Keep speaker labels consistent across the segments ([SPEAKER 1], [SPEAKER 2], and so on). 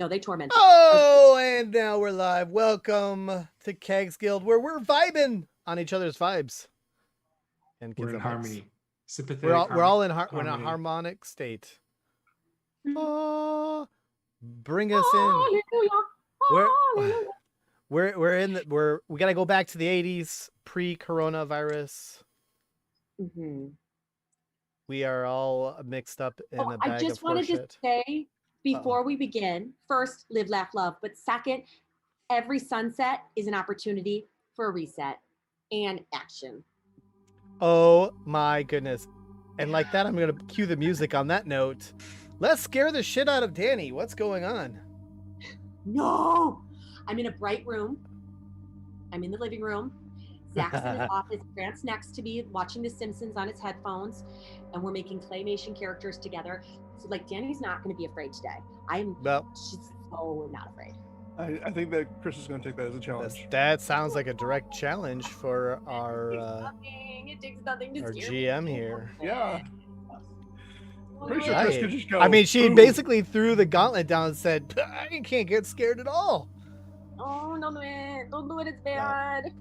[SPEAKER 1] No, they tormented.
[SPEAKER 2] Oh, and now we're live. Welcome to Kegs Guild, where we're vibing on each other's vibes. And
[SPEAKER 3] We're in
[SPEAKER 2] kids'
[SPEAKER 3] harmony. Sympathetic
[SPEAKER 2] we're all in
[SPEAKER 3] harmony.
[SPEAKER 2] we're in a harmonic state.
[SPEAKER 1] Mhm.
[SPEAKER 2] Oh, bring us in.
[SPEAKER 1] Hallelujah.
[SPEAKER 2] We gotta go back to the 80s, pre-coronavirus.
[SPEAKER 1] Mm-hmm.
[SPEAKER 2] We are all mixed up in a bag
[SPEAKER 1] I just
[SPEAKER 2] of
[SPEAKER 1] wanted
[SPEAKER 2] horseshit.
[SPEAKER 1] to say before we begin, first, live, laugh, love. But second, every sunset is an opportunity for a reset and action.
[SPEAKER 2] Oh my goodness. And like that, I'm gonna cue the music on that note. Let's scare the shit out of Danny. What's going on?
[SPEAKER 1] No, I'm in a bright room. I'm in the living room. Zach's in his office. Grant's next to me watching The Simpsons on his headphones. And we're making claymation characters together. So like Danny's not going to be afraid today. She's so not afraid.
[SPEAKER 4] I think that Chris is going to take that as a challenge.
[SPEAKER 2] That sounds like a direct challenge for our
[SPEAKER 1] It takes nothing to
[SPEAKER 2] our
[SPEAKER 1] scare
[SPEAKER 2] GM
[SPEAKER 1] me.
[SPEAKER 2] here.
[SPEAKER 4] Yeah. Pretty sure
[SPEAKER 2] Right.
[SPEAKER 4] Chris could just go.
[SPEAKER 2] I mean, she
[SPEAKER 4] boom.
[SPEAKER 2] basically threw the gauntlet down and said, "I can't get scared at all."
[SPEAKER 1] Oh, don't do it. Don't do it. It's bad.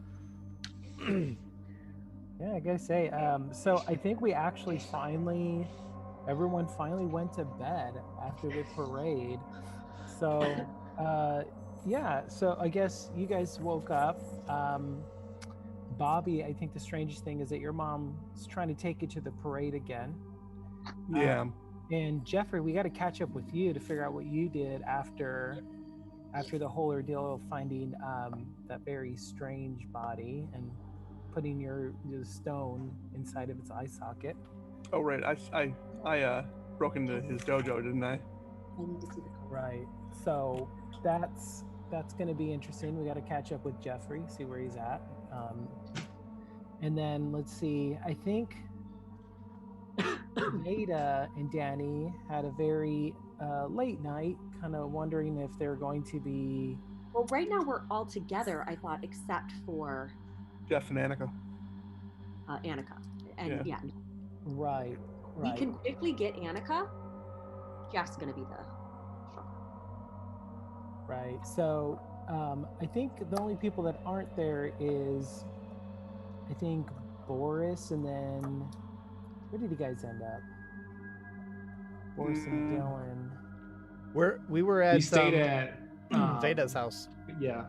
[SPEAKER 5] Yeah, I gotta say, so I think we actually everyone finally went to bed after the parade. So, yeah, so I guess you guys woke up. Bobby, I think the strangest thing is that your mom's trying to take you to the parade again.
[SPEAKER 4] Yeah.
[SPEAKER 5] And Jeffrey, we got to catch up with you to figure out what you did after the whole ordeal of finding that very strange body and putting your stone inside of its eye socket.
[SPEAKER 4] Oh right, I broke into his dojo, didn't I?
[SPEAKER 1] I need to see the color.
[SPEAKER 5] Right. So that's going to be interesting. We got to catch up with Jeffrey, see where he's at, and then let's see. I think Ada and Danny had a very late night, kind of wondering if they're going to be.
[SPEAKER 1] Well, right now we're all together, I thought, except for
[SPEAKER 4] Jeff and Annika.
[SPEAKER 1] Annika. And yeah.
[SPEAKER 5] Right.
[SPEAKER 1] We can quickly get Annika. Jeff's going to be the
[SPEAKER 5] Right. So I think the only people that aren't there is, I think, Boris, and then where did you guys end up? Boris and Dylan.
[SPEAKER 2] We were at
[SPEAKER 3] We stayed at
[SPEAKER 2] Veda's house.
[SPEAKER 3] Yeah.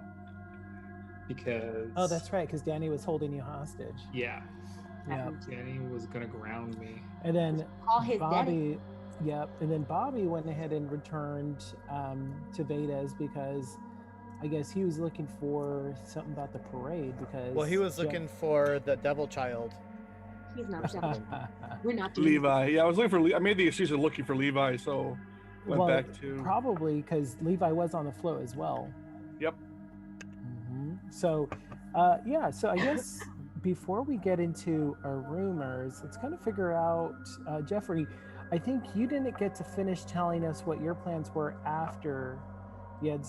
[SPEAKER 3] Because
[SPEAKER 5] Oh, that's right, because Danny was holding you hostage.
[SPEAKER 3] Yeah.
[SPEAKER 5] Yeah.
[SPEAKER 3] Danny was gonna ground me.
[SPEAKER 5] And then
[SPEAKER 1] Call his
[SPEAKER 5] Bobby. Yep. And then Bobby went ahead and returned to Veda's because I guess he was looking for something about the parade because.
[SPEAKER 2] Well, he was looking for the devil child.
[SPEAKER 1] He's not devil. We're not doing
[SPEAKER 4] Levi. Yeah, I was looking for. I made the excuse of looking for Levi, so went back to.
[SPEAKER 5] Probably because Levi was on the float as well.
[SPEAKER 4] Yep.
[SPEAKER 5] Mm-hmm. So, yeah. So I guess before we get into our rumors, let's kind of figure out, Jeffrey. I think you didn't get to finish telling us what your plans were after you had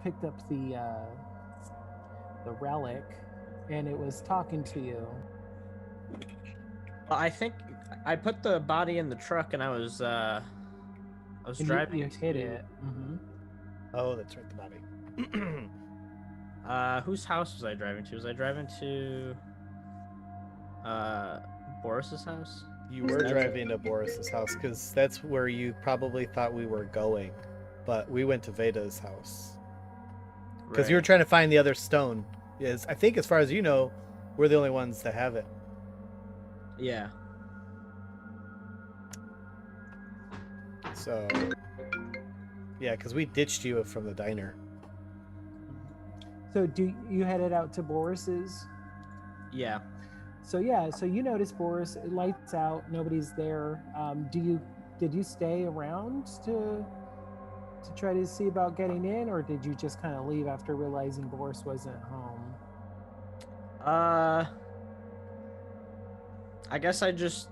[SPEAKER 5] picked up the relic, and it was talking to you.
[SPEAKER 6] Well, I think I put the body in the truck, and I was driving.
[SPEAKER 5] You hit it. Mm-hmm.
[SPEAKER 2] Oh, that's right, the body.
[SPEAKER 6] Whose house was I driving to? Was I driving to Boris's house?
[SPEAKER 2] You were driving to Boris's house because that's where you probably thought we were going, but we went to Veda's house because you were trying to find the other stone. I think, as far as you know, we're the only ones that have it.
[SPEAKER 6] Yeah.
[SPEAKER 2] So, yeah, because we ditched you from the diner.
[SPEAKER 5] So you headed out to Boris's?
[SPEAKER 6] Yeah.
[SPEAKER 5] So yeah, so you notice Boris, lights out, nobody's there. Did you stay around to try to see about getting in, or did you just kind of leave after realizing Boris wasn't home?
[SPEAKER 6] I guess I just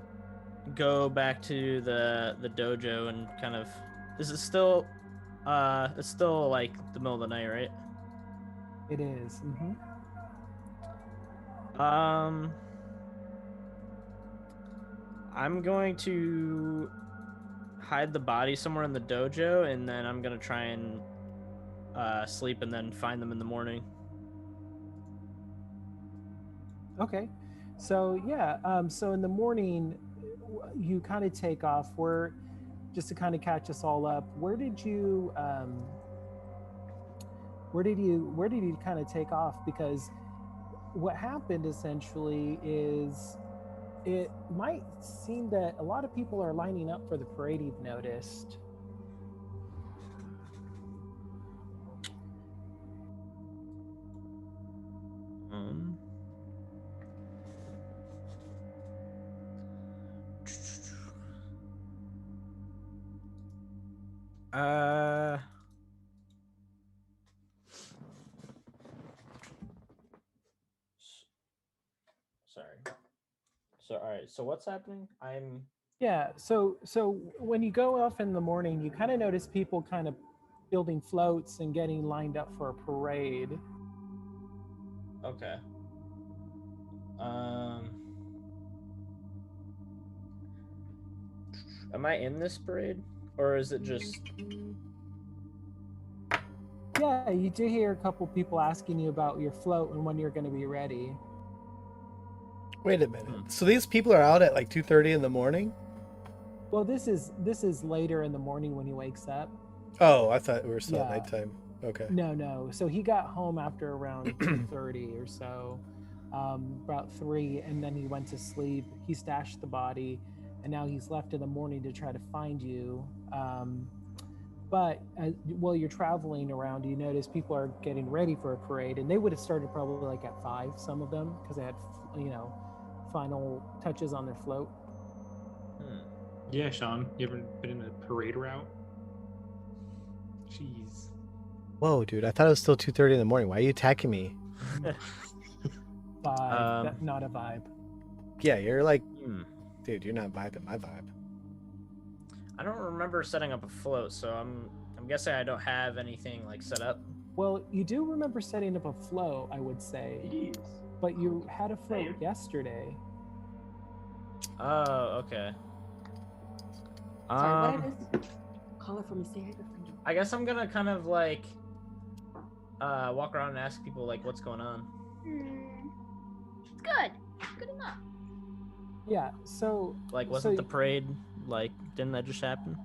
[SPEAKER 6] go back to the dojo and kind of. Is it still? It's still like the middle of the night, right?
[SPEAKER 5] It is. Mm-hmm.
[SPEAKER 6] I'm going to hide the body somewhere in the dojo, and then I'm gonna try and sleep and then find them in the morning.
[SPEAKER 5] Okay. So yeah, so in the morning, you kind of take off. Just to kind of catch us all up, where did you kind of take off? Because what happened essentially is it might seem that a lot of people are lining up for the parade, you've noticed.
[SPEAKER 6] Sorry. So all right. So what's happening?
[SPEAKER 5] Yeah, so when you go off in the morning, you kind of notice people kind of building floats and getting lined up for a parade.
[SPEAKER 6] Okay. Am I in this parade, or is it just?
[SPEAKER 5] Yeah, you do hear a couple people asking you about your float and when you're going to be ready.
[SPEAKER 2] Wait a minute. So these people are out at like 2:30 in the morning?
[SPEAKER 5] Well, this is later in the morning when he wakes up.
[SPEAKER 2] Oh, I thought we were still at nighttime. Okay.
[SPEAKER 5] No. So he got home after around 2:30 or so, about 3, and then he went to sleep. He stashed the body, and now he's left in the morning to try to find you. But while you're traveling around, you notice people are getting ready for a parade, and they would have started probably like at 5, some of them, because they had, final touches on their float.
[SPEAKER 3] Yeah, Sean, you ever been in a parade route? Jeez.
[SPEAKER 2] Whoa, dude! I thought it was still 2:30 in the morning. Why are you attacking me?
[SPEAKER 5] Vibe, not a vibe.
[SPEAKER 2] Yeah, you're like, dude, you're not vibing my vibe.
[SPEAKER 6] I don't remember setting up a float, so I'm guessing I don't have anything like set up.
[SPEAKER 5] Well, you do remember setting up a float, I would say.
[SPEAKER 3] Jeez.
[SPEAKER 5] But you had a float yesterday.
[SPEAKER 6] Oh, okay.
[SPEAKER 1] Sorry, what I missed? Call her for me. Say hi to her friend.
[SPEAKER 6] I guess I'm gonna kind of like walk around and ask people like what's going on.
[SPEAKER 7] It's good. Good enough.
[SPEAKER 5] Yeah, so
[SPEAKER 6] like wasn't the parade like didn't that just happen?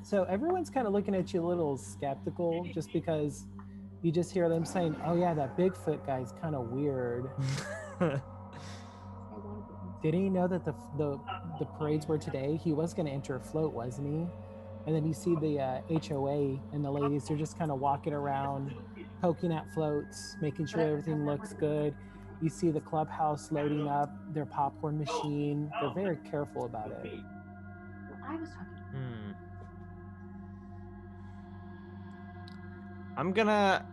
[SPEAKER 5] So everyone's kind of looking at you a little skeptical just because you just hear them saying, "Oh yeah, that Bigfoot guy's kind of weird." Didn't he know that the parades were today? He was going to enter a float, wasn't he? And then you see the HOA and the ladies are just kind of walking around, poking at floats, making sure everything looks good. You see the clubhouse loading up their popcorn machine. They're very careful about it.
[SPEAKER 1] I was talking.
[SPEAKER 6] I'm gonna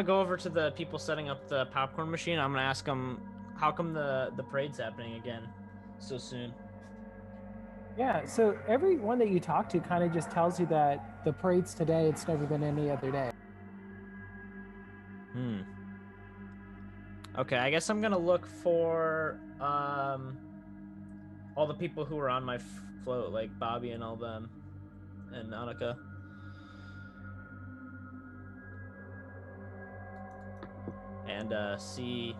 [SPEAKER 6] go over to the people setting up the popcorn machine. I'm gonna ask them how come the parade's happening again so soon.
[SPEAKER 5] Yeah, so everyone that you talk to kind of just tells you that the parade's today, it's never been any other day.
[SPEAKER 6] Okay, I guess I'm gonna look for all the people who were on my float, like Bobby and all them, and Annika. And see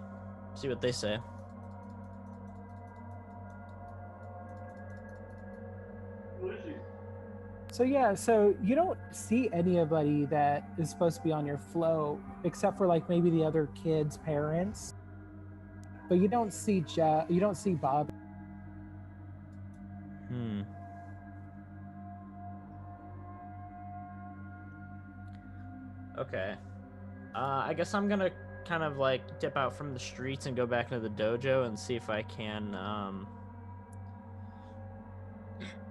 [SPEAKER 6] what they say.
[SPEAKER 5] So yeah, so you don't see anybody that is supposed to be on your float, except for like maybe the other kids' parents. But you don't see you don't see Bob.
[SPEAKER 6] Okay. I guess I'm gonna kind of like dip out from the streets and go back into the dojo and see if I can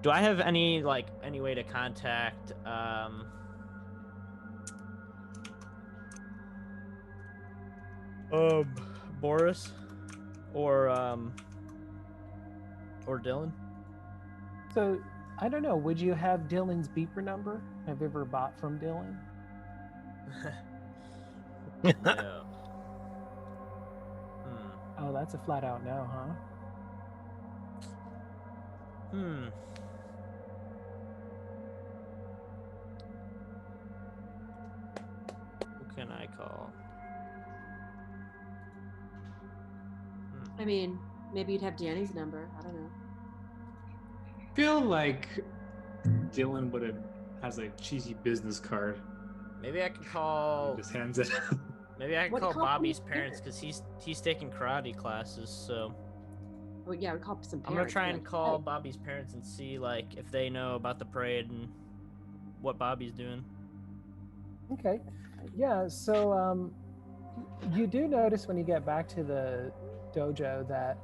[SPEAKER 6] do I have any way to contact Boris or Dylan?
[SPEAKER 5] So I don't know, would you have Dylan's beeper number? Have you ever bought from Dylan?
[SPEAKER 6] No.
[SPEAKER 5] Oh, that's a flat out no, huh?
[SPEAKER 6] can I call?
[SPEAKER 1] I mean, maybe you'd have Danny's number. I don't know.
[SPEAKER 3] Feel like Dylan has a cheesy business card.
[SPEAKER 6] Maybe I can call.
[SPEAKER 3] He just hands it.
[SPEAKER 6] Maybe I can
[SPEAKER 1] What
[SPEAKER 6] call
[SPEAKER 1] company
[SPEAKER 6] Bobby's
[SPEAKER 1] is
[SPEAKER 6] parents
[SPEAKER 1] there?
[SPEAKER 6] because he's taking karate classes. So
[SPEAKER 1] Well, yeah, we call some parents.
[SPEAKER 6] I'm gonna try
[SPEAKER 1] be
[SPEAKER 6] and
[SPEAKER 1] like,
[SPEAKER 6] call
[SPEAKER 1] "Hey."
[SPEAKER 6] Bobby's parents and see like if they know about the parade and what Bobby's doing.
[SPEAKER 5] Okay. Yeah, so you do notice when you get back to the dojo that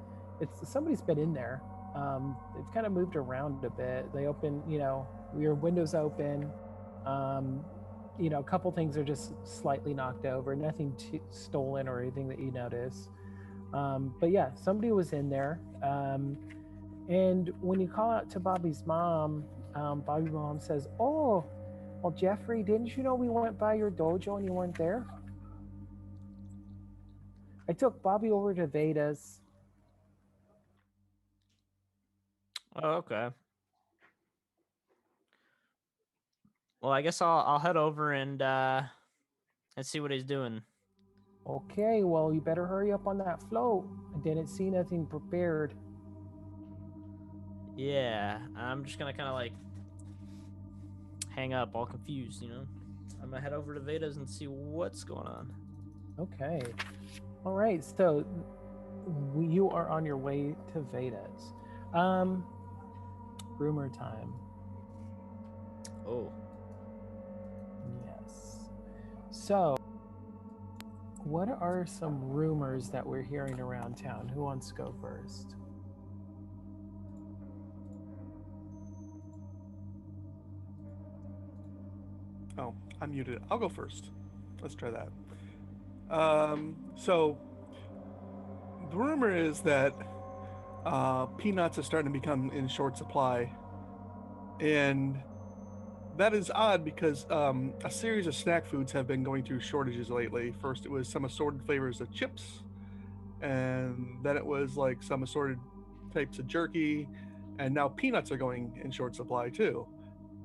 [SPEAKER 5] somebody's been in there. They've kind of moved around a bit. They open, your windows open. A couple things are just slightly knocked over, nothing stolen or anything that you notice. But yeah, somebody was in there. And when you call out to Bobby's mom, Bobby's mom says, "Oh, well, Jeffrey, didn't you know we went by your dojo and you weren't there? I took Bobby over to Veda's."
[SPEAKER 6] Oh, okay. Well, I guess I'll head over and see what he's doing.
[SPEAKER 5] Okay, well, you better hurry up on that float. I didn't see nothing prepared.
[SPEAKER 6] Yeah, I'm just gonna kind of like hang up, all confused. I'm gonna head over to Veda's and see what's going on.
[SPEAKER 5] Okay. All right, so you are on your way to Veda's. Rumor time.
[SPEAKER 6] Oh.
[SPEAKER 5] Yes. So, what are some rumors that we're hearing around town? Who wants to go first?
[SPEAKER 4] Oh, I'm muted. I'll go first. Let's try that. So the rumor is that peanuts are starting to become in short supply, and that is odd because a series of snack foods have been going through shortages lately. First, it was some assorted flavors of chips, and then it was like some assorted types of jerky, and now peanuts are going in short supply too.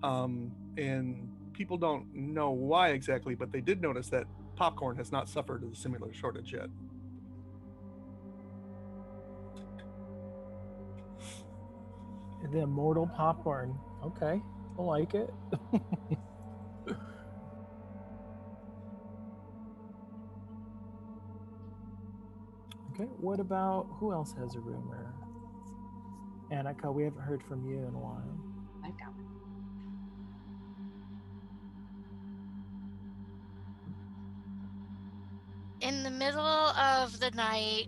[SPEAKER 4] And people don't know why exactly, but they did notice that popcorn has not suffered a similar shortage yet.
[SPEAKER 5] The immortal popcorn. Okay, I like it. Okay, what about who else has a rumor? Annika, we haven't heard from you in a while.
[SPEAKER 1] I've got one.
[SPEAKER 8] In the middle of the night,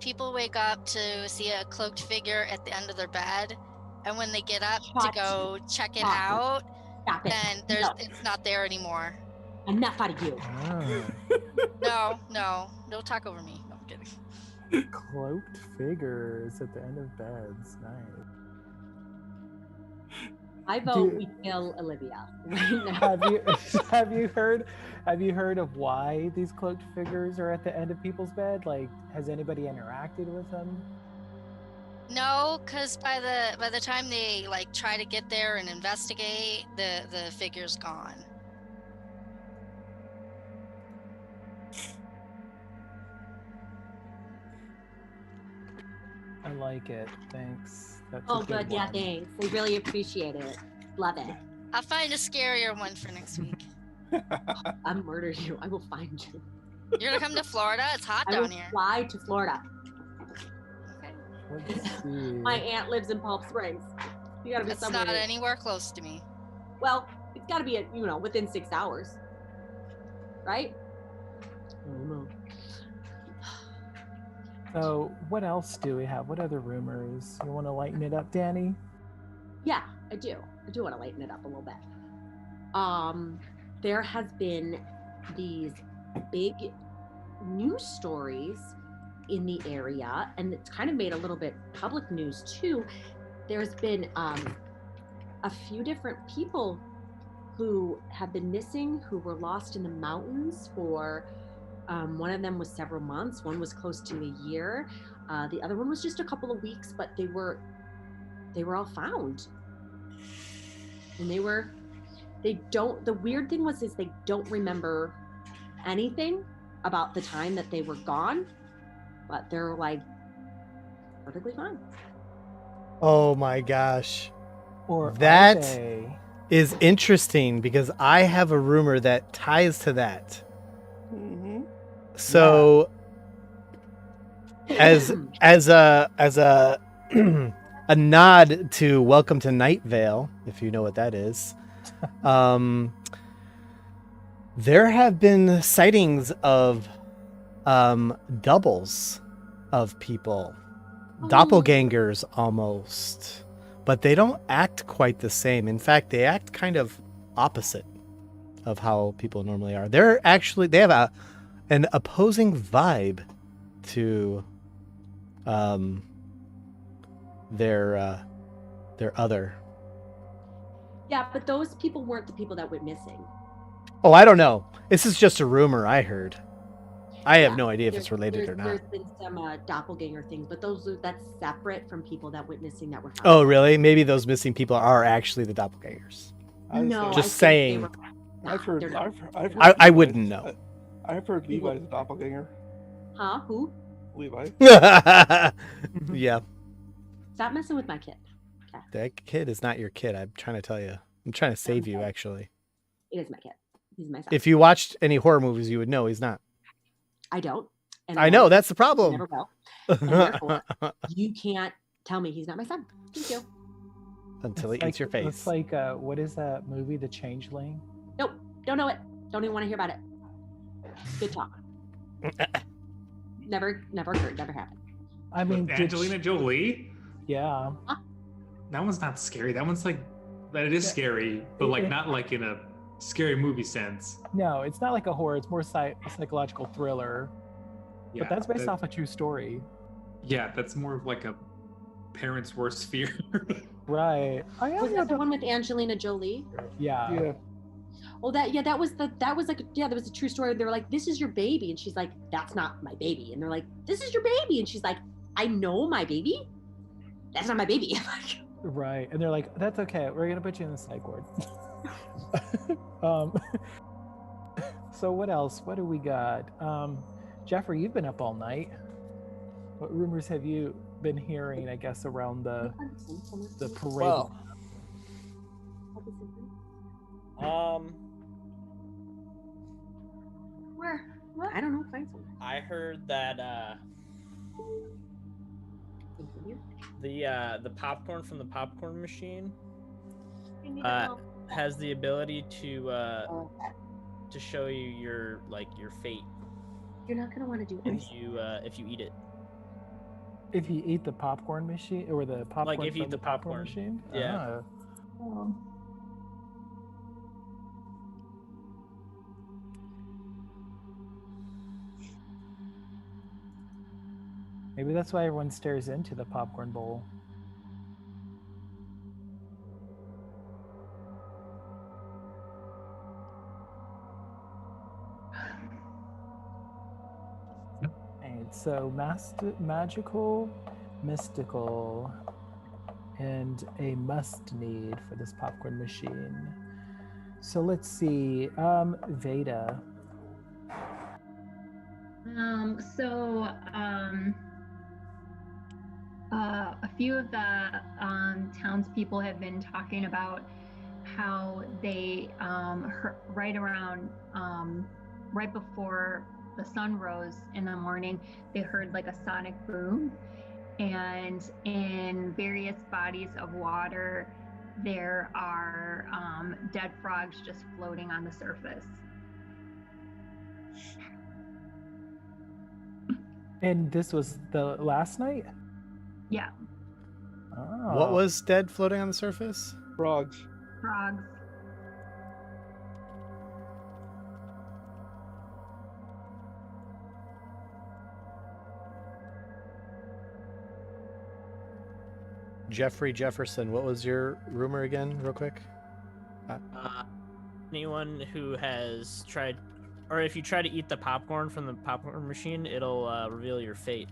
[SPEAKER 8] people wake up to see a cloaked figure at the end of their bed, and when they get up to
[SPEAKER 1] Shut
[SPEAKER 8] go check it
[SPEAKER 1] Stop.
[SPEAKER 8] out,
[SPEAKER 1] Stop it.
[SPEAKER 8] then
[SPEAKER 1] No.
[SPEAKER 8] it's not there anymore.
[SPEAKER 1] Enough out of you.
[SPEAKER 8] No, talk over me. No, I'm kidding.
[SPEAKER 5] Cloaked figures at the end of beds. Nice.
[SPEAKER 1] I vote we kill Olivia right now.
[SPEAKER 5] Have you heard of why these cloaked figures are at the end of people's bed? Like, has anybody interacted with them?
[SPEAKER 8] No, because by the time they like try to get there and investigate, the figure's gone.
[SPEAKER 5] I like it. Thanks. That's
[SPEAKER 1] Oh,
[SPEAKER 5] a
[SPEAKER 1] good. Yeah,
[SPEAKER 5] one.
[SPEAKER 1] thanks. We really appreciate it. Love it.
[SPEAKER 8] I'll find a scarier one for next week.
[SPEAKER 1] I'll murder you. I will find you.
[SPEAKER 8] You're gonna come to Florida? It's hot
[SPEAKER 1] I will
[SPEAKER 8] down here.
[SPEAKER 1] fly to Florida.
[SPEAKER 8] Okay.
[SPEAKER 5] Let's see.
[SPEAKER 1] My aunt lives in Palm Springs. You gotta be
[SPEAKER 8] It's
[SPEAKER 1] somewhere.
[SPEAKER 8] not anywhere close to me.
[SPEAKER 1] Well, it's gotta be within 6 hours, right?
[SPEAKER 5] Oh, no. So, what else do we have? What other rumors? You want to lighten it up, Danny?
[SPEAKER 1] Yeah, I do. I do want to lighten it up a little bit. There has been these big news stories in the area, and it's kind of made a little bit public news too. There's been a few different people who have been missing, who were lost in the mountains for one of them was several months, one was close to a year, the other one was just a couple of weeks, but they were all found. And the weird thing was they don't remember anything about the time that they were gone, but they're like perfectly fine.
[SPEAKER 2] Oh my gosh.
[SPEAKER 5] Or are
[SPEAKER 2] That
[SPEAKER 5] they?
[SPEAKER 2] is interesting because I have a rumor that ties to that.
[SPEAKER 4] Mm-hmm.
[SPEAKER 2] So as a a nod to Welcome to Night Vale, if you know what that is, there have been sightings of doubles of people, doppelgangers almost, but they don't act quite the same. In fact, they act kind of opposite of how people normally are. They have an opposing vibe to their other.
[SPEAKER 1] Yeah, but those people weren't the people that went missing.
[SPEAKER 2] Oh, I don't know. This is just a rumor I heard. I have
[SPEAKER 1] Yeah,
[SPEAKER 2] no idea if it's related or not.
[SPEAKER 1] There's been some doppelganger things, but that's separate from people that went missing that were found.
[SPEAKER 2] Oh, really? Maybe those missing people are actually the doppelgangers.
[SPEAKER 1] No,
[SPEAKER 2] Just
[SPEAKER 1] I think they
[SPEAKER 2] saying.
[SPEAKER 1] were-
[SPEAKER 4] I've heard.
[SPEAKER 1] they're not.
[SPEAKER 4] I've heard
[SPEAKER 2] I
[SPEAKER 4] Levi's-
[SPEAKER 2] wouldn't know.
[SPEAKER 4] I've heard Levi's a doppelganger.
[SPEAKER 1] Huh? Who?
[SPEAKER 4] Levi.
[SPEAKER 2] Yeah,
[SPEAKER 1] Stop messing with my kid.
[SPEAKER 2] that kid is not your kid. I'm trying to tell you. I'm trying to save you, actually.
[SPEAKER 1] It is my kid. He's my son.
[SPEAKER 2] If you watched any horror movies, you would know he's not.
[SPEAKER 1] I don't. And
[SPEAKER 2] I know,
[SPEAKER 1] won't.
[SPEAKER 2] that's the
[SPEAKER 1] I
[SPEAKER 2] problem.
[SPEAKER 1] never will. And therefore, you can't tell me he's not my son. Thank you.
[SPEAKER 2] Until he
[SPEAKER 5] It's
[SPEAKER 2] eats your face.
[SPEAKER 5] It's like what is that movie, The Changeling?
[SPEAKER 1] Nope. Don't know it. Don't even want to hear about it. Good talk. Never occurred. Never happened.
[SPEAKER 5] I mean,
[SPEAKER 3] With Angelina Jolie?
[SPEAKER 5] Yeah.
[SPEAKER 3] That one's not scary. That one's like, that it is scary, but like not like in a scary movie sense.
[SPEAKER 5] No, it's not like a horror. It's more psychological thriller.
[SPEAKER 3] Yeah,
[SPEAKER 5] But that's based off a true story.
[SPEAKER 3] Yeah, that's more of like a parent's worst fear.
[SPEAKER 5] Right. Oh, yeah,
[SPEAKER 1] Was that the one with Angelina Jolie?
[SPEAKER 5] Yeah.
[SPEAKER 4] Yeah.
[SPEAKER 1] Oh, that was a true story. They were like, "This is your baby," and she's like, "That's not my baby." And they're like, "This is your baby," and she's like, "I know my baby. That's not my baby."
[SPEAKER 5] Right. And they're like, that's okay. We're going to put you in the psych ward. So what else? What do we got? Jeffrey, you've been up all night. What rumors have you been hearing, I guess, around the parade?
[SPEAKER 6] Well,
[SPEAKER 7] Where? What?
[SPEAKER 1] I don't know. Find something.
[SPEAKER 6] I heard that
[SPEAKER 1] Continue.
[SPEAKER 6] the popcorn from the popcorn machine
[SPEAKER 7] I need to know.
[SPEAKER 6] has the ability to
[SPEAKER 1] Oh,
[SPEAKER 6] show you your fate
[SPEAKER 1] you're not gonna want to do
[SPEAKER 6] if you eat it.
[SPEAKER 5] If you eat the popcorn machine or the popcorn
[SPEAKER 6] if you
[SPEAKER 5] from
[SPEAKER 6] eat the popcorn.
[SPEAKER 5] machine?
[SPEAKER 6] Yeah.
[SPEAKER 5] Ah. Maybe that's why everyone stares into the popcorn bowl. And so magical, mystical, and a must need for this popcorn machine. So let's see. Veda.
[SPEAKER 9] A few of the townspeople have been talking about how they right before the sun rose in the morning, they heard like a sonic boom, and in various bodies of water there are dead frogs just floating on the surface.
[SPEAKER 5] And this was the last night?
[SPEAKER 9] Yeah.
[SPEAKER 5] Oh.
[SPEAKER 2] What was dead floating on the surface?
[SPEAKER 4] Frogs.
[SPEAKER 9] Frogs.
[SPEAKER 2] Jeffrey Jefferson, what was your rumor again, real quick?
[SPEAKER 6] Anyone who has tried, or if you try to eat the popcorn from the popcorn machine, it'll reveal your fate.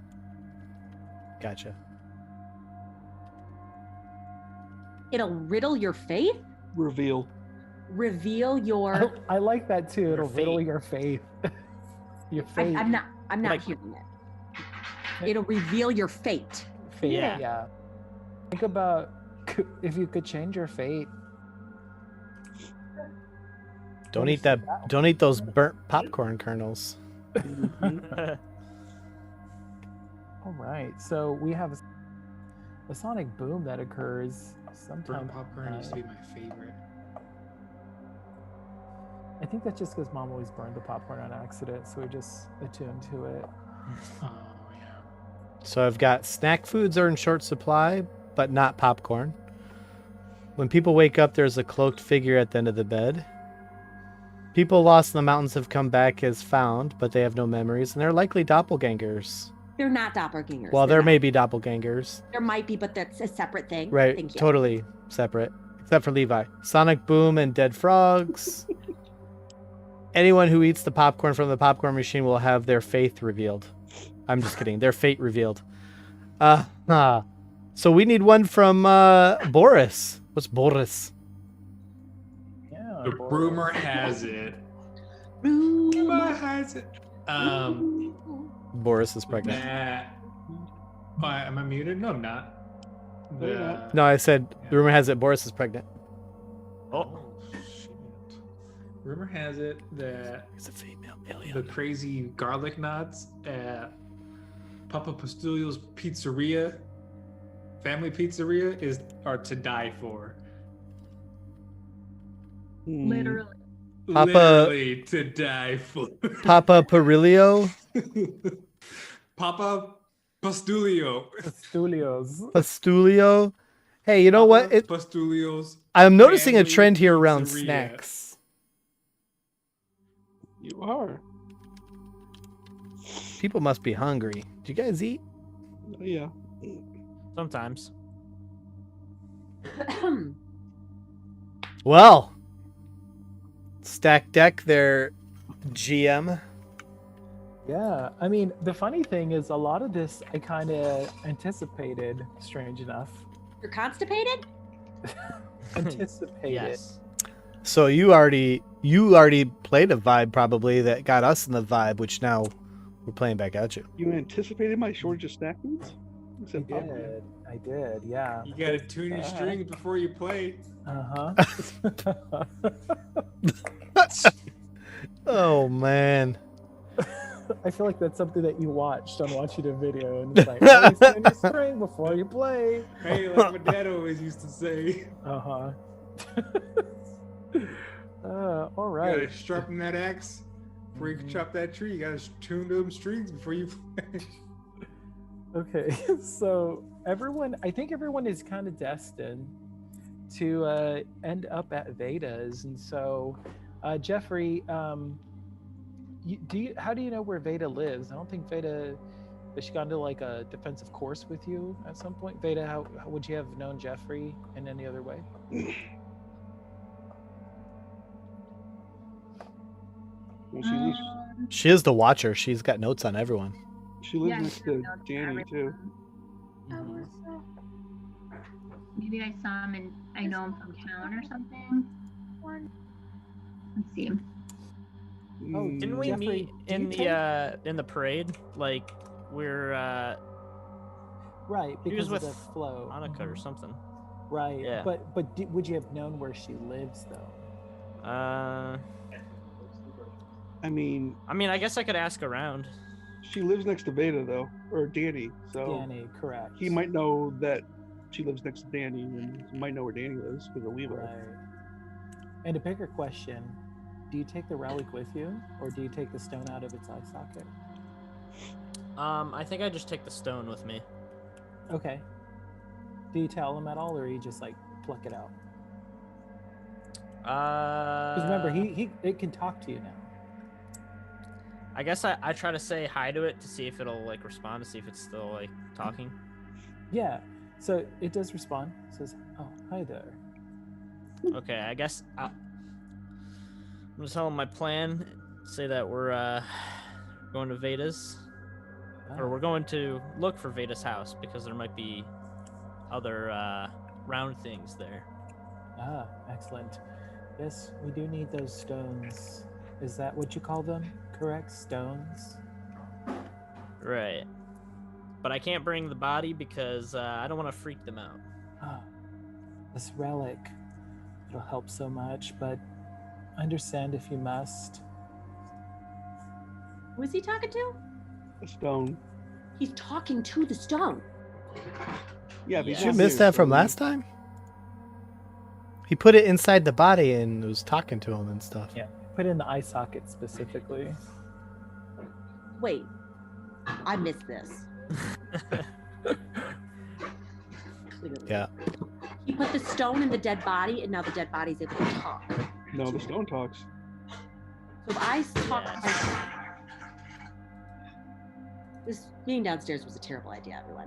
[SPEAKER 2] Gotcha.
[SPEAKER 1] It'll riddle your faith.
[SPEAKER 4] Reveal.
[SPEAKER 1] reveal your.
[SPEAKER 5] I like that too.
[SPEAKER 6] Your
[SPEAKER 5] It'll riddle
[SPEAKER 6] fate.
[SPEAKER 5] your faith. Your fate.
[SPEAKER 1] I'm not
[SPEAKER 6] Like-
[SPEAKER 1] hearing it. It'll reveal your fate.
[SPEAKER 5] Fate.
[SPEAKER 6] Yeah.
[SPEAKER 5] Yeah. Think about if you could change your fate.
[SPEAKER 2] Don't
[SPEAKER 5] What
[SPEAKER 2] eat
[SPEAKER 5] is
[SPEAKER 2] that.
[SPEAKER 5] that?
[SPEAKER 2] Don't eat those burnt popcorn kernels.
[SPEAKER 5] All right. So we have a sonic boom that occurs sometime.
[SPEAKER 3] Burnt popcorn used to be my favorite.
[SPEAKER 5] I think that's just because Mom always burned the popcorn on accident, so we just attuned to it.
[SPEAKER 3] Oh yeah.
[SPEAKER 2] So I've got snack foods are in short supply, but not popcorn. When people wake up, there's a cloaked figure at the end of the bed. People lost in the mountains have come back as found, but they have no memories, and they're likely doppelgangers.
[SPEAKER 1] They're not doppelgangers.
[SPEAKER 2] Well,
[SPEAKER 1] They're
[SPEAKER 2] there
[SPEAKER 1] not.
[SPEAKER 2] may be doppelgangers.
[SPEAKER 1] There might be, but that's a separate thing.
[SPEAKER 2] Right,
[SPEAKER 1] Thank you.
[SPEAKER 2] totally separate, except for Levi. Sonic boom and dead frogs. Anyone who eats the popcorn from the popcorn machine will have their faith revealed. I'm just kidding. Their fate revealed. So we need one from Boris. What's Boris?
[SPEAKER 5] Yeah.
[SPEAKER 3] The
[SPEAKER 5] Boris.
[SPEAKER 3] rumor has it. Rumor has it.
[SPEAKER 2] Boris is pregnant.
[SPEAKER 3] That. Oh, am I muted? No, I'm not.
[SPEAKER 4] No, you're not.
[SPEAKER 2] No, I said the rumor has it Boris is pregnant.
[SPEAKER 3] Oh shit. Rumor has it that
[SPEAKER 2] He's a female
[SPEAKER 3] the
[SPEAKER 2] alien.
[SPEAKER 3] crazy garlic knots at Papa Postulio's pizzeria, family pizzeria, are to die for.
[SPEAKER 9] Literally.
[SPEAKER 2] Papa-
[SPEAKER 3] Literally to die for.
[SPEAKER 2] Papa Perilio?
[SPEAKER 3] Papa Postulio.
[SPEAKER 5] Studios.
[SPEAKER 2] Pastulio? Hey, you know what?
[SPEAKER 3] Papa Postulio's.
[SPEAKER 2] I'm noticing a
[SPEAKER 3] family
[SPEAKER 2] trend here around
[SPEAKER 3] pizzeria.
[SPEAKER 2] snacks.
[SPEAKER 4] You are.
[SPEAKER 2] People must be hungry. Do you guys eat?
[SPEAKER 4] Yeah.
[SPEAKER 6] Sometimes.
[SPEAKER 2] Well, stack deck their GM.
[SPEAKER 5] Yeah, I mean, the funny thing is, a lot of this I kind of anticipated. Strange enough,
[SPEAKER 1] You're constipated?
[SPEAKER 5] anticipated.
[SPEAKER 6] Yes.
[SPEAKER 2] So you already played a vibe probably that got us in the vibe, which now we're playing back at you.
[SPEAKER 4] You anticipated my shortage of snack foods?
[SPEAKER 5] I
[SPEAKER 4] Except popcorn.
[SPEAKER 5] did. I did. Yeah.
[SPEAKER 3] You gotta tune your strings before you play.
[SPEAKER 5] Uh huh.
[SPEAKER 2] Oh man.
[SPEAKER 5] I feel like that's something that you watched on watching a video, and it's like, always tune your string before you play.
[SPEAKER 3] Hey, like my dad always used to say.
[SPEAKER 5] Uh huh. All
[SPEAKER 3] You
[SPEAKER 5] right.
[SPEAKER 3] gotta sharpen that axe before you can chop that tree. You gotta tune them strings before you play.
[SPEAKER 5] Okay, so I think everyone is kind of destined to end up at Veda's, and so Jeffrey, how do you know where Veda lives? I don't think Veda. Has she gone to like a defensive course with you at some point? Veda, how would you have known Jeffrey in any other way?
[SPEAKER 4] Well, she lives,
[SPEAKER 2] She is the watcher. She's got notes on everyone.
[SPEAKER 4] she lives
[SPEAKER 9] Yeah,
[SPEAKER 4] next
[SPEAKER 9] she
[SPEAKER 4] to
[SPEAKER 9] knows
[SPEAKER 4] Danny too.
[SPEAKER 9] everyone. Maybe I saw him and I know him from town or something. Let's see.
[SPEAKER 5] Oh,
[SPEAKER 6] Didn't we
[SPEAKER 5] Jeffrey,
[SPEAKER 6] meet
[SPEAKER 5] do
[SPEAKER 6] in
[SPEAKER 5] you
[SPEAKER 6] in the parade? Like we're
[SPEAKER 5] Right,
[SPEAKER 6] He was
[SPEAKER 5] because of
[SPEAKER 6] with
[SPEAKER 5] the flow.
[SPEAKER 6] Annika or
[SPEAKER 5] Mhm.
[SPEAKER 6] something.
[SPEAKER 5] Right,
[SPEAKER 6] Yeah.
[SPEAKER 5] but would you have known where she lives though?
[SPEAKER 4] I mean,
[SPEAKER 6] I guess I could ask around.
[SPEAKER 4] she lives next to Veda though, or Danny. So
[SPEAKER 5] Danny, correct.
[SPEAKER 4] he might know that she lives next to Danny, and he might know where Danny lives because of Levi.
[SPEAKER 5] Right. And a bigger question: do you take the relic with you, or do you take the stone out of its eye socket?
[SPEAKER 6] I think I just take the stone with me.
[SPEAKER 5] Okay. Do you tell him at all, or you just like pluck it out? Because remember, it can talk to you now.
[SPEAKER 6] I guess I try to say hi to it to see if it'll like respond, to see if it's still like talking.
[SPEAKER 5] Yeah. So it does respond. It says, "Oh, hi there."
[SPEAKER 6] Okay, I guess I'm gonna tell him my plan. Say that we're going to Veda's, or we're going to look for Veda's house because there might be other round things there.
[SPEAKER 5] Excellent. Yes, we do need those stones. Is that what you call them? Correct? Stones?
[SPEAKER 6] Right. But I can't bring the body because I don't want to freak them out.
[SPEAKER 5] Ah, this relic. It'll help so much, but understand if you must.
[SPEAKER 1] Who is he talking to?
[SPEAKER 4] A stone.
[SPEAKER 1] He's talking to the stone.
[SPEAKER 4] Yeah, but he's
[SPEAKER 2] Did you
[SPEAKER 4] not
[SPEAKER 2] miss
[SPEAKER 4] here,
[SPEAKER 2] that
[SPEAKER 4] so
[SPEAKER 2] from
[SPEAKER 4] we-
[SPEAKER 2] last time? He put it inside the body and was talking to him and stuff.
[SPEAKER 5] Yeah, put in the eye socket specifically.
[SPEAKER 1] Wait, I missed this. Clearly.
[SPEAKER 2] Yeah.
[SPEAKER 1] He put the stone in the dead body, and now the dead body's able to talk.
[SPEAKER 4] No, the stone talks.
[SPEAKER 1] So if I talk,
[SPEAKER 6] Yes.
[SPEAKER 1] this being downstairs was a terrible idea, everyone.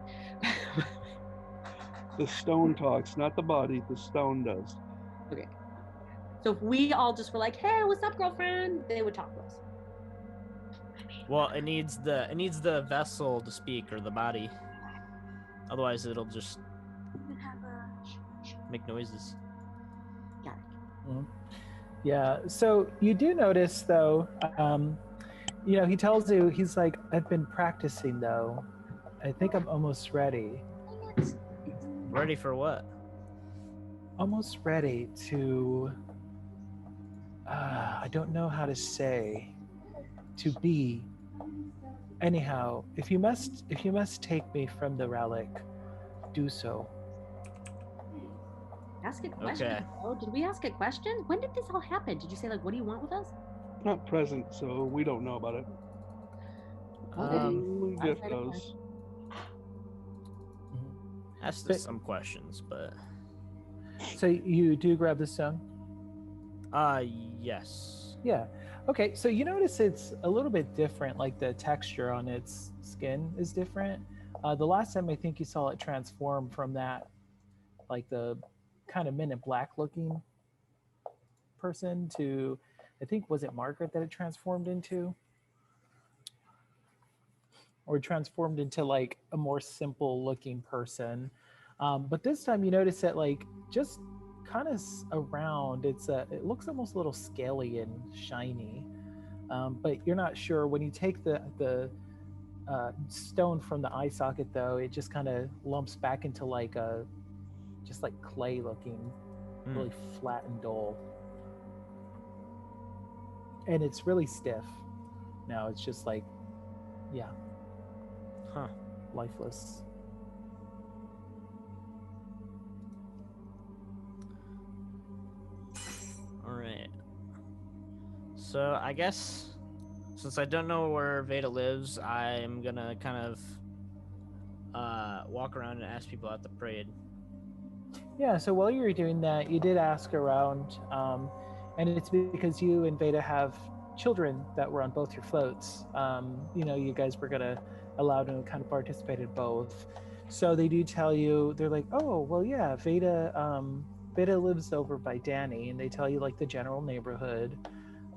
[SPEAKER 4] The stone talks, not the body. The stone does.
[SPEAKER 1] Okay. So if we all just were like, "Hey, what's up, girlfriend?" they would talk to us.
[SPEAKER 6] Well, it needs the vessel to speak or the body. Otherwise, it'll just make noises.
[SPEAKER 1] Got it.
[SPEAKER 5] Mhm. Yeah, so you do notice though, he tells you, he's like, I've been practicing though. I think I'm almost ready.
[SPEAKER 6] Ready for what?
[SPEAKER 5] Almost ready to, I don't know how to say, to be. Anyhow, if you must take me from the relic, do so.
[SPEAKER 1] Ask a question.
[SPEAKER 6] Okay.
[SPEAKER 1] Oh, did we ask a question? When did this all happen? Did you say like, "What do you want with us?"
[SPEAKER 4] Not present, so we don't know about it. Only Jeff
[SPEAKER 1] outside of
[SPEAKER 4] knows.
[SPEAKER 6] Asked
[SPEAKER 5] So-
[SPEAKER 6] us some questions, but
[SPEAKER 5] So you do grab the stone?
[SPEAKER 6] yes.
[SPEAKER 5] Yeah. Okay, so you notice it's a little bit different, like the texture on its skin is different. The last time I think you saw it transform from that, like the kind of Men in Black looking person to, I think, was it Margaret that it transformed into? Or transformed into like a more simple looking person. But this time you notice that like just kind of around, it looks almost a little scaly and shiny. But you're not sure when you take the stone from the eye socket though, it just kind of lumps back into like just like clay looking, really flat and dull. And it's really stiff. Now it's just like, yeah,
[SPEAKER 6] Huh.
[SPEAKER 5] lifeless.
[SPEAKER 6] All right. So I guess since I don't know where Veda lives, I'm gonna kind of walk around and ask people at the parade.
[SPEAKER 5] Yeah, so while you were doing that, you did ask around, and it's because you and Veda have children that were on both your floats. You guys were gonna allow them to kind of participate in both. So they do tell you, they're like, oh, well, yeah, Veda lives over by Danny, and they tell you like the general neighborhood.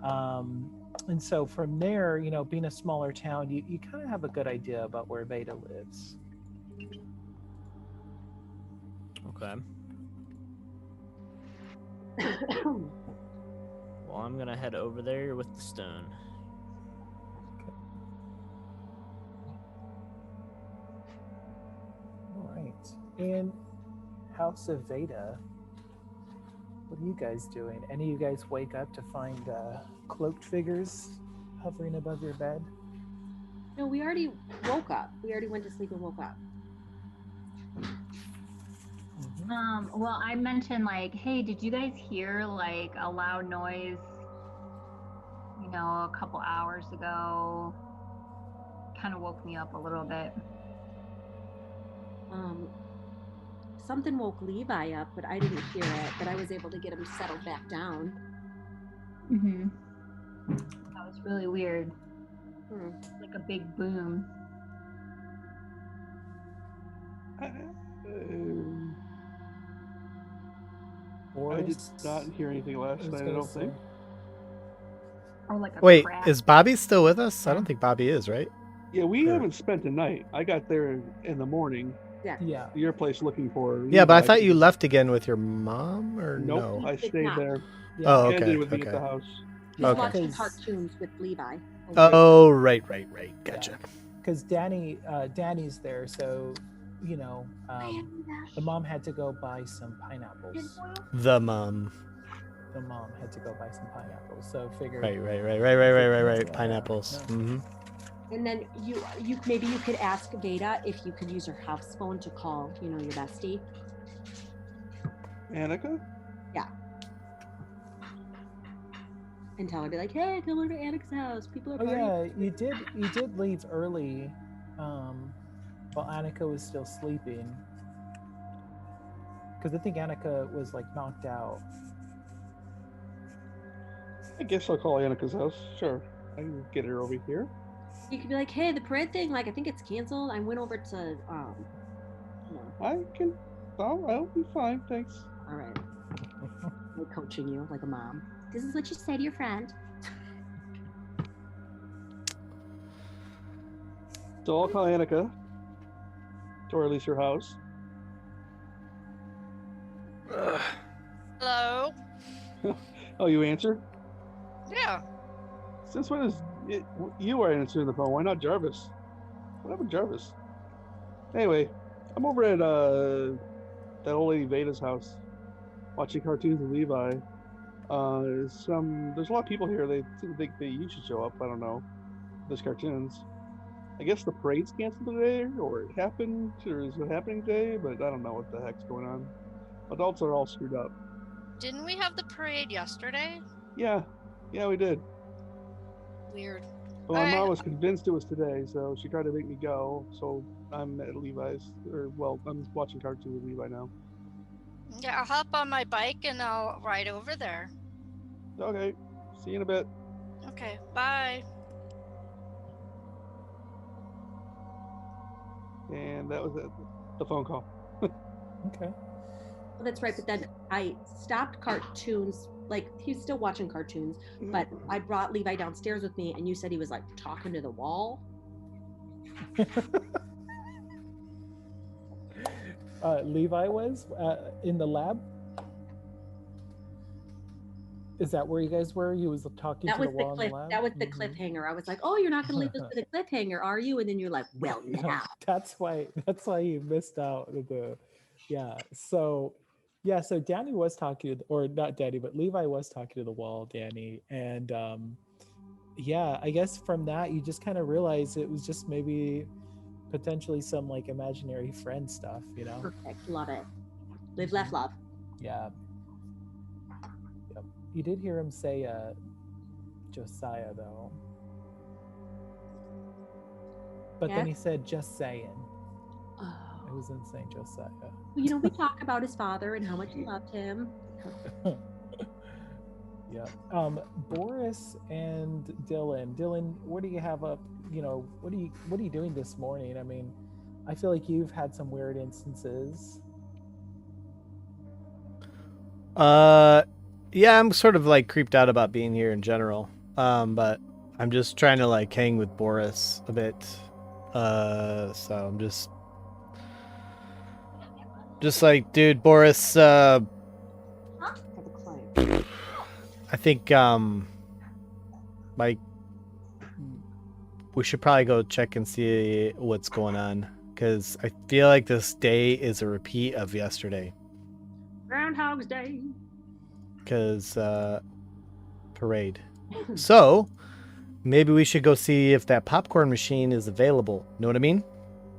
[SPEAKER 5] And so from there, being a smaller town, you kind of have a good idea about where Veda lives.
[SPEAKER 6] Okay. Well, I'm gonna head over there with the stone.
[SPEAKER 5] All right. And House of Veda, what are you guys doing? Any of you guys wake up to find cloaked figures hovering above your bed?
[SPEAKER 1] No, we already woke up. We already went to sleep and woke up.
[SPEAKER 9] Well, I mentioned like, hey, did you guys hear like a loud noise, a couple hours ago? Kind of woke me up a little bit.
[SPEAKER 1] Something woke Levi up, but I didn't hear it. But I was able to get him settled back down.
[SPEAKER 9] Mm-hmm. That was really weird. Like a big boom.
[SPEAKER 4] I did not hear anything last night, I don't think.
[SPEAKER 9] Or like a
[SPEAKER 2] Wait,
[SPEAKER 9] crack.
[SPEAKER 2] is Bobby still with us? I don't think Bobby is, right?
[SPEAKER 4] Yeah, we
[SPEAKER 2] Sure.
[SPEAKER 4] haven't spent the night. I got there in the morning,
[SPEAKER 5] Yeah.
[SPEAKER 4] your place looking for
[SPEAKER 2] Yeah, but I
[SPEAKER 4] Levi.
[SPEAKER 2] thought you left again with your mom, or
[SPEAKER 4] Nope,
[SPEAKER 2] no?
[SPEAKER 4] I
[SPEAKER 1] Did
[SPEAKER 4] stayed
[SPEAKER 1] not.
[SPEAKER 4] there.
[SPEAKER 5] Yeah.
[SPEAKER 2] Oh,
[SPEAKER 4] Andy
[SPEAKER 2] okay.
[SPEAKER 4] would be
[SPEAKER 2] Okay.
[SPEAKER 4] at the house.
[SPEAKER 1] He's
[SPEAKER 5] Yeah,
[SPEAKER 1] watching
[SPEAKER 5] because-
[SPEAKER 1] cartoons with Levi.
[SPEAKER 2] Oh, right. Gotcha.
[SPEAKER 5] because Danny's there, so the mom had to go buy some pineapples.
[SPEAKER 2] The mom.
[SPEAKER 5] The mom had to go buy some pineapples, so figured.
[SPEAKER 2] Right. Pineapples.
[SPEAKER 5] Yeah.
[SPEAKER 2] Mm-hmm.
[SPEAKER 1] And then you maybe you could ask Veda if you could use her house phone to call, your bestie.
[SPEAKER 4] Annika?
[SPEAKER 1] And tell her, be like, hey, come over to Annika's house. People are
[SPEAKER 5] Oh
[SPEAKER 1] partying.
[SPEAKER 5] yeah, you did leave early, while Annika was still sleeping. Because I think Annika was like knocked out.
[SPEAKER 4] I guess I'll call Annika's house. Sure. I can get her over here.
[SPEAKER 1] You could be like, hey, the parade thing, I think it's canceled. I went over to
[SPEAKER 4] I'll be fine, thanks.
[SPEAKER 1] all right. I'm coaching you like a mom. This is what you say to your friend.
[SPEAKER 4] So I'll call Annika. Or at least her house.
[SPEAKER 8] Hello?
[SPEAKER 4] Oh, you answer?
[SPEAKER 8] Yeah.
[SPEAKER 4] Since when is it you are answering the phone? Why not Jarvis? What happened to Jarvis? Anyway, I'm over at that old lady Veda's house watching cartoons with Levi. There's a lot of people here. They think that you should show up. I don't know. There's cartoons. I guess the parade's canceled today, or it happened, or is it happening today? But I don't know what the heck's going on. Adults are all screwed up.
[SPEAKER 8] Didn't we have the parade yesterday?
[SPEAKER 4] Yeah, we did.
[SPEAKER 8] Weird.
[SPEAKER 4] But my
[SPEAKER 8] Alright.
[SPEAKER 4] mom was convinced it was today, so she tried to make me go. So I'm at Levi's, I'm watching cartoons with Levi now.
[SPEAKER 8] Yeah, I'll hop on my bike and I'll ride over there.
[SPEAKER 4] Okay, see you in a bit.
[SPEAKER 8] Okay, bye.
[SPEAKER 4] And that was it. The phone call.
[SPEAKER 5] Okay.
[SPEAKER 1] Well, that's right. But then I stopped cartoons. Like, he's still watching cartoons, but I brought Levi downstairs with me, and you said he was like talking to the wall.
[SPEAKER 5] Levi was in the lab. Is that where you guys were? He was talking
[SPEAKER 1] That
[SPEAKER 5] to
[SPEAKER 1] was
[SPEAKER 5] the
[SPEAKER 1] the
[SPEAKER 5] wall in
[SPEAKER 1] cliff.
[SPEAKER 5] the lab.
[SPEAKER 1] That was the
[SPEAKER 5] Mhm.
[SPEAKER 1] cliffhanger. I was like, "Oh, you're not going to leave us with a cliffhanger, are you?" And then you're like, "Well, now."
[SPEAKER 5] That's why you missed out the so Danny was talking, or not Danny, but Levi was talking to the wall, Danny, and I guess from that you just kind of realized it was just maybe potentially some like imaginary friend stuff,
[SPEAKER 1] Perfect. Love it. Live, laugh, love.
[SPEAKER 5] Yeah. Yep. You did hear him say Josiah though. But then
[SPEAKER 1] Yeah?
[SPEAKER 5] he said just saying. It
[SPEAKER 1] Oh.
[SPEAKER 5] was insane, Josiah.
[SPEAKER 1] Well, we talk about his father and how much he loved him.
[SPEAKER 5] Yeah. Boris and Dylan. Dylan, what do you have up? What are you doing this morning? I mean, I feel like you've had some weird instances.
[SPEAKER 2] Yeah, I'm sort of like creeped out about being here in general. But I'm just trying to like hang with Boris a bit. So I'm just like, dude, Boris,
[SPEAKER 1] Have a client.
[SPEAKER 2] I think like we should probably go check and see what's going on, because I feel like this day is a repeat of yesterday.
[SPEAKER 1] Groundhog's Day.
[SPEAKER 2] Because parade. So maybe we should go see if that popcorn machine is available. Know what I mean?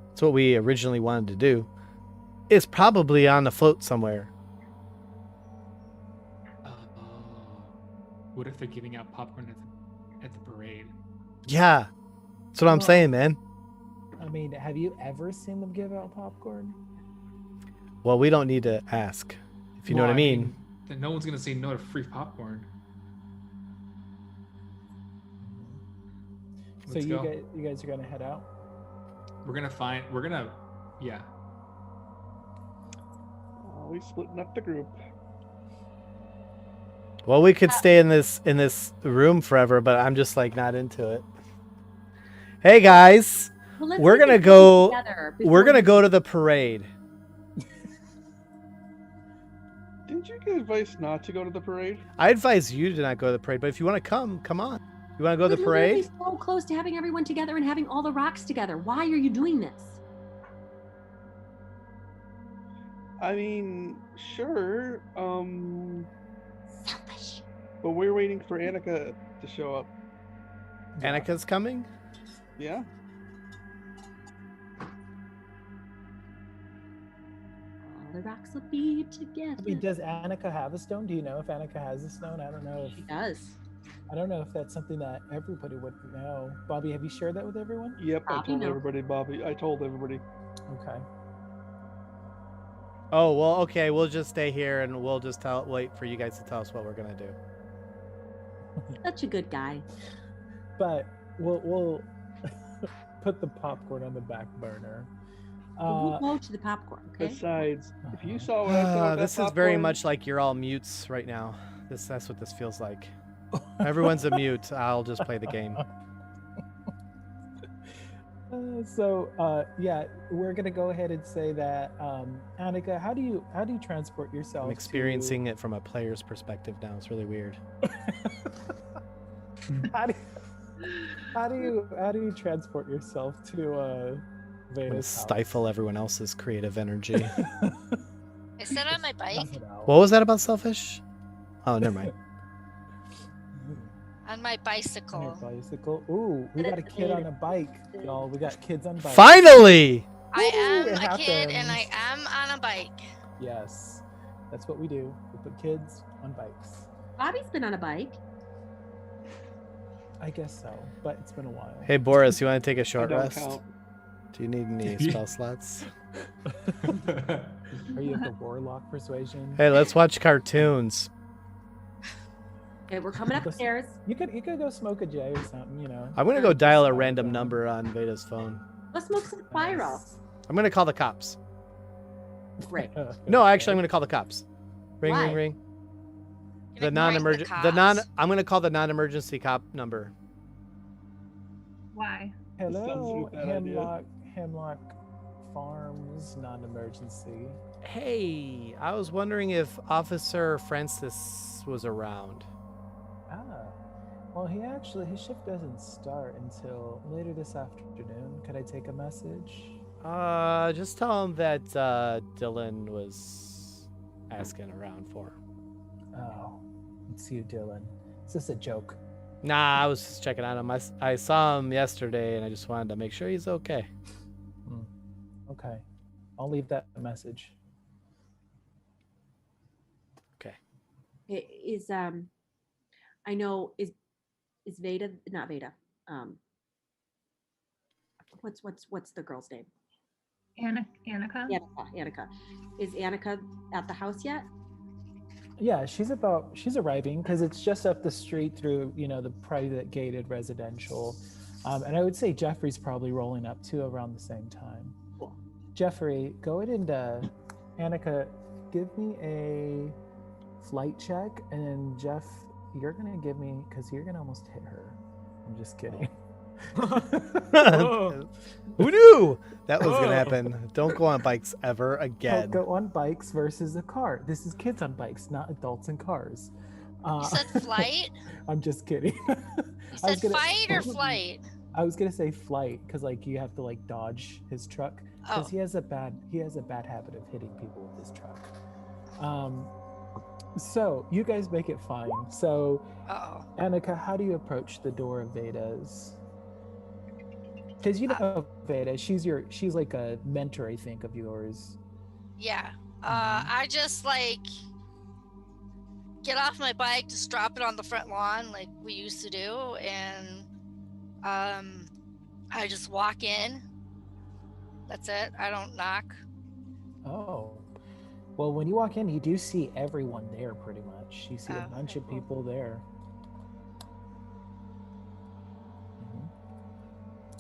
[SPEAKER 2] That's what we originally wanted to do. It's probably on the float somewhere.
[SPEAKER 3] What if they're giving out popcorn at the parade?
[SPEAKER 2] Yeah, that's what I'm
[SPEAKER 5] Well,
[SPEAKER 2] saying, man.
[SPEAKER 5] I mean, have you ever seen them give out popcorn?
[SPEAKER 2] Well, we don't need to ask, if you know what I mean.
[SPEAKER 3] Then no one's gonna say no to free popcorn.
[SPEAKER 5] So
[SPEAKER 3] Let's
[SPEAKER 5] you
[SPEAKER 3] go.
[SPEAKER 5] guys are gonna head out?
[SPEAKER 3] Yeah.
[SPEAKER 4] We splitting up the group.
[SPEAKER 2] Well, we could stay in this room forever, but I'm just like not into it. Hey guys,
[SPEAKER 1] Well, let's
[SPEAKER 2] we're
[SPEAKER 1] make
[SPEAKER 2] gonna
[SPEAKER 1] it
[SPEAKER 2] go.
[SPEAKER 1] together
[SPEAKER 2] We're
[SPEAKER 1] before
[SPEAKER 2] gonna
[SPEAKER 1] we-
[SPEAKER 2] go to the parade.
[SPEAKER 4] Didn't Did you get advice not to go to the parade?
[SPEAKER 2] I advise you to not go to the parade, but if you want to come on. You want to go to the
[SPEAKER 1] We're literally
[SPEAKER 2] parade?
[SPEAKER 1] so close to having everyone together and having all the rocks together. Why are you doing this?
[SPEAKER 4] I mean, sure.
[SPEAKER 1] Selfish.
[SPEAKER 4] But we're waiting for Annika to show up.
[SPEAKER 2] Annika's coming?
[SPEAKER 4] Yeah.
[SPEAKER 1] All the rocks will be together.
[SPEAKER 5] I mean, does Annika have a stone? Do you know if Annika has a stone? I don't know.
[SPEAKER 1] She does.
[SPEAKER 5] I don't know if that's something that everybody would know. Bobby, have you shared that with everyone?
[SPEAKER 4] Yep, I
[SPEAKER 1] Bobby
[SPEAKER 4] told
[SPEAKER 1] knows.
[SPEAKER 4] everybody, Bobby. I told everybody.
[SPEAKER 5] Okay.
[SPEAKER 2] Oh, well, okay. We'll just stay here and we'll just wait for you guys to tell us what we're going to do.
[SPEAKER 1] Such a good guy.
[SPEAKER 5] But we'll put the popcorn on the back burner.
[SPEAKER 1] We'll go to the popcorn, okay?
[SPEAKER 4] Besides, if you saw what I saw, with
[SPEAKER 2] This
[SPEAKER 4] that
[SPEAKER 2] is very
[SPEAKER 4] popcorn-
[SPEAKER 2] much like you're all mutes right now. That's what this feels like. Everyone's a mute. I'll just play the game.
[SPEAKER 5] Yeah, we're gonna go ahead and say that, Annika, how do you transport yourself?
[SPEAKER 2] I'm experiencing it from a player's perspective now. It's really weird.
[SPEAKER 5] How do you transport yourself to
[SPEAKER 2] I'm
[SPEAKER 5] Veda's
[SPEAKER 2] gonna
[SPEAKER 5] house?
[SPEAKER 2] stifle everyone else's creative energy.
[SPEAKER 8] I said on my bike.
[SPEAKER 2] What was that about selfish? Oh, never mind.
[SPEAKER 8] On my bicycle.
[SPEAKER 5] On your bicycle. Ooh, we got a kid on a bike, y'all. We got kids on bikes.
[SPEAKER 2] Finally!
[SPEAKER 8] I am
[SPEAKER 5] It
[SPEAKER 8] a kid and I
[SPEAKER 5] happens.
[SPEAKER 8] am on a bike.
[SPEAKER 5] Yes, that's what we do. We put kids on bikes.
[SPEAKER 1] Bobby's been on a bike.
[SPEAKER 5] I guess so, but it's been a while.
[SPEAKER 2] Hey, Boris, you want to take a
[SPEAKER 4] I
[SPEAKER 2] short
[SPEAKER 4] don't
[SPEAKER 2] rest?
[SPEAKER 4] count.
[SPEAKER 2] Do you need any spell slots?
[SPEAKER 5] Are you at the warlock persuasion?
[SPEAKER 2] Hey, let's watch cartoons.
[SPEAKER 1] Okay, we're coming upstairs.
[SPEAKER 5] You could go smoke a J or something, you know.
[SPEAKER 2] I'm gonna go dial a random number on Veda's phone.
[SPEAKER 1] Let's smoke some spiral.
[SPEAKER 2] I'm gonna call the cops.
[SPEAKER 1] Great.
[SPEAKER 2] No, actually, I'm gonna call the cops. Ring,
[SPEAKER 1] Why?
[SPEAKER 2] ring, ring.
[SPEAKER 8] You're
[SPEAKER 2] The
[SPEAKER 8] ignoring
[SPEAKER 2] non-emergent.
[SPEAKER 8] cops.
[SPEAKER 2] I'm gonna call the non-emergency cop number.
[SPEAKER 9] Why?
[SPEAKER 5] Hello,
[SPEAKER 4] like a bad idea.
[SPEAKER 5] Hemlock Farms non-emergency.
[SPEAKER 2] Hey, I was wondering if Officer Francis was around.
[SPEAKER 5] Ah, well, his shift doesn't start until later this afternoon. Could I take a message?
[SPEAKER 2] Just tell him that Dylan was asking around for.
[SPEAKER 5] Oh, it's you, Dylan. Is this a joke?
[SPEAKER 2] Nah, I was just checking on him. I saw him yesterday, and I just wanted to make sure he's okay.
[SPEAKER 5] Okay, I'll leave that message.
[SPEAKER 2] Okay.
[SPEAKER 1] Is I know is Veda, not Veda. What's the girl's name?
[SPEAKER 9] Annika?
[SPEAKER 1] Annika. Is Annika at the house yet?
[SPEAKER 5] Yeah, she's arriving because it's just up the street through, the private gated residential. And I would say Jeffrey's probably rolling up too around the same time.
[SPEAKER 1] Cool.
[SPEAKER 5] Jeffrey, go ahead and Annika, give me a flight check, and then Jeff, you're gonna give me, because you're gonna almost hit her. I'm just kidding.
[SPEAKER 2] Who knew that was gonna happen? Don't go on bikes ever again.
[SPEAKER 5] Don't go on bikes versus a car. This is kids on bikes, not adults in cars.
[SPEAKER 8] You said flight?
[SPEAKER 5] I'm just kidding.
[SPEAKER 8] You said fight or flight?
[SPEAKER 5] I was gonna say flight because you have to dodge his truck because
[SPEAKER 8] Oh.
[SPEAKER 5] he has a bad habit of hitting people with his truck. So you guys make it fine. So
[SPEAKER 8] Uh-oh.
[SPEAKER 5] Annika, how do you approach the door of Veda's? Because you know Veda, she's like a mentor, I think, of yours.
[SPEAKER 8] Yeah. I just get off my bike, just drop it on the front lawn like we used to do, and I just walk in. That's it. I don't knock.
[SPEAKER 5] Oh. Well, when you walk in, you do see everyone there pretty much. You see a bunch of people there.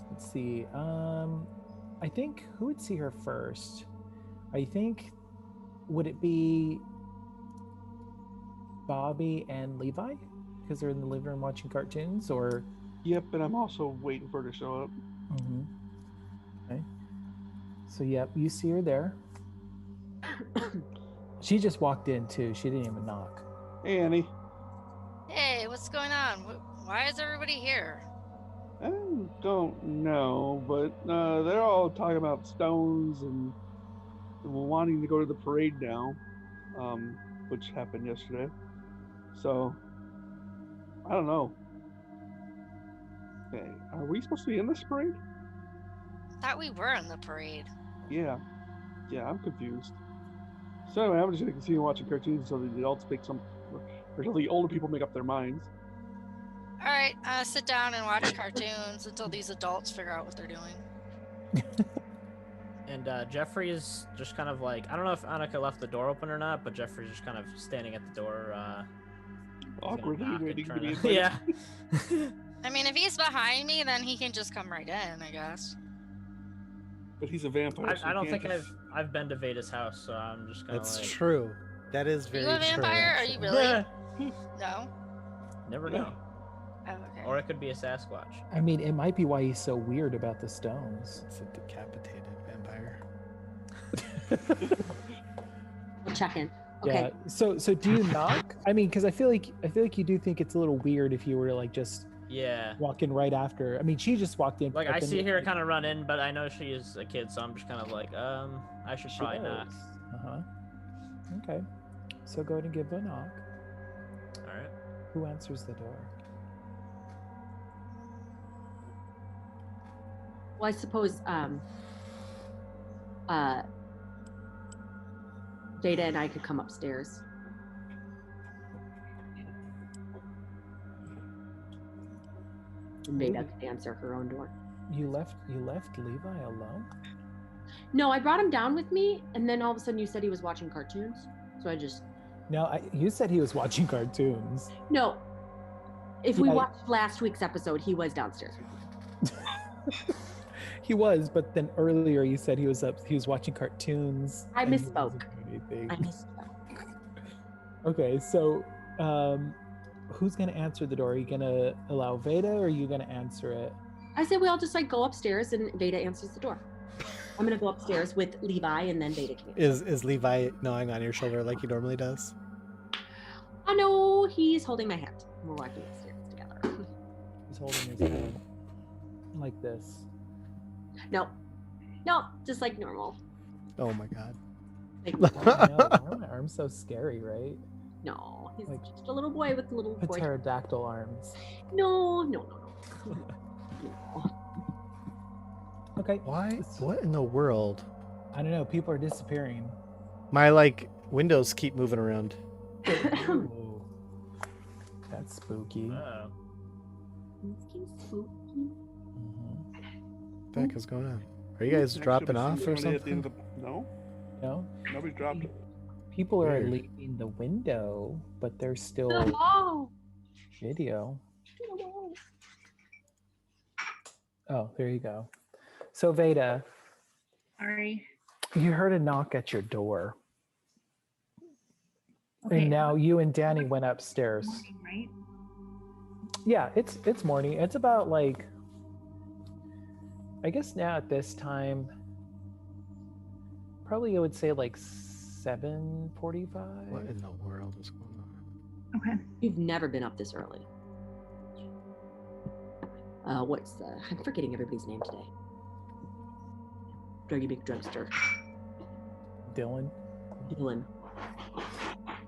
[SPEAKER 5] Let's see. I think who would see her first? I think would it be Bobby and Levi because they're in the living room watching cartoons, or?
[SPEAKER 4] Yep, and I'm also waiting for her to show up.
[SPEAKER 5] Okay. So yep, you see her there. She just walked in too. She didn't even knock.
[SPEAKER 4] Hey, Annie.
[SPEAKER 8] Hey, what's going on? Why is everybody here?
[SPEAKER 4] I don't know, but they're all talking about stones and wanting to go to the parade now, which happened yesterday. So, I don't know. Okay, are we supposed to be in this parade?
[SPEAKER 8] Thought we were in the parade.
[SPEAKER 4] Yeah, I'm confused. So anyway, I'm just gonna continue watching cartoons until the adults make or until the older people make up their minds.
[SPEAKER 8] All right, sit down and watch cartoons until these adults figure out what they're doing.
[SPEAKER 6] And Jeffrey is just kind of like, I don't know if Annika left the door open or not, but Jeffrey's just kind of standing at the door.
[SPEAKER 4] Awkwardly waiting to be
[SPEAKER 6] to... Yeah.
[SPEAKER 8] I mean, if he's behind me, then he can just come right in, I guess.
[SPEAKER 4] But he's a vampire. So
[SPEAKER 6] I don't think I've been to Veda's house, so I'm just kind of
[SPEAKER 2] That's
[SPEAKER 6] like...
[SPEAKER 2] true. That is very
[SPEAKER 8] true. You a vampire? Are you really?
[SPEAKER 6] Yeah.
[SPEAKER 8] No?
[SPEAKER 6] Never know.
[SPEAKER 8] Oh, okay.
[SPEAKER 6] Or it could be a Sasquatch.
[SPEAKER 5] I mean, it might be why he's so weird about the stones.
[SPEAKER 2] It's a decapitated vampire.
[SPEAKER 1] We'll check in. Okay.
[SPEAKER 5] Yeah. So do you knock? I mean, because I feel like you do think it's a little weird if you were to like just walk in right after. I mean, she just walked in.
[SPEAKER 6] Like I see her kind of run in, but I know she is a kid, so I'm just kind of like, I should probably knock.
[SPEAKER 5] Okay. So go ahead and give a knock.
[SPEAKER 6] All right.
[SPEAKER 5] Who answers the door?
[SPEAKER 1] Well, I suppose Veda and I could come upstairs. And Veda could answer her own door.
[SPEAKER 5] You left Levi alone?
[SPEAKER 1] No, I brought him down with me, and then all of a sudden you said he was watching cartoons. So I just...
[SPEAKER 5] No, you said he was watching cartoons.
[SPEAKER 1] No. If we watched last week's episode, he was downstairs with me.
[SPEAKER 5] He was, but then earlier you said he was watching cartoons.
[SPEAKER 1] I misspoke.
[SPEAKER 5] Okay, so who's gonna answer the door? Are you gonna allow Veda, or are you gonna answer it?
[SPEAKER 1] I said we all just like go upstairs and Veda answers the door. I'm gonna go upstairs with Levi and then Veda can answer.
[SPEAKER 2] Is Levi gnawing on your shoulder like he normally does?
[SPEAKER 1] I know he's holding my hand. We're walking upstairs together.
[SPEAKER 5] He's holding his hand like this.
[SPEAKER 1] No, just like normal.
[SPEAKER 2] Oh my god.
[SPEAKER 5] My arm's so scary, right?
[SPEAKER 1] No, he's like just a little boy with little
[SPEAKER 5] pterodactyl arms.
[SPEAKER 1] No.
[SPEAKER 5] Okay.
[SPEAKER 2] Why? What in the world?
[SPEAKER 5] I don't know. People are disappearing.
[SPEAKER 2] My windows keep moving around.
[SPEAKER 5] Ooh. That's spooky.
[SPEAKER 1] Spooky.
[SPEAKER 2] What the heck is going on? Are you guys dropping off or something?
[SPEAKER 4] No, nobody's dropped.
[SPEAKER 5] People are leaving the window, but there's still video. Oh, there you go. So Veda,
[SPEAKER 9] Sorry.
[SPEAKER 5] you heard a knock at your door.
[SPEAKER 9] Okay.
[SPEAKER 5] And now you and Danny went upstairs.
[SPEAKER 9] Morning, right?
[SPEAKER 5] Yeah, it's morning. It's about I guess now at this time, probably I would say 7:45.
[SPEAKER 2] What in the world is going on?
[SPEAKER 9] Okay.
[SPEAKER 1] You've never been up this early. I'm forgetting everybody's name today. Druggy Big Drugster.
[SPEAKER 5] Dylan.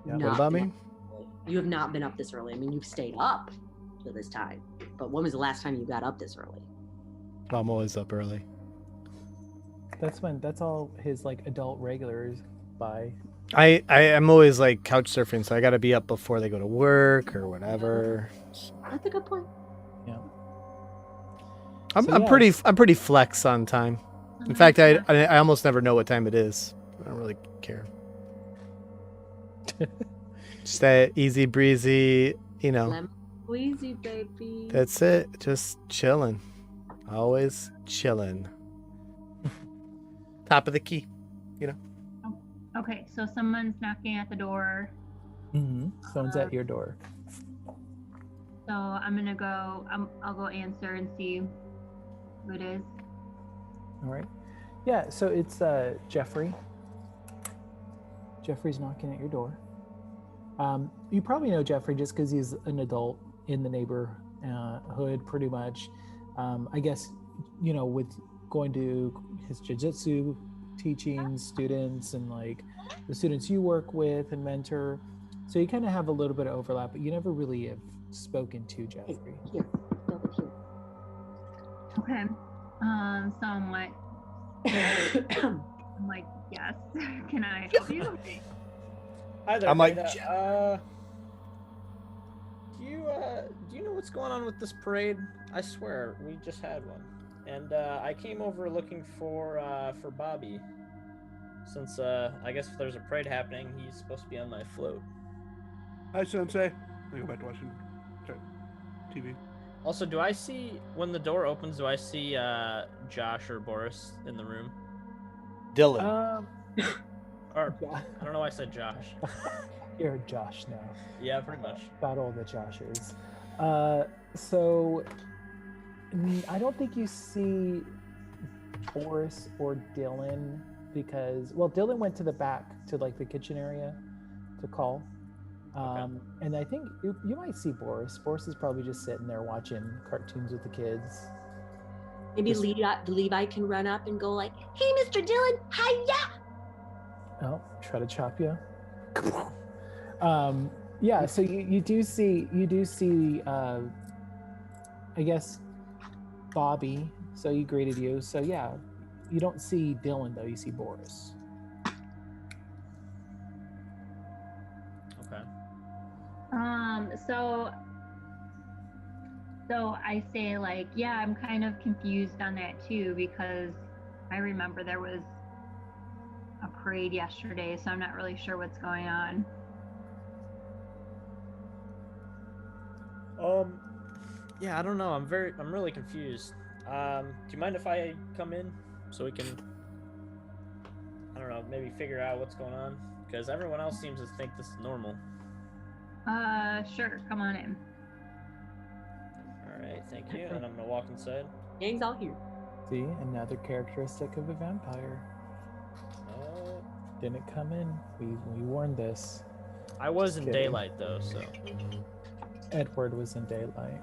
[SPEAKER 2] Yeah. What about me?
[SPEAKER 1] You have not been up this early. I mean, you've stayed up till this time. But when was the last time you got up this early?
[SPEAKER 2] I'm always up early.
[SPEAKER 5] That's all his adult regulars by.
[SPEAKER 2] I'm always couch surfing, so I got to be up before they go to work or whatever.
[SPEAKER 1] That's a good point.
[SPEAKER 5] Yeah.
[SPEAKER 2] I'm pretty flex on time. In fact, I almost never know what time it is. I don't really care. Just that easy breezy,
[SPEAKER 1] Lemon squeezy, baby.
[SPEAKER 2] That's it. Just chilling. Always chilling. Top of the key,
[SPEAKER 9] Okay, so someone's knocking at the door.
[SPEAKER 5] Mm-hmm. Someone's at your door.
[SPEAKER 9] So I'm gonna go. I'll go answer and see who it is.
[SPEAKER 5] All right. Yeah. So it's Jeffrey. Jeffrey's knocking at your door. You probably know Jeffrey just because he's an adult in the neighborhood, pretty much. I guess, with going to his jiu-jitsu teaching students and like the students you work with and mentor. So you kind of have a little bit of overlap, but you never really have spoken to Jeffrey.
[SPEAKER 1] Here, over here.
[SPEAKER 9] Okay. So I'm like, yes. Can I help you?
[SPEAKER 6] Hi there,
[SPEAKER 2] I'm like,
[SPEAKER 6] Veda. Do you know what's going on with this parade? I swear, we just had one. And I came over looking for Bobby. Since I guess if there's a parade happening, he's supposed to be on my float.
[SPEAKER 4] Hi, Sensei. I go back to watching TV.
[SPEAKER 6] Also, do I see, when the door opens, do I see Josh or Boris in the room?
[SPEAKER 2] Dylan.
[SPEAKER 6] Or, I don't know why I said Josh.
[SPEAKER 5] You're Josh now.
[SPEAKER 6] Yeah, pretty much.
[SPEAKER 5] About all the Joshes. So I don't think you see Boris or Dylan because, well, Dylan went to the back to like the kitchen area to call.
[SPEAKER 6] Okay.
[SPEAKER 5] And I think you might see Boris. Boris is probably just sitting there watching cartoons with the kids.
[SPEAKER 1] Maybe Levi can run up and go like, "Hey, Mr. Dylan, hiya!"
[SPEAKER 5] Oh, try to chop you. Yeah, so you do see I guess Bobby, so he greeted you. So yeah, you don't see Dylan though, you see Boris.
[SPEAKER 6] Okay.
[SPEAKER 9] So I say like, yeah, I'm kind of confused on that too because I remember there was a parade yesterday, so I'm not really sure what's going on.
[SPEAKER 6] Yeah, I don't know. I'm really confused. Do you mind if I come in so we can, I don't know, maybe figure out what's going on? Because everyone else seems to think this is normal.
[SPEAKER 9] Sure, come on in.
[SPEAKER 6] All right, thank you. And I'm gonna walk inside.
[SPEAKER 1] Gang's all here.
[SPEAKER 5] See, another characteristic of a vampire. Didn't come in. We warned this.
[SPEAKER 6] I was in
[SPEAKER 5] kidding.
[SPEAKER 6] daylight though, so.
[SPEAKER 5] Edward was in daylight.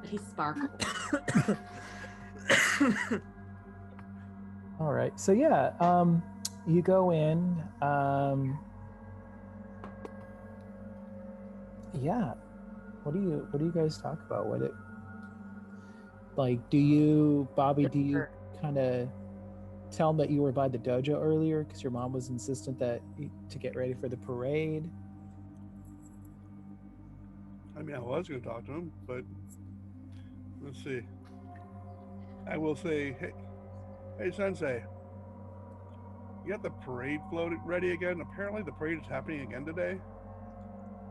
[SPEAKER 1] He sparkled.
[SPEAKER 5] All right. So yeah, you go in. Yeah. What do you guys talk about? Bobby, do you kind of tell him that you were by the dojo earlier because your mom was insistent to get ready for the parade?
[SPEAKER 4] I mean, I was going to talk to him, but let's see. I will say, hey, Sensei, you got the parade float ready again? Apparently the parade is happening again today.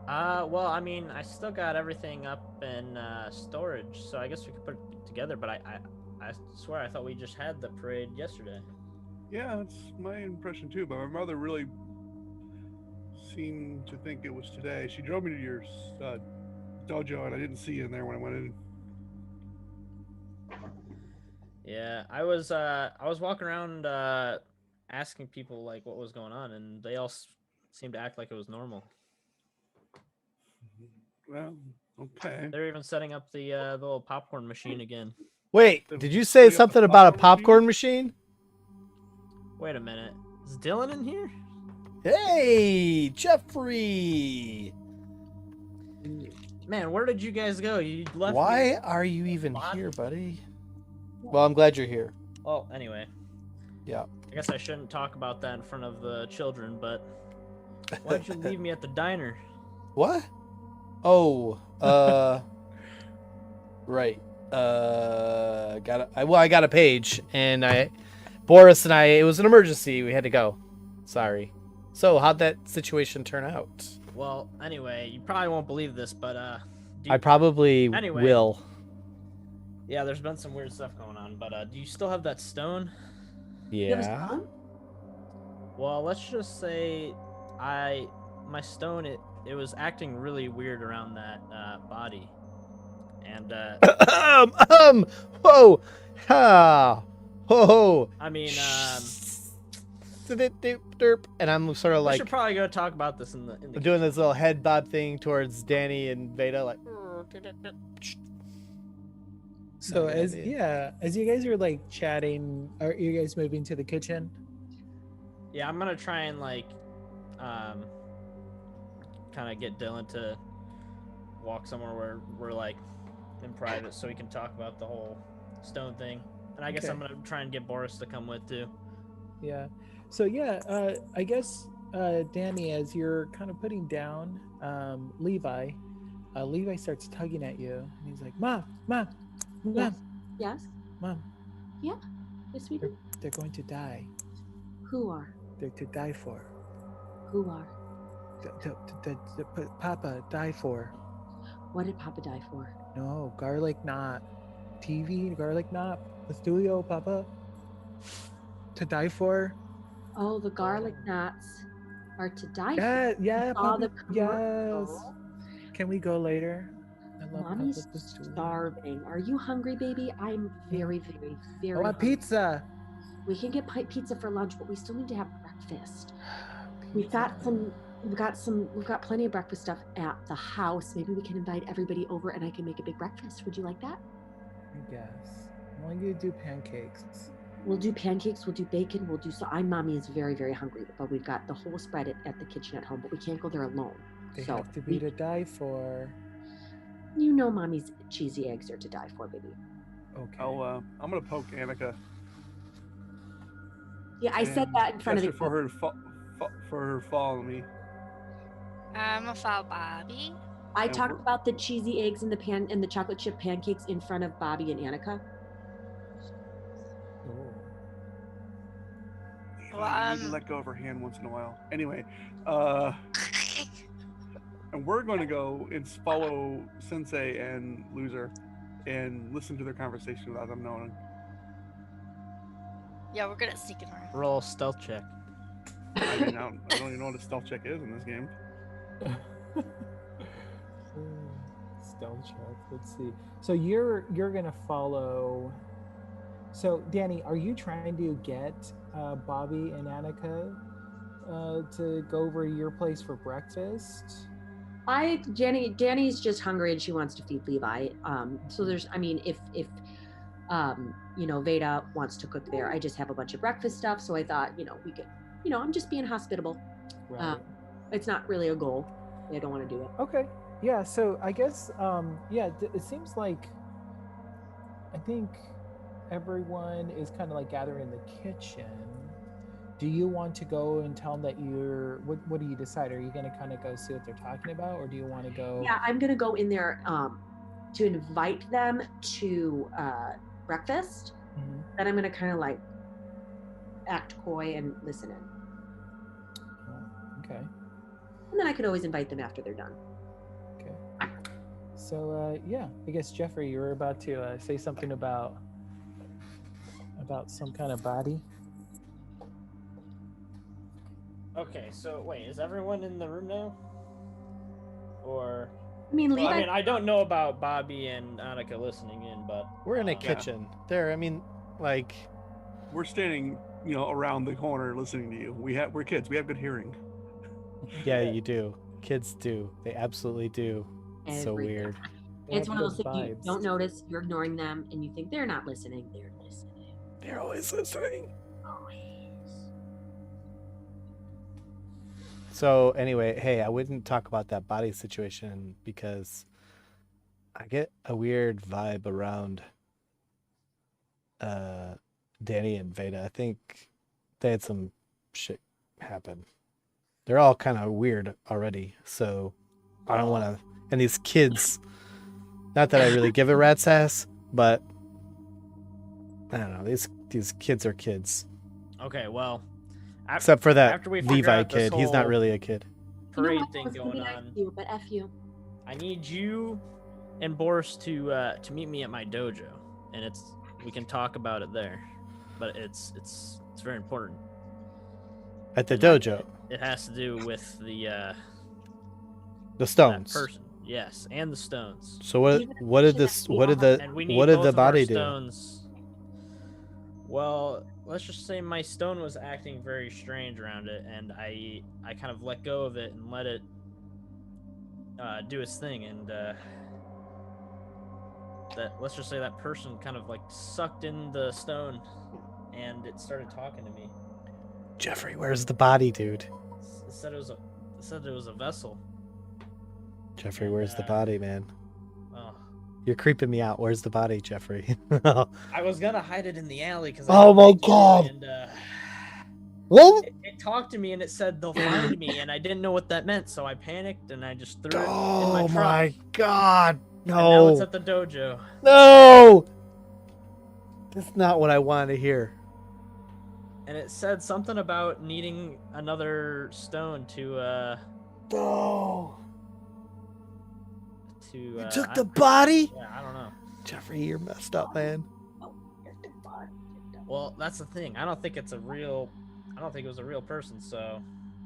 [SPEAKER 6] Well, I mean, I still got everything up in storage, so I guess we could put it together, but I swear I thought we just had the parade yesterday.
[SPEAKER 4] Yeah, that's my impression too, but my mother really seemed to think it was today. She drove me to your dojo, and I didn't see you in there when I went in.
[SPEAKER 6] Yeah, I was walking around asking people like what was going on, and they all seemed to act like it was normal.
[SPEAKER 4] Well, okay.
[SPEAKER 6] They're even setting up the little popcorn machine again.
[SPEAKER 2] Wait, did you say something about a popcorn machine?
[SPEAKER 6] Wait a minute. Is Dylan in here?
[SPEAKER 2] Hey, Jeffrey!
[SPEAKER 6] Man, where did you guys go? You left.
[SPEAKER 2] Why are you even here, buddy? Well, I'm glad you're here.
[SPEAKER 6] Well, anyway.
[SPEAKER 2] Yeah.
[SPEAKER 6] I guess I shouldn't talk about that in front of the children, but why'd you leave me at the diner?
[SPEAKER 2] What? Oh, right. I got a page, and Boris and I, it was an emergency. We had to go. Sorry. So, how'd that situation turn out?
[SPEAKER 6] Well, anyway, you probably won't believe this, but
[SPEAKER 2] I probably will.
[SPEAKER 6] Yeah, there's been some weird stuff going on, but do you still have that stone?
[SPEAKER 2] Yeah.
[SPEAKER 6] Well, let's just say my stone, it was acting really weird around that body. And
[SPEAKER 2] whoa. Ha. Whoa.
[SPEAKER 6] I mean,
[SPEAKER 2] derp, and I'm sort of
[SPEAKER 6] We
[SPEAKER 2] like
[SPEAKER 6] should probably go talk about this in the
[SPEAKER 2] doing this little head bob thing towards Danny and Veda, like.
[SPEAKER 5] So
[SPEAKER 2] Not a good idea.
[SPEAKER 5] as you guys are like chatting, are you guys moving to the kitchen?
[SPEAKER 6] Yeah, I'm gonna try and like, kind of get Dylan to walk somewhere where we're like in private, so we can talk about the whole stone thing. And I guess
[SPEAKER 5] Okay.
[SPEAKER 6] I'm gonna try and get Boris to come with too.
[SPEAKER 5] Yeah. So I guess Danny, as you're kind of putting down Levi, Levi starts tugging at you, and he's like, "Mom, Mom, Mom,
[SPEAKER 1] Yes.
[SPEAKER 5] Mom,
[SPEAKER 1] Yeah. Yes, we do.
[SPEAKER 5] they're going to die.
[SPEAKER 1] Who are?
[SPEAKER 5] They're to die for.
[SPEAKER 1] Who are?
[SPEAKER 5] Papa die for.
[SPEAKER 1] What did Papa die for?
[SPEAKER 5] No, garlic knot. TV, garlic knot. The studio, Papa. To die for.
[SPEAKER 1] Oh, the garlic knots are to die
[SPEAKER 5] Yeah,
[SPEAKER 1] for.
[SPEAKER 5] yeah,
[SPEAKER 1] Saw the
[SPEAKER 5] Papa. Yes.
[SPEAKER 1] commercial.
[SPEAKER 5] Can we go later? I love
[SPEAKER 1] Mommy's
[SPEAKER 5] Papa the studio.
[SPEAKER 1] starving. Are you hungry, baby? I'm very, very, very
[SPEAKER 5] I want
[SPEAKER 1] hungry.
[SPEAKER 5] pizza.
[SPEAKER 1] We can get pizza for lunch, but we still need to have breakfast. We've got plenty of breakfast stuff at the house. Maybe we can invite everybody over and I can make a big breakfast. Would you like that?
[SPEAKER 5] I guess. I want you to do pancakes.
[SPEAKER 1] We'll do pancakes, we'll do bacon, we'll do mommy is very, very hungry, but we've got the whole spread at the kitchen at home, but we can't go there alone.
[SPEAKER 5] They
[SPEAKER 1] So
[SPEAKER 5] have to be to die for.
[SPEAKER 1] you know mommy's cheesy eggs are to die for, baby.
[SPEAKER 5] Okay.
[SPEAKER 4] I'm gonna poke Annika.
[SPEAKER 1] Yeah, I said
[SPEAKER 4] and
[SPEAKER 1] that in front of
[SPEAKER 4] gesture
[SPEAKER 1] the
[SPEAKER 4] for her to for her to follow me.
[SPEAKER 8] I'm a foul Bobby.
[SPEAKER 1] I
[SPEAKER 4] And
[SPEAKER 1] talked
[SPEAKER 4] we're-
[SPEAKER 1] about the cheesy eggs and the chocolate chip pancakes in front of Bobby and Annika.
[SPEAKER 8] Well,
[SPEAKER 4] You need to let go of her hand once in a while. Anyway, and we're going to go and follow Sensei and Loser and listen to their conversation without them knowing.
[SPEAKER 8] yeah, we're good at sneaking around.
[SPEAKER 6] Roll a stealth check.
[SPEAKER 4] I mean, I don't even know what a stealth check is in this game.
[SPEAKER 5] Stealth check. Let's see. So you're gonna follow. So Danny, are you trying to get Bobby and Annika to go over to your place for breakfast?
[SPEAKER 1] Danny's just hungry and she wants to feed Levi. So there's, if Veda wants to cook there, I just have a bunch of breakfast stuff. So I thought, we could, I'm just being hospitable.
[SPEAKER 5] Right.
[SPEAKER 1] It's not really a goal. I don't want to do it.
[SPEAKER 5] Okay. Yeah. So I guess, it seems like, I think everyone is kind of like gathering in the kitchen. Do you want to go and tell them that what do you decide? Are you going to kind of go see what they're talking about, or do you want to go?
[SPEAKER 1] Yeah, I'm going to go in there to invite them to breakfast.
[SPEAKER 5] Mm-hmm.
[SPEAKER 1] Then I'm going to kind of like act coy and listen in.
[SPEAKER 5] Oh, okay.
[SPEAKER 1] And then I could always invite them after they're done.
[SPEAKER 5] Okay. So, I guess, Jeffrey, you were about to say something about some kind of body.
[SPEAKER 6] Okay, so wait, is everyone in the room now? Or
[SPEAKER 1] Levi.
[SPEAKER 6] I don't know about Bobby and Annika listening in, but
[SPEAKER 2] We're in a kitchen. There,
[SPEAKER 4] We're standing, around the corner listening to you. We're kids. We have good hearing.
[SPEAKER 2] yeah, you do. Kids do. They absolutely do. So
[SPEAKER 1] Every
[SPEAKER 2] weird.
[SPEAKER 1] time.
[SPEAKER 5] They
[SPEAKER 1] It's
[SPEAKER 5] have
[SPEAKER 1] one of those
[SPEAKER 5] good
[SPEAKER 1] things you
[SPEAKER 5] vibes.
[SPEAKER 1] don't notice, you're ignoring them, and you think they're not listening. They're listening.
[SPEAKER 2] They're always listening.
[SPEAKER 1] Always.
[SPEAKER 2] So anyway, hey, I wouldn't talk about that body situation because I get a weird vibe around Danny and Veda. I think they had some shit happen. They're all kind of weird already, so I don't want to. And these kids, not that I really give a rat's ass, but I don't know. These kids are kids.
[SPEAKER 6] okay, well,
[SPEAKER 2] Except for that
[SPEAKER 6] after we figure
[SPEAKER 2] Levi
[SPEAKER 6] out this
[SPEAKER 2] kid. He's not
[SPEAKER 6] whole
[SPEAKER 2] really a kid.
[SPEAKER 6] parade
[SPEAKER 1] I
[SPEAKER 6] thing
[SPEAKER 1] was gonna be
[SPEAKER 6] going
[SPEAKER 1] nice
[SPEAKER 6] on,
[SPEAKER 1] to you, but F you.
[SPEAKER 6] I need you and Boris to meet me at my dojo, and we can talk about it there. But it's very important.
[SPEAKER 2] At the
[SPEAKER 6] And that-
[SPEAKER 2] dojo.
[SPEAKER 6] It has to do with the
[SPEAKER 2] The stones.
[SPEAKER 6] that person. Yes, and the stones.
[SPEAKER 2] So what did
[SPEAKER 1] Even if
[SPEAKER 2] the
[SPEAKER 1] we don't have-
[SPEAKER 6] And we need
[SPEAKER 2] what did
[SPEAKER 6] both
[SPEAKER 2] the
[SPEAKER 6] of our
[SPEAKER 2] body do?
[SPEAKER 6] stones. Well, let's just say my stone was acting very strange around it, and I kind of let go of it and let it do its thing, and that let's just say that person kind of like sucked in the stone, and it started talking to me.
[SPEAKER 2] Jeffrey, where's the body, dude?
[SPEAKER 6] It said it was a vessel.
[SPEAKER 2] Jeffrey,
[SPEAKER 6] And,
[SPEAKER 2] where's the body, man?
[SPEAKER 6] Oh.
[SPEAKER 2] You're creeping me out. Where's the body, Jeffrey?
[SPEAKER 6] I was gonna hide it in the alley because.
[SPEAKER 2] Oh my God!
[SPEAKER 6] And,
[SPEAKER 2] what?
[SPEAKER 6] It talked to me and it said they'll find me, and I didn't know what that meant, so I panicked and I just threw it in my
[SPEAKER 2] Oh
[SPEAKER 6] truck.
[SPEAKER 2] my God! No!
[SPEAKER 6] And now it's at the dojo.
[SPEAKER 2] No! That's not what I wanted to hear.
[SPEAKER 6] And it said something about needing another stone to
[SPEAKER 2] No!
[SPEAKER 6] You
[SPEAKER 2] took the body?
[SPEAKER 6] Yeah, I don't know.
[SPEAKER 2] Jeffrey, you're messed up, man.
[SPEAKER 6] Well, that's the thing. I don't think it was a real person, so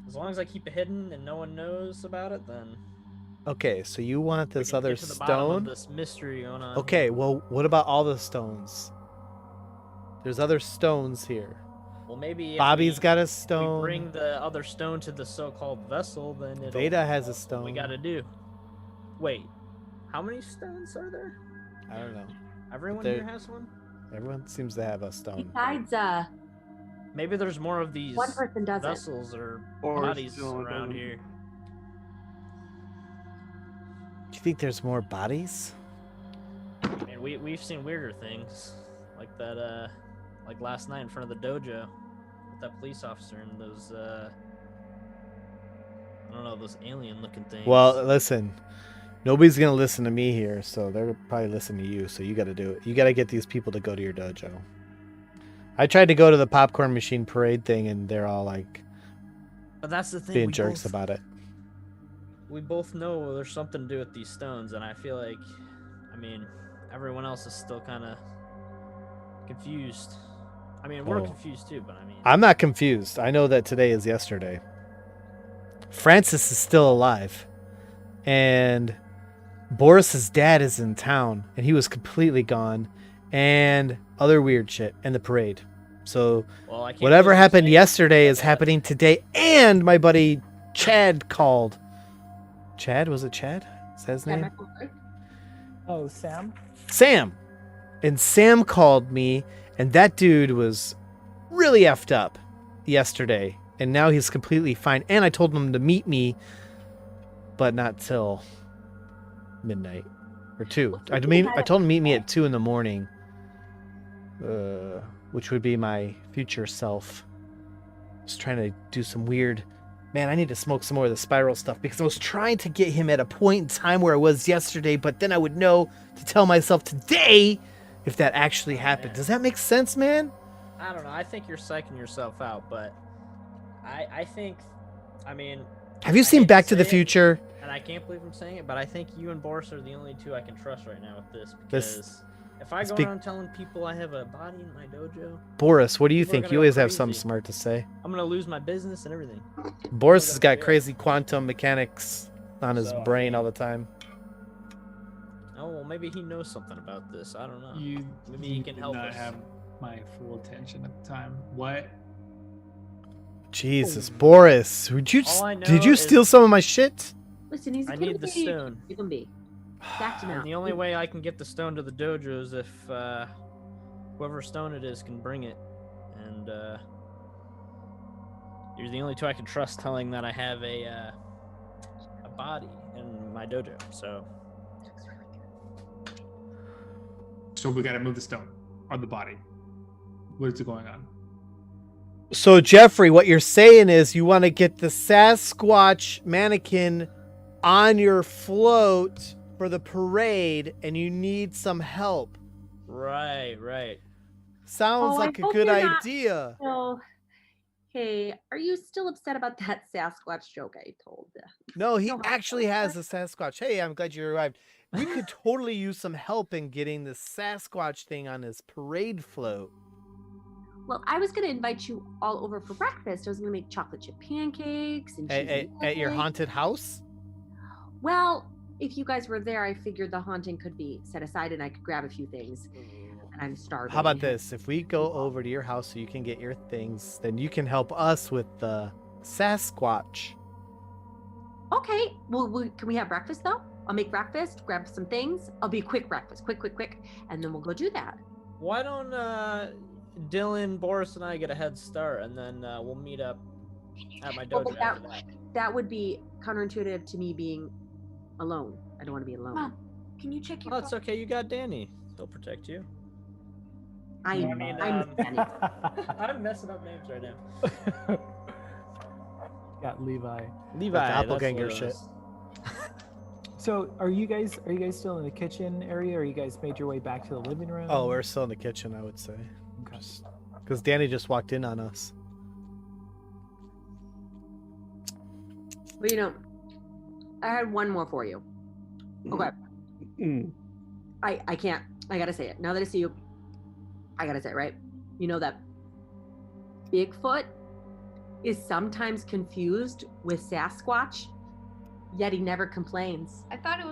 [SPEAKER 6] as long as I keep it hidden and no one knows about it, then
[SPEAKER 2] Okay, so you want this other
[SPEAKER 6] get to the bottom of
[SPEAKER 2] stone?
[SPEAKER 6] this mystery going on.
[SPEAKER 2] Okay, well, what about all the stones? There's other stones here.
[SPEAKER 6] Well, maybe if
[SPEAKER 2] Bobby's got a
[SPEAKER 6] we
[SPEAKER 2] stone.
[SPEAKER 6] bring the other stone to the so-called vessel, then it'll,
[SPEAKER 2] Veda has a
[SPEAKER 6] that's what
[SPEAKER 2] stone.
[SPEAKER 6] we gotta do. Wait, how many stones are there?
[SPEAKER 2] I don't know.
[SPEAKER 6] Everyone
[SPEAKER 2] There-
[SPEAKER 6] here has one?
[SPEAKER 2] Everyone seems to have a stone.
[SPEAKER 1] Besides,
[SPEAKER 6] Maybe there's more of these
[SPEAKER 1] one person doesn't.
[SPEAKER 6] vessels or
[SPEAKER 4] Or
[SPEAKER 6] bodies
[SPEAKER 4] still
[SPEAKER 6] around
[SPEAKER 4] doesn't.
[SPEAKER 6] here.
[SPEAKER 2] Do you think there's more bodies?
[SPEAKER 6] I mean, we've seen weirder things, like that, like last night in front of the dojo with that police officer and those, I don't know, those alien-looking things.
[SPEAKER 2] Well, listen. Nobody's going to listen to me here, so they're probably listening to you, so you got to do it. You got to get these people to go to your dojo. I tried to go to the popcorn machine parade thing, and they're all like
[SPEAKER 6] but that's the thing.
[SPEAKER 2] being
[SPEAKER 6] we
[SPEAKER 2] jerks
[SPEAKER 6] both,
[SPEAKER 2] about it.
[SPEAKER 6] We both know there's something to do with these stones, and I feel like, I mean, everyone else is still kind of confused. I mean, we're
[SPEAKER 2] Oh.
[SPEAKER 6] confused too, but I mean,
[SPEAKER 2] I'm not confused. I know that today is yesterday. Francis is still alive. And Boris's dad is in town, and he was completely gone. And other weird shit. And the parade. So
[SPEAKER 6] well, I can't
[SPEAKER 2] whatever
[SPEAKER 6] believe
[SPEAKER 2] happened
[SPEAKER 6] you're saying
[SPEAKER 2] yesterday is
[SPEAKER 6] that.
[SPEAKER 2] happening today. And my buddy Chad called. Chad? Was it Chad? Is that his name?
[SPEAKER 5] Oh, Sam?
[SPEAKER 2] Sam. And Sam called me, and that dude was really effed up yesterday. And now he's completely fine. And I told him to meet me, but not till midnight or 2. I told him to meet me at 2 in the morning, which would be my future self. I was trying to do some weird. Man, I need to smoke some more of the spiral stuff because I was trying to get him at a point in time where I was yesterday, but then I would know to tell myself today if that actually happened.
[SPEAKER 6] Man.
[SPEAKER 2] Does that make sense, man?
[SPEAKER 6] I don't know. I think you're psyching yourself out, but I think, I mean,
[SPEAKER 2] Have you
[SPEAKER 6] I
[SPEAKER 2] seen
[SPEAKER 6] hate
[SPEAKER 2] Back to
[SPEAKER 6] say
[SPEAKER 2] the
[SPEAKER 6] it,
[SPEAKER 2] Future?
[SPEAKER 6] And I can't believe I'm saying it, but I think you and Boris are the only two I can trust right now with this, because if I go
[SPEAKER 2] speak-
[SPEAKER 6] around telling people I have a body in my dojo,
[SPEAKER 2] Boris, what do you
[SPEAKER 6] People are
[SPEAKER 2] think?
[SPEAKER 6] gonna
[SPEAKER 2] You
[SPEAKER 6] go
[SPEAKER 2] always have
[SPEAKER 6] crazy.
[SPEAKER 2] something smart to say.
[SPEAKER 6] I'm gonna lose my business and everything.
[SPEAKER 2] Boris has got
[SPEAKER 6] Yeah.
[SPEAKER 2] crazy quantum mechanics on his
[SPEAKER 6] So, I
[SPEAKER 2] brain
[SPEAKER 6] mean-
[SPEAKER 2] all the time.
[SPEAKER 6] Oh, well, maybe he knows something about this. I don't know. Maybe
[SPEAKER 3] You
[SPEAKER 6] he can
[SPEAKER 3] did
[SPEAKER 6] help
[SPEAKER 3] not
[SPEAKER 6] us.
[SPEAKER 3] have my full attention at the time. What?
[SPEAKER 2] Jesus, Boris,
[SPEAKER 6] All I know
[SPEAKER 2] did you
[SPEAKER 6] is-
[SPEAKER 2] steal some of my shit?
[SPEAKER 1] Listen, he's a
[SPEAKER 6] I
[SPEAKER 1] kid
[SPEAKER 6] need the
[SPEAKER 1] with age.
[SPEAKER 6] stone.
[SPEAKER 1] You can be. Back to now.
[SPEAKER 6] And the only way I can get the stone to the dojo is if whoever stone it is can bring it. And you're the only two I can trust telling that I have a body in my dojo. So
[SPEAKER 3] So we gotta move the stone or the body. What is going on?
[SPEAKER 2] So, Jeffrey, what you're saying is you want to get the Sasquatch mannequin on your float for the parade, and you need some help.
[SPEAKER 6] right.
[SPEAKER 2] Sounds
[SPEAKER 1] Oh, I
[SPEAKER 2] like a
[SPEAKER 1] hope
[SPEAKER 2] good
[SPEAKER 1] you're not-
[SPEAKER 2] idea.
[SPEAKER 1] So, hey, are you still upset about that Sasquatch joke I told you?
[SPEAKER 2] No, he
[SPEAKER 1] No,
[SPEAKER 2] actually has a Sasquatch. Hey, I'm glad you arrived. We could totally use some help in getting the Sasquatch thing on his parade float.
[SPEAKER 1] Well, I was going to invite you all over for breakfast. I was going to make chocolate chip pancakes and
[SPEAKER 2] At your
[SPEAKER 1] cheesy
[SPEAKER 2] haunted house?
[SPEAKER 1] Well, if you guys were there, I figured the haunting could be set aside and I could grab a few things. and I'm starving.
[SPEAKER 2] How about this? If we go over to your house so you can get your things, then you can help us with the Sasquatch.
[SPEAKER 1] Okay. Well, can we have breakfast though? I'll make breakfast, grab some things. I'll be a quick breakfast, quick, and then we'll go do that.
[SPEAKER 6] Why don't Dylan, Boris, and I get a head start, and then we'll meet up at my
[SPEAKER 1] Well,
[SPEAKER 6] dojo
[SPEAKER 1] but
[SPEAKER 6] after that.
[SPEAKER 1] that would be counterintuitive to me being alone. I don't want to be alone.
[SPEAKER 7] Mom, can you check your
[SPEAKER 6] Oh, it's okay. You got Danny. He'll protect you.
[SPEAKER 1] I'm
[SPEAKER 6] I'm messing up names right now.
[SPEAKER 5] Got Levi.
[SPEAKER 6] Levi,
[SPEAKER 2] doppelganger shit.
[SPEAKER 5] So are you guys still in the kitchen area, or you guys made your way back to the living room?
[SPEAKER 2] Oh, we're still in the kitchen, I would say.
[SPEAKER 5] Okay.
[SPEAKER 2] Because Danny just walked in on us.
[SPEAKER 1] Well, I had one more for you. Okay. I can't. I gotta say it. Now that I see you, I gotta say it, right? You know that Bigfoot is sometimes confused with Sasquatch, yet he never complains.
[SPEAKER 7] I thought they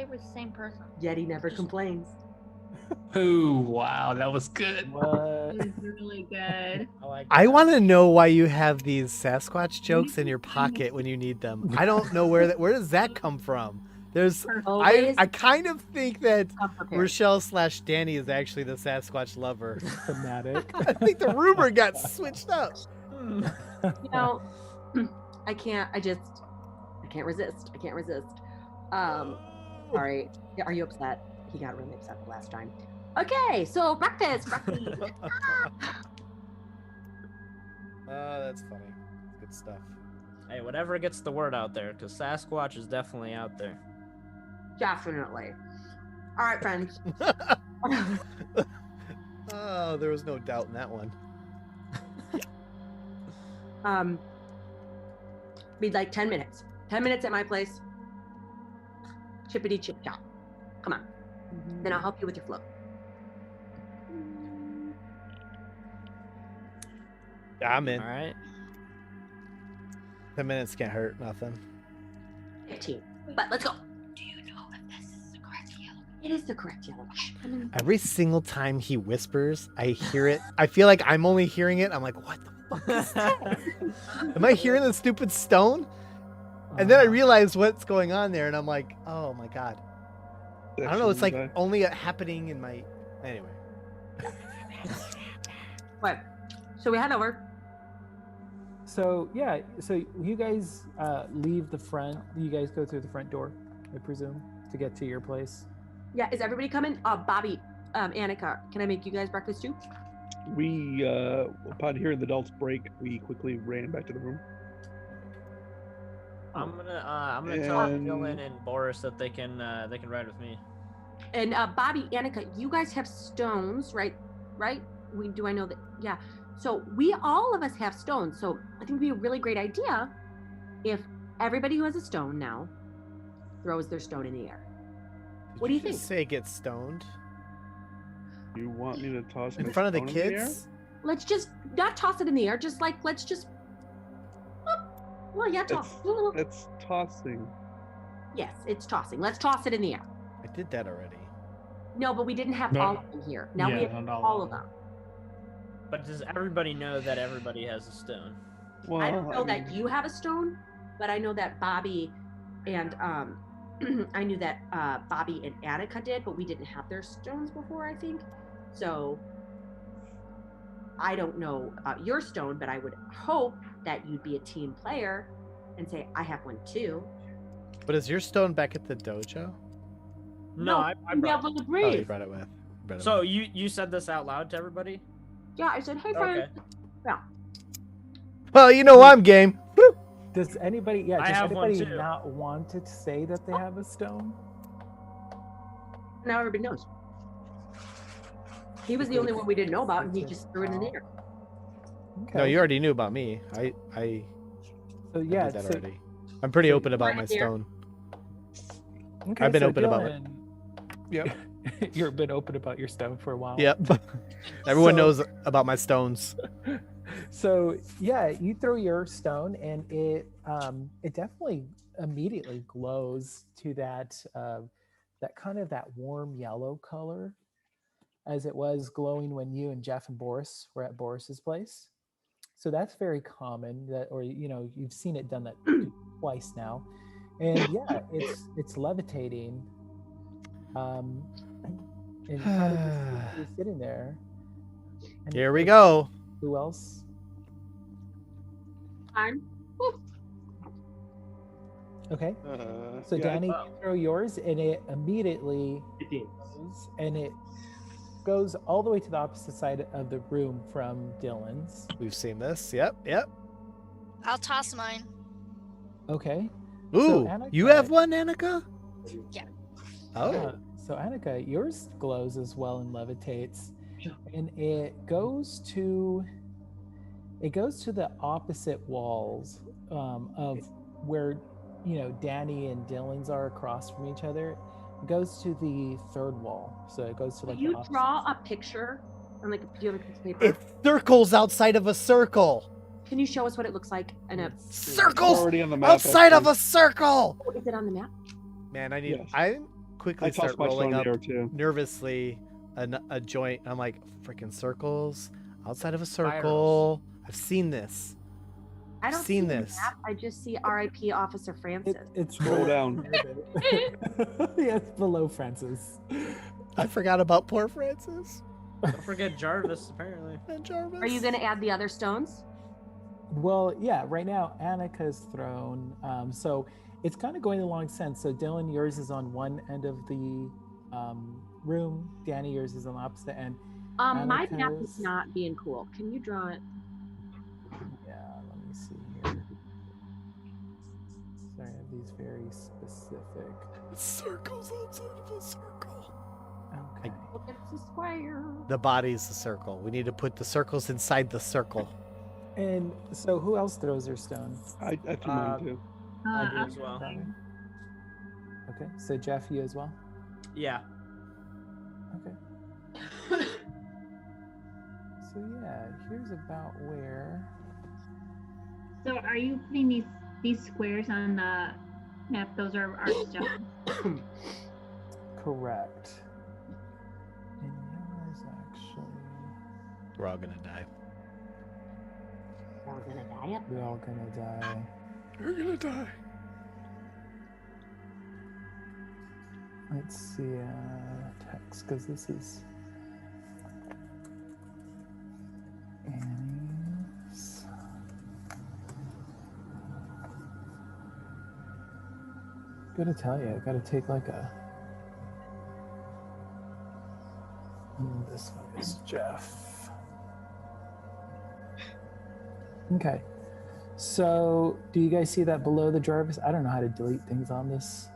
[SPEAKER 7] were the same person.
[SPEAKER 1] Yet he never complains.
[SPEAKER 3] Oh, wow, that was good.
[SPEAKER 5] What?
[SPEAKER 9] It was really good.
[SPEAKER 2] I want to know why you have these Sasquatch jokes in your pocket when you need them. I don't know where does that come from? I kind of think that Rochelle/Danny is actually the Sasquatch lover.
[SPEAKER 5] Thematic.
[SPEAKER 2] I think the rumor got switched up.
[SPEAKER 1] I can't resist. Sorry. Are you upset? He got really upset the last time. Okay, so breakfast.
[SPEAKER 2] Oh, that's funny. Good stuff.
[SPEAKER 6] Hey, whatever gets the word out there, because Sasquatch is definitely out there.
[SPEAKER 1] Definitely. All right, friends.
[SPEAKER 2] Oh, there was no doubt in that one.
[SPEAKER 1] Be like 10 minutes. 10 minutes at my place. Chippity chip chop. Come on. Then I'll help you with your float.
[SPEAKER 2] Yeah, I'm in.
[SPEAKER 6] All right.
[SPEAKER 2] 10 minutes can't hurt nothing.
[SPEAKER 1] 15. But let's go. Do you know if this is the correct yellow? It is the correct yellow.
[SPEAKER 2] Every single time he whispers, I hear it. I feel like I'm only hearing it. I'm like, what the fuck is that? Am I hearing the stupid stone? And then I realize what's going on there, and I'm like, oh my god. I don't know. It's like only happening in my. Anyway.
[SPEAKER 1] What? So we head over.
[SPEAKER 5] So yeah, so you guys leave the front. You guys go through the front door, I presume, to get to your place.
[SPEAKER 1] Yeah, is everybody coming? Bobby, Annika, can I make you guys breakfast too?
[SPEAKER 4] We, upon hearing the adults break, we quickly ran back to the room.
[SPEAKER 6] I'm gonna tell Dylan and Boris that they can ride with me.
[SPEAKER 1] And Bobby, Annika, you guys have stones, right? Right? I know that? Yeah. So all of us have stones. So I think it'd be a really great idea if everybody who has a stone now throws their stone in the air. What do you think?
[SPEAKER 2] Say get stoned.
[SPEAKER 4] You want me to toss
[SPEAKER 2] in front of the kids?
[SPEAKER 1] Let's just not toss it in the air. Just let's just. Well, yeah, toss.
[SPEAKER 4] It's tossing.
[SPEAKER 1] Yes, it's tossing. Let's toss it in the air.
[SPEAKER 2] I did that already.
[SPEAKER 1] No, but we didn't have all of them here. Now we have all of them.
[SPEAKER 6] But does everybody know that everybody has a stone?
[SPEAKER 4] Well,
[SPEAKER 1] I don't know that you have a stone, but I know that Bobby and I knew that Bobby and Annika did, but we didn't have their stones before, I think. So I don't know about your stone, but I would hope that you'd be a team player and say, I have one too.
[SPEAKER 2] But is your stone back at the dojo?
[SPEAKER 6] No, I brought it.
[SPEAKER 2] Oh, you brought it with.
[SPEAKER 6] So you said this out loud to everybody?
[SPEAKER 1] Yeah, I said, hey, friend.
[SPEAKER 6] Okay.
[SPEAKER 1] Yeah.
[SPEAKER 2] Well, you know I'm game. Woo!
[SPEAKER 5] Does anybody not want to say that they have a stone?
[SPEAKER 1] Now everybody knows. He was the only one we didn't know about, and he just threw it in the air.
[SPEAKER 5] Okay.
[SPEAKER 2] No, you already knew about me. I
[SPEAKER 5] So yeah,
[SPEAKER 2] did that already. I'm pretty open about my stone.
[SPEAKER 5] Okay,
[SPEAKER 2] I've been open about it.
[SPEAKER 4] Yep.
[SPEAKER 5] You've been open about your stone for a while.
[SPEAKER 2] Yep. Everyone knows about my stones.
[SPEAKER 5] So yeah, you throw your stone, and it definitely immediately glows to that kind of that warm yellow color. as it was glowing when you and Jeff and Boris were at Boris's place. So that's very common. That, or you've seen it done that twice now, and yeah, it's levitating. And kind of just sitting there. And
[SPEAKER 2] Here we go.
[SPEAKER 5] Who else? Okay. So
[SPEAKER 4] yeah,
[SPEAKER 5] Danny, you throw yours, and it immediately goes, and it goes all the way to the opposite side of the room from Dylan's.
[SPEAKER 2] We've seen this. Yep.
[SPEAKER 8] I'll toss mine.
[SPEAKER 5] Okay.
[SPEAKER 2] Ooh,
[SPEAKER 5] So
[SPEAKER 2] you have one, Annika?
[SPEAKER 8] Yeah.
[SPEAKER 2] Oh.
[SPEAKER 5] So Annika, yours glows as well and levitates, and it goes to the opposite walls of where Danny and Dylan's are across from each other. It goes to the third wall, so it goes to like.
[SPEAKER 1] Can you draw a picture on do you have a piece of paper?
[SPEAKER 2] It circles outside of a circle.
[SPEAKER 1] Can you show us what it looks like?
[SPEAKER 2] Circles
[SPEAKER 4] already on the map,
[SPEAKER 2] outside of
[SPEAKER 4] actually.
[SPEAKER 2] a circle.
[SPEAKER 1] Oh, is it on the map?
[SPEAKER 2] Man,
[SPEAKER 4] Yes.
[SPEAKER 2] I quickly
[SPEAKER 4] I
[SPEAKER 2] start
[SPEAKER 4] tossed my
[SPEAKER 2] rolling
[SPEAKER 4] stone
[SPEAKER 2] up
[SPEAKER 4] there too.
[SPEAKER 2] nervously a joint. I'm like, freaking circles outside of a circle. I've seen this.
[SPEAKER 1] I don't
[SPEAKER 2] seen
[SPEAKER 1] see the
[SPEAKER 2] this.
[SPEAKER 1] map. I just see R.I.P. Officer Francis.
[SPEAKER 5] It's
[SPEAKER 4] Scroll down.
[SPEAKER 5] Yeah, it's below Francis.
[SPEAKER 2] I forgot about poor Francis
[SPEAKER 6] Don't forget Jarvis, apparently.
[SPEAKER 2] and Jarvis.
[SPEAKER 1] Are you going to add the other stones?
[SPEAKER 5] Well, yeah, right now Annika's thrown. So it's kind of going along sense. So Dylan, yours is on one end of the room. Danny, yours is on the opposite end.
[SPEAKER 1] My map
[SPEAKER 5] Annika's-
[SPEAKER 1] is not being cool. Can you draw it?
[SPEAKER 5] Yeah, let me see here. Sorry, I have these very specific.
[SPEAKER 2] Circles outside of a circle.
[SPEAKER 5] Okay.
[SPEAKER 1] Look, it's a square.
[SPEAKER 2] The body's the circle. We need to put the circles inside the circle.
[SPEAKER 5] And so who else throws their stone?
[SPEAKER 4] I threw mine too.
[SPEAKER 6] I do
[SPEAKER 9] I'll
[SPEAKER 6] as well.
[SPEAKER 9] try.
[SPEAKER 5] Okay, so Jeff, you as well?
[SPEAKER 6] Yeah.
[SPEAKER 5] Okay. So yeah, here's about where.
[SPEAKER 9] So are you putting these squares on the map? Those are our stones.
[SPEAKER 5] Correct. And yours actually.
[SPEAKER 2] We're all gonna die.
[SPEAKER 1] We're going to die up.
[SPEAKER 5] We're all gonna die.
[SPEAKER 2] We're gonna die.
[SPEAKER 5] Let's see text, because this is Annie's. Gotta tell you, I gotta take like a. And this one is Jeff. Okay. So, do you guys see that below the Jarvis? I don't know how to delete things on this.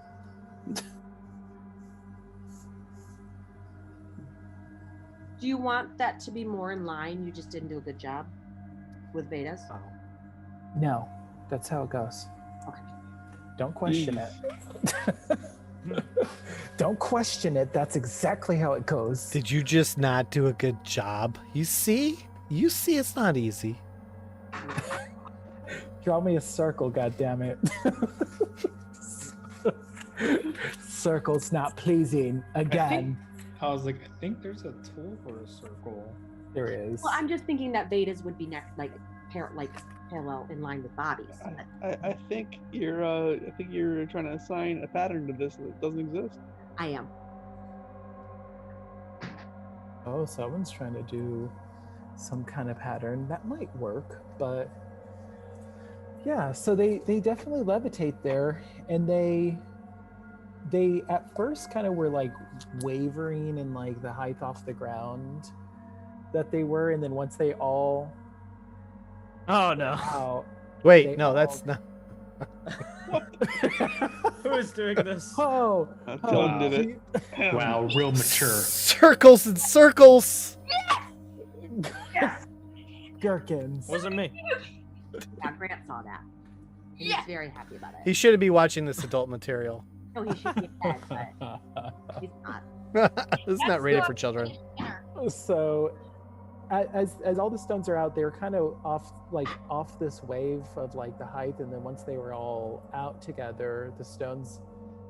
[SPEAKER 1] Do you want that to be more in line? You just didn't do a good job with Vedas?
[SPEAKER 5] No, that's how it goes.
[SPEAKER 1] Okay.
[SPEAKER 5] Don't question it. Don't question it. That's exactly how it goes.
[SPEAKER 2] Did you just not do a good job? You see? You see it's not easy.
[SPEAKER 5] Draw me a circle, goddammit. Circle's not pleasing again.
[SPEAKER 3] I was like, I think there's a tool for a circle.
[SPEAKER 5] There is.
[SPEAKER 1] Well, I'm just thinking that Vedas would be next, parallel in line with bodies.
[SPEAKER 4] I think you're trying to assign a pattern to this that doesn't exist.
[SPEAKER 1] I am.
[SPEAKER 5] Oh, someone's trying to do some kind of pattern. That might work, but yeah, so they definitely levitate there, and they at first kind of were like wavering in like the height off the ground that they were, and then once they all
[SPEAKER 6] Oh no.
[SPEAKER 5] out,
[SPEAKER 2] Wait,
[SPEAKER 5] They
[SPEAKER 2] no,
[SPEAKER 5] all-
[SPEAKER 2] that's not.
[SPEAKER 6] Who is doing this?
[SPEAKER 5] oh,
[SPEAKER 4] Dylan did it.
[SPEAKER 3] Wow, real mature.
[SPEAKER 2] Circles and circles.
[SPEAKER 5] gherkins.
[SPEAKER 6] Wasn't me.
[SPEAKER 1] Yeah, Grant saw that. He's very happy about it.
[SPEAKER 2] He shouldn't be watching this adult material.
[SPEAKER 1] No, he should be dead, but he's not.
[SPEAKER 2] It's not rated for children.
[SPEAKER 5] So as all the stones are out, they were kind of off this wave of like the height, and then once they were all out together, the stones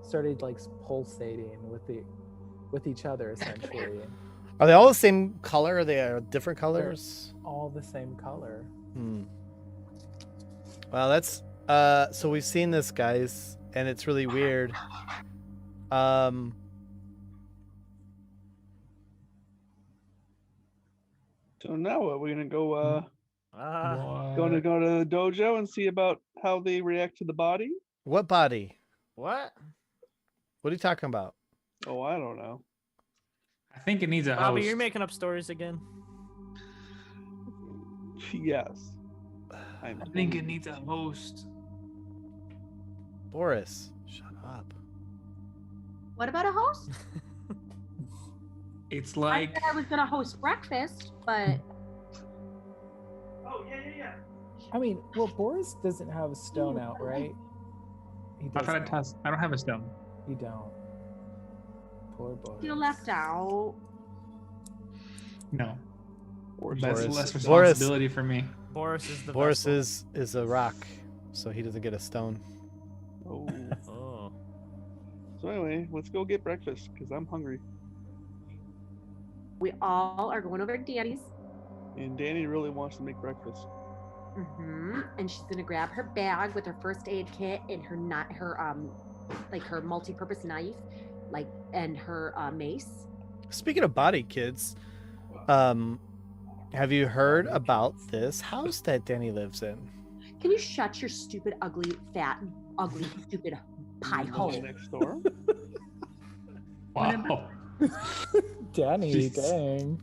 [SPEAKER 5] started like pulsating with each other essentially.
[SPEAKER 2] Are they all the same color? Or are they different colors?
[SPEAKER 5] All the same color.
[SPEAKER 2] Well, that's so we've seen this, guys, and it's really weird.
[SPEAKER 4] So now what? We're gonna go
[SPEAKER 3] What?
[SPEAKER 4] to the dojo and see about how they react to the body.
[SPEAKER 2] What body?
[SPEAKER 6] What?
[SPEAKER 2] What are you talking about?
[SPEAKER 4] Oh, I don't know.
[SPEAKER 3] I think it needs a
[SPEAKER 6] Bobby,
[SPEAKER 3] host.
[SPEAKER 6] you're making up stories again.
[SPEAKER 4] Yes.
[SPEAKER 3] I think it needs a host.
[SPEAKER 2] Boris, shut up.
[SPEAKER 1] What about a host?
[SPEAKER 3] It's
[SPEAKER 1] I
[SPEAKER 3] like
[SPEAKER 1] said I was gonna host breakfast, but
[SPEAKER 4] Oh yeah.
[SPEAKER 5] I mean, well, Boris doesn't have a stone out, right? He
[SPEAKER 3] I
[SPEAKER 5] doesn't.
[SPEAKER 3] thought I don't have a stone.
[SPEAKER 5] You don't. Poor Boris.
[SPEAKER 1] feel left out.
[SPEAKER 3] No.
[SPEAKER 4] Boris.
[SPEAKER 3] That's
[SPEAKER 2] Boris.
[SPEAKER 3] less
[SPEAKER 2] Boris.
[SPEAKER 3] responsibility for me.
[SPEAKER 6] Boris is the
[SPEAKER 2] Boris
[SPEAKER 6] vessel.
[SPEAKER 2] is a rock, so he doesn't get a stone.
[SPEAKER 4] Oh.
[SPEAKER 6] Oh.
[SPEAKER 4] So anyway, let's go get breakfast because I'm hungry.
[SPEAKER 1] We all are going over to Danny's.
[SPEAKER 4] And Danny really wants to make breakfast.
[SPEAKER 1] And she's gonna grab her bag with her first aid kit and her like her multi-purpose knife, like, and her mace.
[SPEAKER 2] Speaking of body, kids, have you heard about this house that Danny lives in?
[SPEAKER 1] Can you shut your stupid, ugly, fat, ugly, stupid pie hole?
[SPEAKER 4] Next door.
[SPEAKER 3] Wow.
[SPEAKER 5] Danny,
[SPEAKER 3] Jesus.
[SPEAKER 5] dang.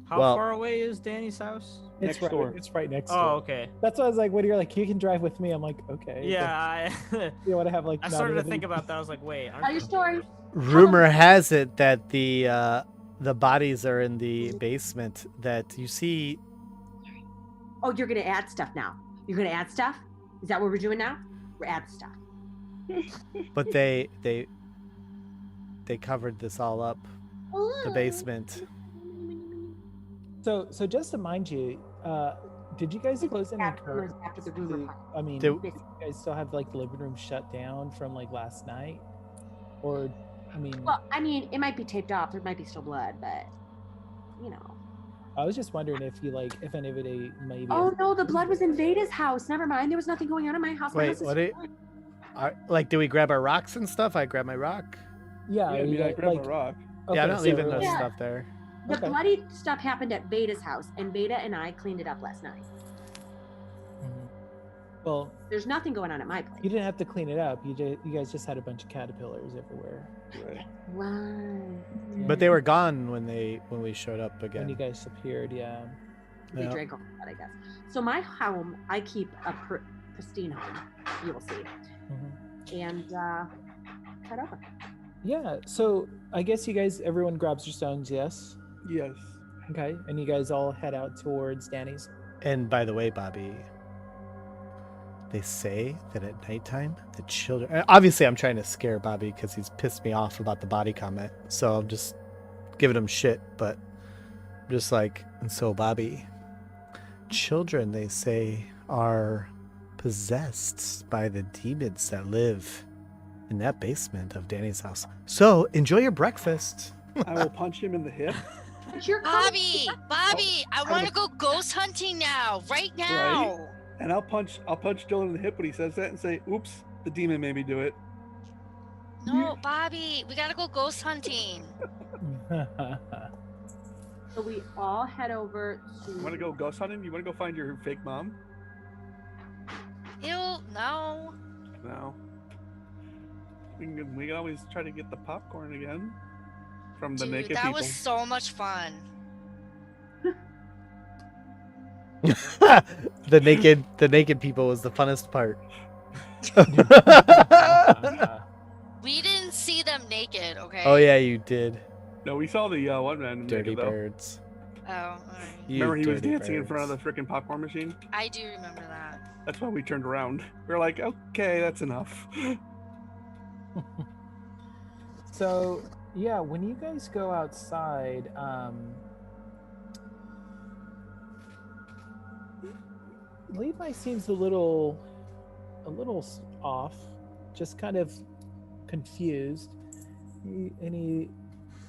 [SPEAKER 6] How
[SPEAKER 2] Well-
[SPEAKER 6] far away is Danny's house?
[SPEAKER 5] It's
[SPEAKER 4] Next
[SPEAKER 5] right.
[SPEAKER 4] door.
[SPEAKER 5] It's right next
[SPEAKER 6] Oh,
[SPEAKER 5] door.
[SPEAKER 6] okay.
[SPEAKER 5] That's why I was like, "What?" You're like, "You can drive with me." I'm like, "Okay."
[SPEAKER 6] Yeah,
[SPEAKER 5] You want to have like?
[SPEAKER 6] I
[SPEAKER 5] not
[SPEAKER 6] started to
[SPEAKER 5] even-
[SPEAKER 6] think about that. I was like, wait, aren't
[SPEAKER 1] Tell your
[SPEAKER 6] they-
[SPEAKER 1] story.
[SPEAKER 2] Rumor has it that the bodies are in the basement. That you see.
[SPEAKER 1] Oh, you're gonna add stuff now. You're gonna add stuff. Is that what we're doing now? We're adding stuff.
[SPEAKER 2] But they covered this all up. The basement.
[SPEAKER 5] So just to mind you, did you guys close any
[SPEAKER 1] After
[SPEAKER 5] curtains?
[SPEAKER 1] the rumor part.
[SPEAKER 5] I mean,
[SPEAKER 2] Did-
[SPEAKER 5] you guys still have like the living room shut down from like last night, or I mean,
[SPEAKER 1] Well, I mean, it might be taped off. There might be still blood, but you know.
[SPEAKER 5] I was just wondering if you like if anybody maybe.
[SPEAKER 1] Oh no, the blood was in Veda's house. Never mind. There was nothing going on in my house. My
[SPEAKER 2] Wait,
[SPEAKER 1] house is
[SPEAKER 2] what? Like, do we grab our rocks and stuff? I grab my rock.
[SPEAKER 5] Yeah,
[SPEAKER 4] Yeah,
[SPEAKER 5] you
[SPEAKER 4] I
[SPEAKER 5] guys,
[SPEAKER 4] grabbed
[SPEAKER 5] like,
[SPEAKER 4] a rock.
[SPEAKER 2] Yeah, I'm
[SPEAKER 5] okay,
[SPEAKER 2] not
[SPEAKER 5] so
[SPEAKER 2] leaving
[SPEAKER 5] we're
[SPEAKER 2] no
[SPEAKER 5] like-
[SPEAKER 1] Yeah.
[SPEAKER 2] stuff there.
[SPEAKER 1] The
[SPEAKER 5] Okay.
[SPEAKER 1] bloody stuff happened at Veda's house, and Veda and I cleaned it up last night.
[SPEAKER 5] Mhm. Well,
[SPEAKER 1] There's nothing going on at my place.
[SPEAKER 5] you didn't have to clean it up. You guys just had a bunch of caterpillars everywhere
[SPEAKER 4] Right.
[SPEAKER 1] Right.
[SPEAKER 2] But they were gone when we showed up
[SPEAKER 5] when
[SPEAKER 2] again.
[SPEAKER 5] you guys appeared. Yeah.
[SPEAKER 1] They
[SPEAKER 2] Yeah.
[SPEAKER 1] drank all that, I guess. So my home, I keep a pristine home. You will see.
[SPEAKER 5] Mhm.
[SPEAKER 1] And cut over.
[SPEAKER 5] Yeah. So I guess everyone grabs your stones. Yes.
[SPEAKER 4] Yes.
[SPEAKER 5] Okay. And you guys all head out towards Danny's.
[SPEAKER 2] And by the way, Bobby, they say that at nighttime, the children. Obviously, I'm trying to scare Bobby because he's pissed me off about the body comment. So I'm just giving him shit. But I'm just like, and so Bobby, children, they say, are possessed by the demons that live in that basement of Danny's house. So enjoy your breakfast.
[SPEAKER 4] I will punch him in the hip.
[SPEAKER 1] But you're
[SPEAKER 8] Bobby, Bobby, I want to go ghost hunting now, right now.
[SPEAKER 4] And I'll punch Dylan in the hip when he says that and say, "Oops, the demon made me do it."
[SPEAKER 8] No, Bobby, we gotta go ghost hunting.
[SPEAKER 1] So we all head over to.
[SPEAKER 4] You want to go ghost hunting? You want to go find your fake mom?
[SPEAKER 8] Ew, no.
[SPEAKER 4] No. We can always try to get the popcorn again from the
[SPEAKER 8] Dude,
[SPEAKER 4] naked
[SPEAKER 8] that
[SPEAKER 4] people.
[SPEAKER 8] was so much fun.
[SPEAKER 2] The naked people was the funnest part.
[SPEAKER 8] We didn't see them naked, okay?
[SPEAKER 2] Oh yeah, you did.
[SPEAKER 4] No, we saw the one man
[SPEAKER 2] Dirty
[SPEAKER 4] naked, though.
[SPEAKER 2] birds.
[SPEAKER 8] Oh, alright.
[SPEAKER 2] You
[SPEAKER 4] Remember he was
[SPEAKER 2] dirty
[SPEAKER 4] dancing in front of
[SPEAKER 2] birds.
[SPEAKER 4] the freaking popcorn machine?
[SPEAKER 8] I do remember that.
[SPEAKER 4] That's why we turned around. We were like, okay, that's enough.
[SPEAKER 5] So yeah, when you guys go outside, Levi seems a little off, just kind of confused. He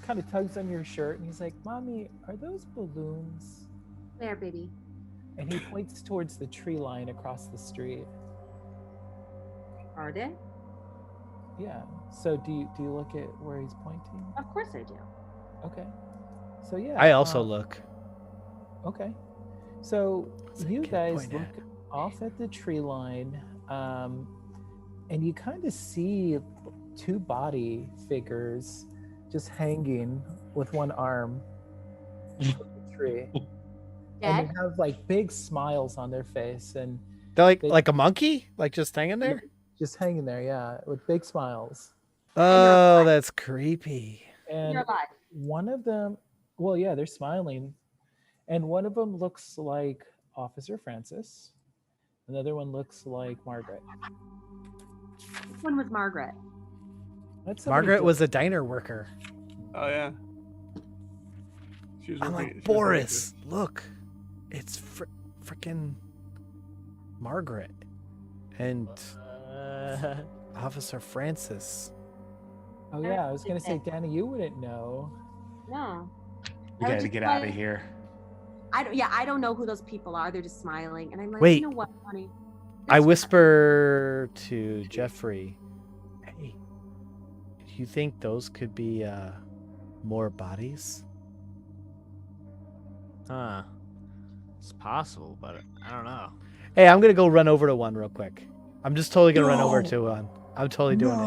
[SPEAKER 5] kind kind of tugs on your shirt and he's like, "Mommy, are those balloons?"
[SPEAKER 1] There, baby.
[SPEAKER 5] And he points towards the tree line across the street.
[SPEAKER 1] Are they?
[SPEAKER 5] Yeah. So do you look at where he's pointing?
[SPEAKER 1] Of course I do.
[SPEAKER 5] Okay. So yeah.
[SPEAKER 2] I also look.
[SPEAKER 5] Okay. So
[SPEAKER 2] What's that
[SPEAKER 5] you
[SPEAKER 2] kid
[SPEAKER 5] guys
[SPEAKER 2] pointing
[SPEAKER 5] look
[SPEAKER 2] at?
[SPEAKER 5] off at the tree line, and you kind of see two body figures just hanging with one arm from the tree. And
[SPEAKER 1] Dead?
[SPEAKER 5] they have like big smiles on their face and
[SPEAKER 2] They're
[SPEAKER 5] they-
[SPEAKER 2] like a monkey, like just hanging there.
[SPEAKER 5] just hanging there, yeah, with big smiles.
[SPEAKER 2] Oh, that's creepy.
[SPEAKER 5] And
[SPEAKER 1] You're alive.
[SPEAKER 5] one of them, well, yeah, they're smiling. And one of them looks like Officer Francis. Another one looks like Margaret.
[SPEAKER 1] Which one was Margaret?
[SPEAKER 5] That's somebody
[SPEAKER 2] Margaret
[SPEAKER 5] different.
[SPEAKER 2] was a diner worker.
[SPEAKER 4] Oh yeah. She was
[SPEAKER 2] I'm
[SPEAKER 4] working-
[SPEAKER 2] like,
[SPEAKER 4] she was
[SPEAKER 2] Boris, look, it's freaking Margaret and Officer Francis.
[SPEAKER 5] Oh yeah, I was gonna say, Danny, you wouldn't know.
[SPEAKER 1] No.
[SPEAKER 3] We
[SPEAKER 1] I
[SPEAKER 3] gotta
[SPEAKER 1] was
[SPEAKER 3] get
[SPEAKER 1] just
[SPEAKER 3] out of
[SPEAKER 1] like-
[SPEAKER 3] here.
[SPEAKER 1] I don't know who those people are. They're just smiling. And I'm like,
[SPEAKER 2] Wait.
[SPEAKER 1] you know what, honey?
[SPEAKER 2] I
[SPEAKER 1] This-
[SPEAKER 2] whisper to Jeffrey, hey, do you think those could be more bodies?
[SPEAKER 6] Huh. It's possible, but I don't know.
[SPEAKER 2] Hey, I'm gonna go run over to one real quick. I'm just totally gonna run over
[SPEAKER 3] No.
[SPEAKER 2] to one. I'm totally doing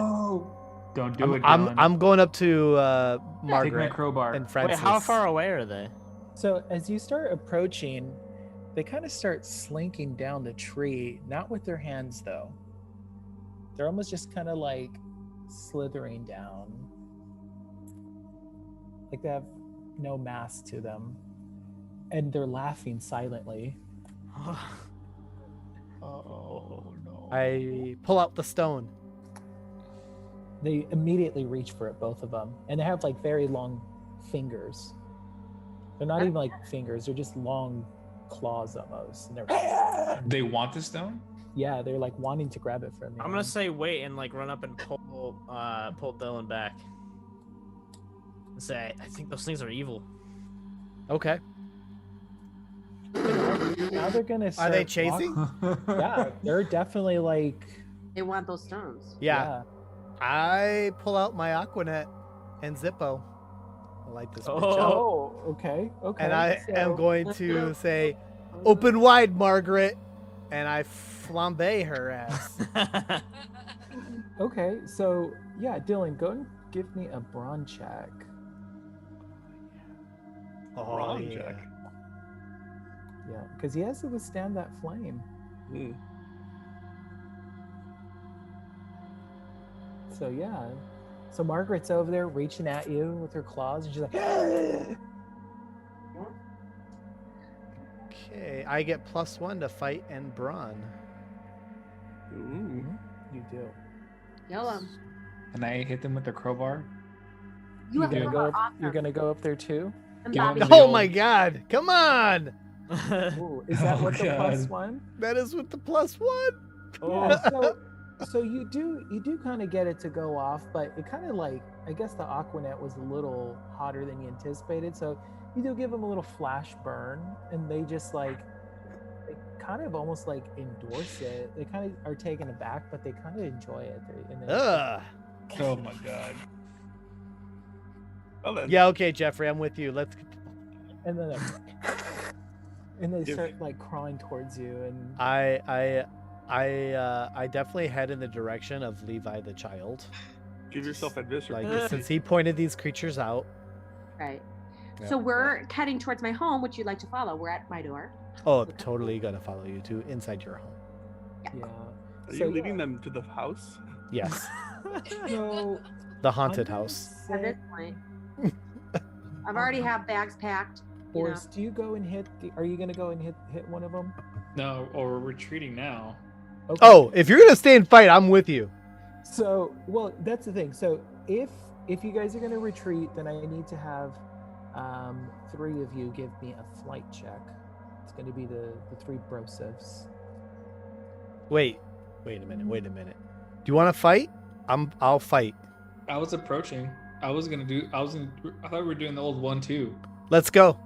[SPEAKER 3] Don't
[SPEAKER 2] it.
[SPEAKER 3] do it.
[SPEAKER 2] I'm
[SPEAKER 3] Dylan.
[SPEAKER 2] going up to
[SPEAKER 3] Take my
[SPEAKER 2] Margaret
[SPEAKER 3] crowbar.
[SPEAKER 2] and Francis.
[SPEAKER 6] Wait, how far away are they?
[SPEAKER 5] So as you start approaching, they kind of start slinking down the tree, not with their hands though. They're almost just kind of like slithering down. Like they have no mass to them. And they're laughing silently.
[SPEAKER 3] Oh no.
[SPEAKER 2] I pull out the stone.
[SPEAKER 5] They immediately reach for it, both of them. And they have like very long fingers. They're not even like fingers, they're just long claws almost. And they're
[SPEAKER 3] They want the stone?
[SPEAKER 5] yeah, they're like wanting to grab it from you.
[SPEAKER 6] I'm gonna say wait and like run up and pull Dylan back. And say I think those things are evil.
[SPEAKER 2] Okay.
[SPEAKER 5] Now they're gonna
[SPEAKER 2] Are
[SPEAKER 5] start
[SPEAKER 2] they chasing?
[SPEAKER 5] Yeah, they're definitely like
[SPEAKER 1] They want those stones.
[SPEAKER 2] Yeah. I pull out my Aquanet and Zippo. I like this bitch up.
[SPEAKER 5] Oh, okay. Okay.
[SPEAKER 2] And I am
[SPEAKER 5] so-
[SPEAKER 2] going to say, open wide, Margaret. And I flambe her ass.
[SPEAKER 5] Okay, so yeah, Dylan, go and give me a brawn check.
[SPEAKER 2] Oh,
[SPEAKER 4] Brawn
[SPEAKER 2] yeah.
[SPEAKER 4] check.
[SPEAKER 5] Yeah, because he has to withstand that flame.
[SPEAKER 4] Hmm.
[SPEAKER 5] So yeah. So Margaret's over there reaching at you with her claws, and she's like,
[SPEAKER 2] Okay, I get +1 to fight and brawn.
[SPEAKER 4] Ooh.
[SPEAKER 5] you do.
[SPEAKER 1] Yellow.
[SPEAKER 3] And I hit them with the crowbar.
[SPEAKER 1] You have
[SPEAKER 5] You're
[SPEAKER 1] to
[SPEAKER 5] gonna
[SPEAKER 1] go
[SPEAKER 5] go up, you're gonna go up there too?
[SPEAKER 3] Give him
[SPEAKER 1] Bobby.
[SPEAKER 3] the
[SPEAKER 2] Oh
[SPEAKER 3] old-
[SPEAKER 2] my god, come on!
[SPEAKER 5] Ooh, is that
[SPEAKER 3] Oh,
[SPEAKER 5] what the
[SPEAKER 3] God.
[SPEAKER 5] +1?
[SPEAKER 2] That is with the +1.
[SPEAKER 5] Yeah, so you do kind of get it to go off, but it kind of like, I guess the Aquanet was a little hotter than you anticipated, so you do give them a little flash burn, and they just like, they kind of almost like endorse it. They kind of are taken aback, but they kind of enjoy it. And then,
[SPEAKER 2] Ugh.
[SPEAKER 3] Oh my god.
[SPEAKER 4] Well then.
[SPEAKER 2] Yeah, okay, Jeffrey, I'm with you. Let's.
[SPEAKER 5] and then and they
[SPEAKER 4] Give-
[SPEAKER 5] start like crawling towards you, and
[SPEAKER 2] I definitely head in the direction of Levi the child.
[SPEAKER 4] Give yourself adventure.
[SPEAKER 2] Like since he pointed these creatures out.
[SPEAKER 1] Right.
[SPEAKER 2] Yeah.
[SPEAKER 1] So we're heading towards my home, which you'd like to follow. We're at my door.
[SPEAKER 2] Oh, totally gonna follow you to inside your home.
[SPEAKER 5] yeah.
[SPEAKER 4] Are
[SPEAKER 5] So,
[SPEAKER 4] you leading
[SPEAKER 5] yeah.
[SPEAKER 4] them to the house?
[SPEAKER 2] Yes,
[SPEAKER 5] So
[SPEAKER 2] the
[SPEAKER 5] I'm
[SPEAKER 2] haunted
[SPEAKER 5] gonna
[SPEAKER 2] house.
[SPEAKER 1] At this
[SPEAKER 5] say-
[SPEAKER 1] point, I've already have bags packed. You know.
[SPEAKER 5] Boris, do you go and hit? Are you gonna go and hit one of them?
[SPEAKER 3] No, or we're retreating now.
[SPEAKER 5] Okay.
[SPEAKER 2] Oh, if you're gonna stay and fight, I'm with you.
[SPEAKER 5] So, well, that's the thing. So, if you guys are going to retreat, then I need to have 3 of you give me a flight check. It's going to be the 3 brosifs.
[SPEAKER 2] Wait a minute. Do you want to fight? I'll fight.
[SPEAKER 3] I was approaching. I thought we were doing the old 1-2.
[SPEAKER 2] Let's go.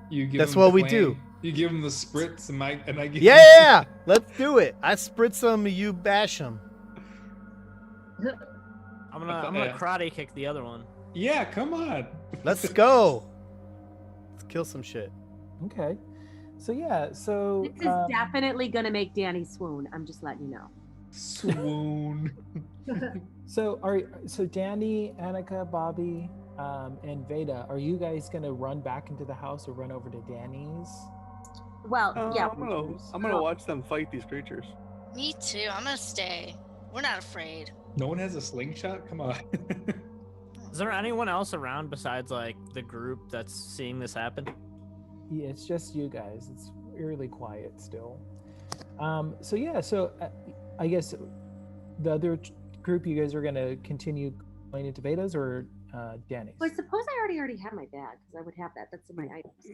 [SPEAKER 3] You give
[SPEAKER 2] That's
[SPEAKER 3] him
[SPEAKER 2] what we
[SPEAKER 3] flame,
[SPEAKER 2] do.
[SPEAKER 3] You give him the spritz, and I give
[SPEAKER 2] Yeah, let's do it. I spritz them, you bash them.
[SPEAKER 6] I'm gonna karate kick the other one.
[SPEAKER 3] Yeah, come on.
[SPEAKER 2] Let's go. Let's kill some shit.
[SPEAKER 5] Okay. So yeah, so
[SPEAKER 1] This is definitely gonna make Danny swoon. I'm just letting you know.
[SPEAKER 3] Swoon.
[SPEAKER 5] so Danny, Annika, Bobby, and Veda, are you guys gonna run back into the house or run over to Danny's?
[SPEAKER 1] Well, yeah.
[SPEAKER 4] I'm gonna watch them fight these creatures.
[SPEAKER 8] Me too. I'm gonna stay. We're not afraid.
[SPEAKER 3] No one has a slingshot? Come on.
[SPEAKER 6] Is there anyone else around besides like the group that's seeing this happen?
[SPEAKER 5] Yeah, it's just you guys. It's eerily quiet still. So I guess the other group, you guys are gonna continue going into Veda's or Danny's?
[SPEAKER 1] Well, I suppose I already have my bag because I would have that. That's in my items.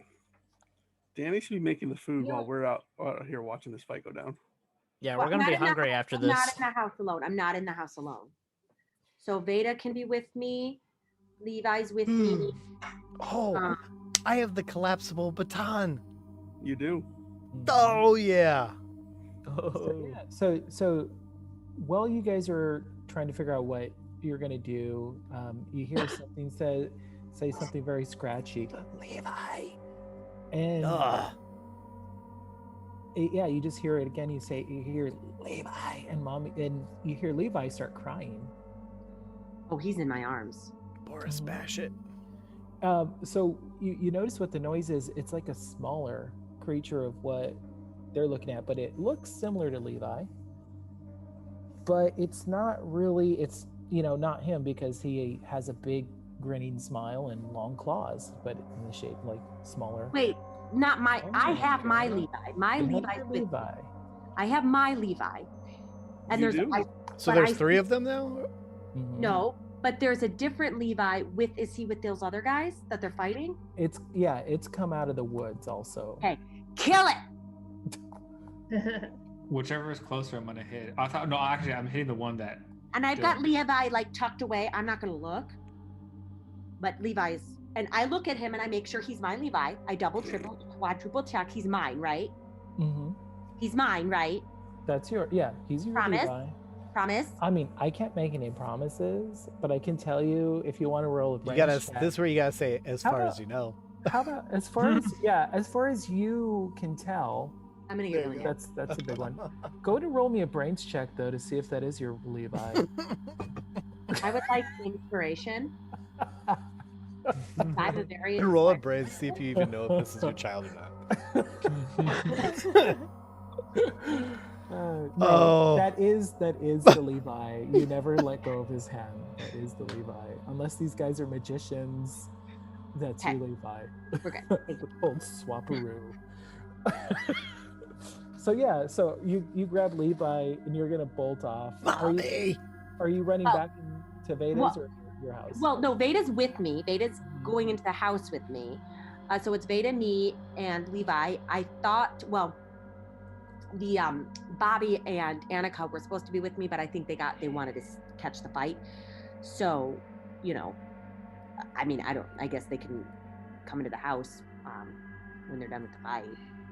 [SPEAKER 4] Danny should be making the food while we're out here watching this fight go down.
[SPEAKER 6] Yeah, we're gonna be hungry after this.
[SPEAKER 1] I'm not in the house alone. I'm not in the house alone. So Veda can be with me. Levi's with me.
[SPEAKER 2] Oh, I have the collapsible baton.
[SPEAKER 4] You do.
[SPEAKER 2] Oh yeah.
[SPEAKER 5] So while you guys are trying to figure out what you're gonna do, you hear something say something very scratchy. Levi. And yeah, you just hear it again. You hear Levi and mommy, and you hear Levi start crying.
[SPEAKER 1] Oh, he's in my arms.
[SPEAKER 2] Boris, bash it.
[SPEAKER 5] So you notice what the noise is. It's like a smaller creature of what they're looking at, but it looks similar to Levi. But it's not really. It's not him because he has a big grinning smile and long claws, but in the shape like smaller.
[SPEAKER 1] Wait, not my. I have my Levi. My Levi's with me. I have my Levi. And
[SPEAKER 4] You
[SPEAKER 1] there's
[SPEAKER 4] do?
[SPEAKER 2] So there's three of them now?
[SPEAKER 1] No, but there's a different Levi is he with those other guys that they're fighting?
[SPEAKER 5] It's come out of the woods also.
[SPEAKER 1] Hey, kill it!
[SPEAKER 3] Whichever is closer, I'm gonna hit. Actually, I'm hitting the one that.
[SPEAKER 1] And I've got Levi like tucked away. I'm not gonna look. But Levi's, and I look at him and I make sure he's my Levi. I double, triple, quadruple check. He's mine, right?
[SPEAKER 5] Mm-hmm.
[SPEAKER 1] He's mine, right?
[SPEAKER 5] He's your
[SPEAKER 1] Promise?
[SPEAKER 5] Levi.
[SPEAKER 1] Promise?
[SPEAKER 5] I mean, I can't make any promises, but I can tell you if you want to roll a branch check.
[SPEAKER 2] This is where you gotta say as far as you know.
[SPEAKER 5] How about as far as you can tell?
[SPEAKER 1] I'm gonna get Levi.
[SPEAKER 5] That's a big one. Go ahead and roll me a brains check though to see if that is your Levi.
[SPEAKER 1] I would like inspiration. I'm a very
[SPEAKER 2] Roll a brain, see if you even know if this is your child or
[SPEAKER 5] not. That is the Levi. You never let go of his hand. That is the Levi. Unless these guys are magicians, that's your Levi.
[SPEAKER 1] Okay.
[SPEAKER 5] Old swapperoo. So you grab Levi and you're gonna bolt off. Are you running back to Veda's or your house?
[SPEAKER 1] Well, no, Veda's with me. Veda's going into the house with me. So it's Veda, me, and Levi. I thought, the Bobby and Annika were supposed to be with me, but I think they wanted to catch the fight. So, I guess they can come into the house when they're done with the fight.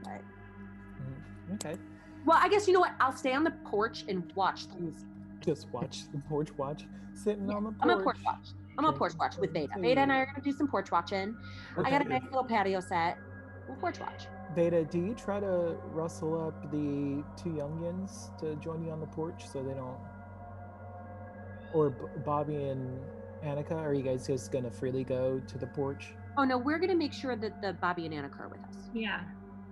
[SPEAKER 1] But
[SPEAKER 5] okay.
[SPEAKER 1] Well, I guess you know what? I'll stay on the porch and watch things.
[SPEAKER 5] Just watch the porch watch. Sitting on the porch.
[SPEAKER 1] I'm a porch watch. I'm a porch watch with Veda. Veda and I are gonna do some porch watching.
[SPEAKER 5] Okay.
[SPEAKER 1] I got a nice little patio set. We'll porch watch.
[SPEAKER 5] Veda, do you try to rustle up the two youngins to join you on the porch so they don't? Or Bobby and Annika, are you guys just gonna freely go to the porch?
[SPEAKER 1] Oh no, we're gonna make sure that the Bobby and Annika are with us.
[SPEAKER 9] Yeah,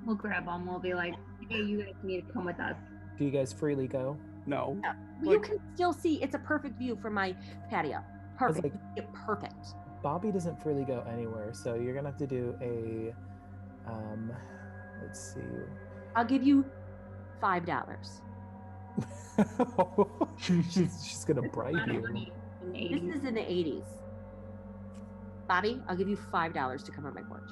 [SPEAKER 9] we'll grab them. We'll be like, hey, you guys need to come with us.
[SPEAKER 5] Do you guys freely go?
[SPEAKER 4] No.
[SPEAKER 1] You can still see it's a perfect view from my patio. Perfect. Perfect.
[SPEAKER 5] Bobby doesn't freely go anywhere, so you're gonna have to do a let's see.
[SPEAKER 1] I'll give you $5.
[SPEAKER 5] she's gonna bribe you.
[SPEAKER 1] This is in the 80s. Bobby, I'll give you $5 to come on my porch.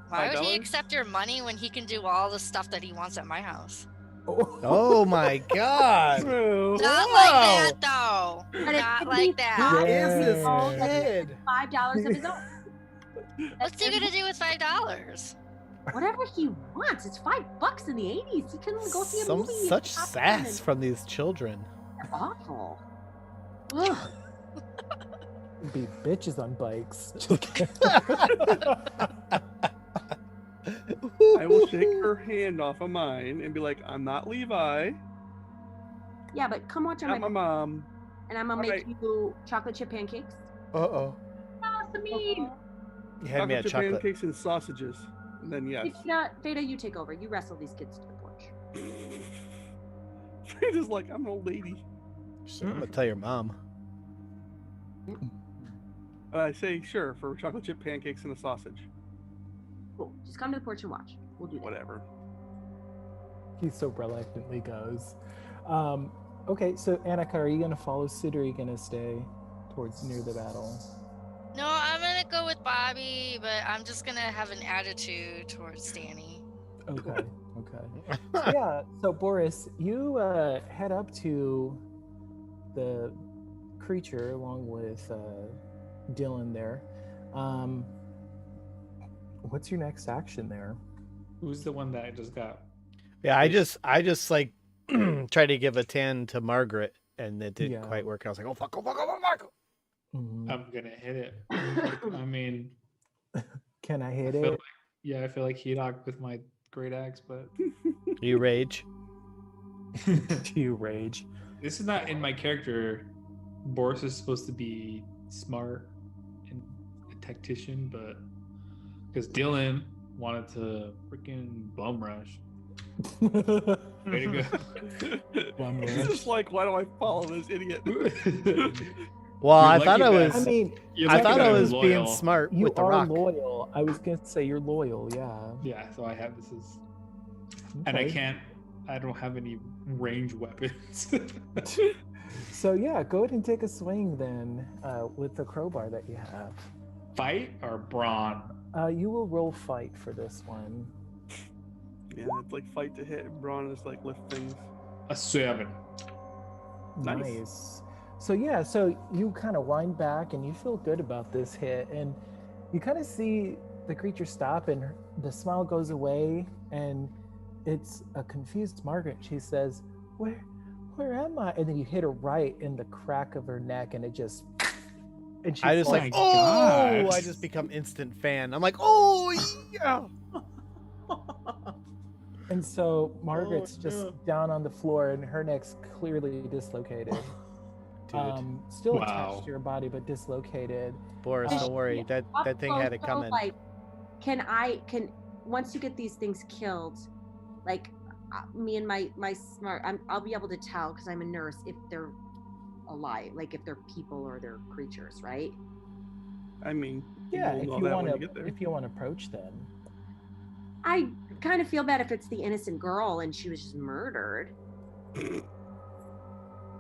[SPEAKER 8] Why would he accept your money when he can do all the stuff that he wants at my house?
[SPEAKER 2] Oh my god.
[SPEAKER 4] True.
[SPEAKER 8] Not
[SPEAKER 2] Wow.
[SPEAKER 8] like that, though.
[SPEAKER 1] But it
[SPEAKER 8] Not
[SPEAKER 1] could
[SPEAKER 8] like
[SPEAKER 1] be
[SPEAKER 8] that.
[SPEAKER 2] Who
[SPEAKER 1] fun.
[SPEAKER 2] is this
[SPEAKER 1] Oh, like
[SPEAKER 2] kid?
[SPEAKER 1] $5 of his own.
[SPEAKER 8] What's he gonna do with $5?
[SPEAKER 1] Whatever he wants. It's $5 in the 80s. He can go see a
[SPEAKER 2] Some
[SPEAKER 1] movie.
[SPEAKER 2] such
[SPEAKER 1] popcorn,
[SPEAKER 2] sass
[SPEAKER 1] and
[SPEAKER 2] from these children.
[SPEAKER 1] they're awful. Ugh.
[SPEAKER 5] Be bitches on bikes.
[SPEAKER 4] I will shake her hand off of mine and be like, I'm not Levi.
[SPEAKER 1] Yeah, but come watch
[SPEAKER 4] Not my
[SPEAKER 1] my
[SPEAKER 4] mom.
[SPEAKER 1] and I'm gonna make
[SPEAKER 4] Alright.
[SPEAKER 1] you chocolate chip pancakes.
[SPEAKER 2] Uh-oh.
[SPEAKER 9] Awesome.
[SPEAKER 2] You had me
[SPEAKER 4] Chocolate
[SPEAKER 2] at
[SPEAKER 4] chip
[SPEAKER 2] chocolate.
[SPEAKER 4] pancakes and sausages. And then yes.
[SPEAKER 1] Veda, you take over. You wrestle these kids to the porch.
[SPEAKER 4] Freda's like, I'm an old lady.
[SPEAKER 2] I'm gonna tell your mom.
[SPEAKER 4] I say sure for chocolate chip pancakes and a sausage.
[SPEAKER 1] Cool. Just come to the porch and watch. We'll do that.
[SPEAKER 4] Whatever.
[SPEAKER 5] He so reluctantly goes. Okay, so Annika, are you going to follow suit or are you going to stay towards near the battle?
[SPEAKER 8] No, I'm gonna go with Bobby, but I'm just gonna have an attitude towards Danny.
[SPEAKER 5] Okay, okay. So, yeah, so Boris, you head up to the creature along with Dylan there. What's your next action there?
[SPEAKER 3] Who's the one that I just got?
[SPEAKER 2] Yeah, I just like tried to give a 10 to Margaret and it didn't
[SPEAKER 5] Yeah.
[SPEAKER 2] quite work. I was like, oh fuck, oh fuck, oh fuck, oh fuck.
[SPEAKER 5] Mhm.
[SPEAKER 3] I'm gonna hit it. I mean,
[SPEAKER 5] Can I hit
[SPEAKER 3] I feel
[SPEAKER 5] it?
[SPEAKER 3] I feel like Hedog with my great axe, but
[SPEAKER 2] You rage.
[SPEAKER 5] Do you rage?
[SPEAKER 3] this is not in my character. Boris is supposed to be smart and a tactician, but because Dylan wanted to freaking bum rush. Way to
[SPEAKER 5] Bum
[SPEAKER 4] He's
[SPEAKER 5] rush.
[SPEAKER 4] just like, why do I follow this idiot?
[SPEAKER 3] go.
[SPEAKER 2] Well,
[SPEAKER 3] You're
[SPEAKER 2] I thought I
[SPEAKER 3] lucky
[SPEAKER 2] was
[SPEAKER 3] that-
[SPEAKER 5] I mean,
[SPEAKER 3] You're
[SPEAKER 2] I
[SPEAKER 3] lucky
[SPEAKER 2] thought
[SPEAKER 3] that
[SPEAKER 2] I
[SPEAKER 3] I'm
[SPEAKER 2] was being
[SPEAKER 3] loyal.
[SPEAKER 2] smart
[SPEAKER 5] you
[SPEAKER 2] with the
[SPEAKER 5] are
[SPEAKER 2] rock.
[SPEAKER 5] loyal. I was going to say you're loyal, yeah.
[SPEAKER 3] Yeah, so I have this is, and I
[SPEAKER 5] Okay.
[SPEAKER 3] don't have any range weapons.
[SPEAKER 5] So yeah, go ahead and take a swing then with the crowbar that you have.
[SPEAKER 3] Fight or brawn?
[SPEAKER 5] You will roll fight for this one.
[SPEAKER 4] Yeah, it's like fight to hit. Braun is like lift things.
[SPEAKER 3] A 7.
[SPEAKER 4] Nice.
[SPEAKER 5] So yeah, so you kind of wind back and you feel good about this hit, and you kind of see the creature stop, and the smile goes away, and it's a confused Margaret. She says, "Where am I?" And then you hit her right in the crack of her neck, and it just. And she
[SPEAKER 2] I just
[SPEAKER 5] falls
[SPEAKER 2] like,
[SPEAKER 3] my
[SPEAKER 2] oh,
[SPEAKER 3] God.
[SPEAKER 2] I just become instant fan. I'm like, oh yeah.
[SPEAKER 5] And so Margaret's
[SPEAKER 2] Oh,
[SPEAKER 5] just
[SPEAKER 2] no.
[SPEAKER 5] down on the floor, and her neck's clearly dislocated.
[SPEAKER 2] Dude,
[SPEAKER 5] Still
[SPEAKER 3] Wow.
[SPEAKER 5] attached to your body, but dislocated.
[SPEAKER 2] Boris,
[SPEAKER 1] Does
[SPEAKER 2] don't
[SPEAKER 1] she-
[SPEAKER 2] worry. That thing had it
[SPEAKER 1] So,
[SPEAKER 2] coming.
[SPEAKER 1] like, can once you get these things killed, like me and my smart, I'll be able to tell because I'm a nurse if they're alive, like if they're people or they're creatures, right?
[SPEAKER 4] I mean,
[SPEAKER 5] Yeah,
[SPEAKER 4] you'll
[SPEAKER 5] if
[SPEAKER 4] know
[SPEAKER 5] you
[SPEAKER 4] that
[SPEAKER 5] want
[SPEAKER 4] when
[SPEAKER 5] to,
[SPEAKER 4] you get there.
[SPEAKER 5] if you want to approach them.
[SPEAKER 1] I kind of feel bad if it's the innocent girl and she was just murdered.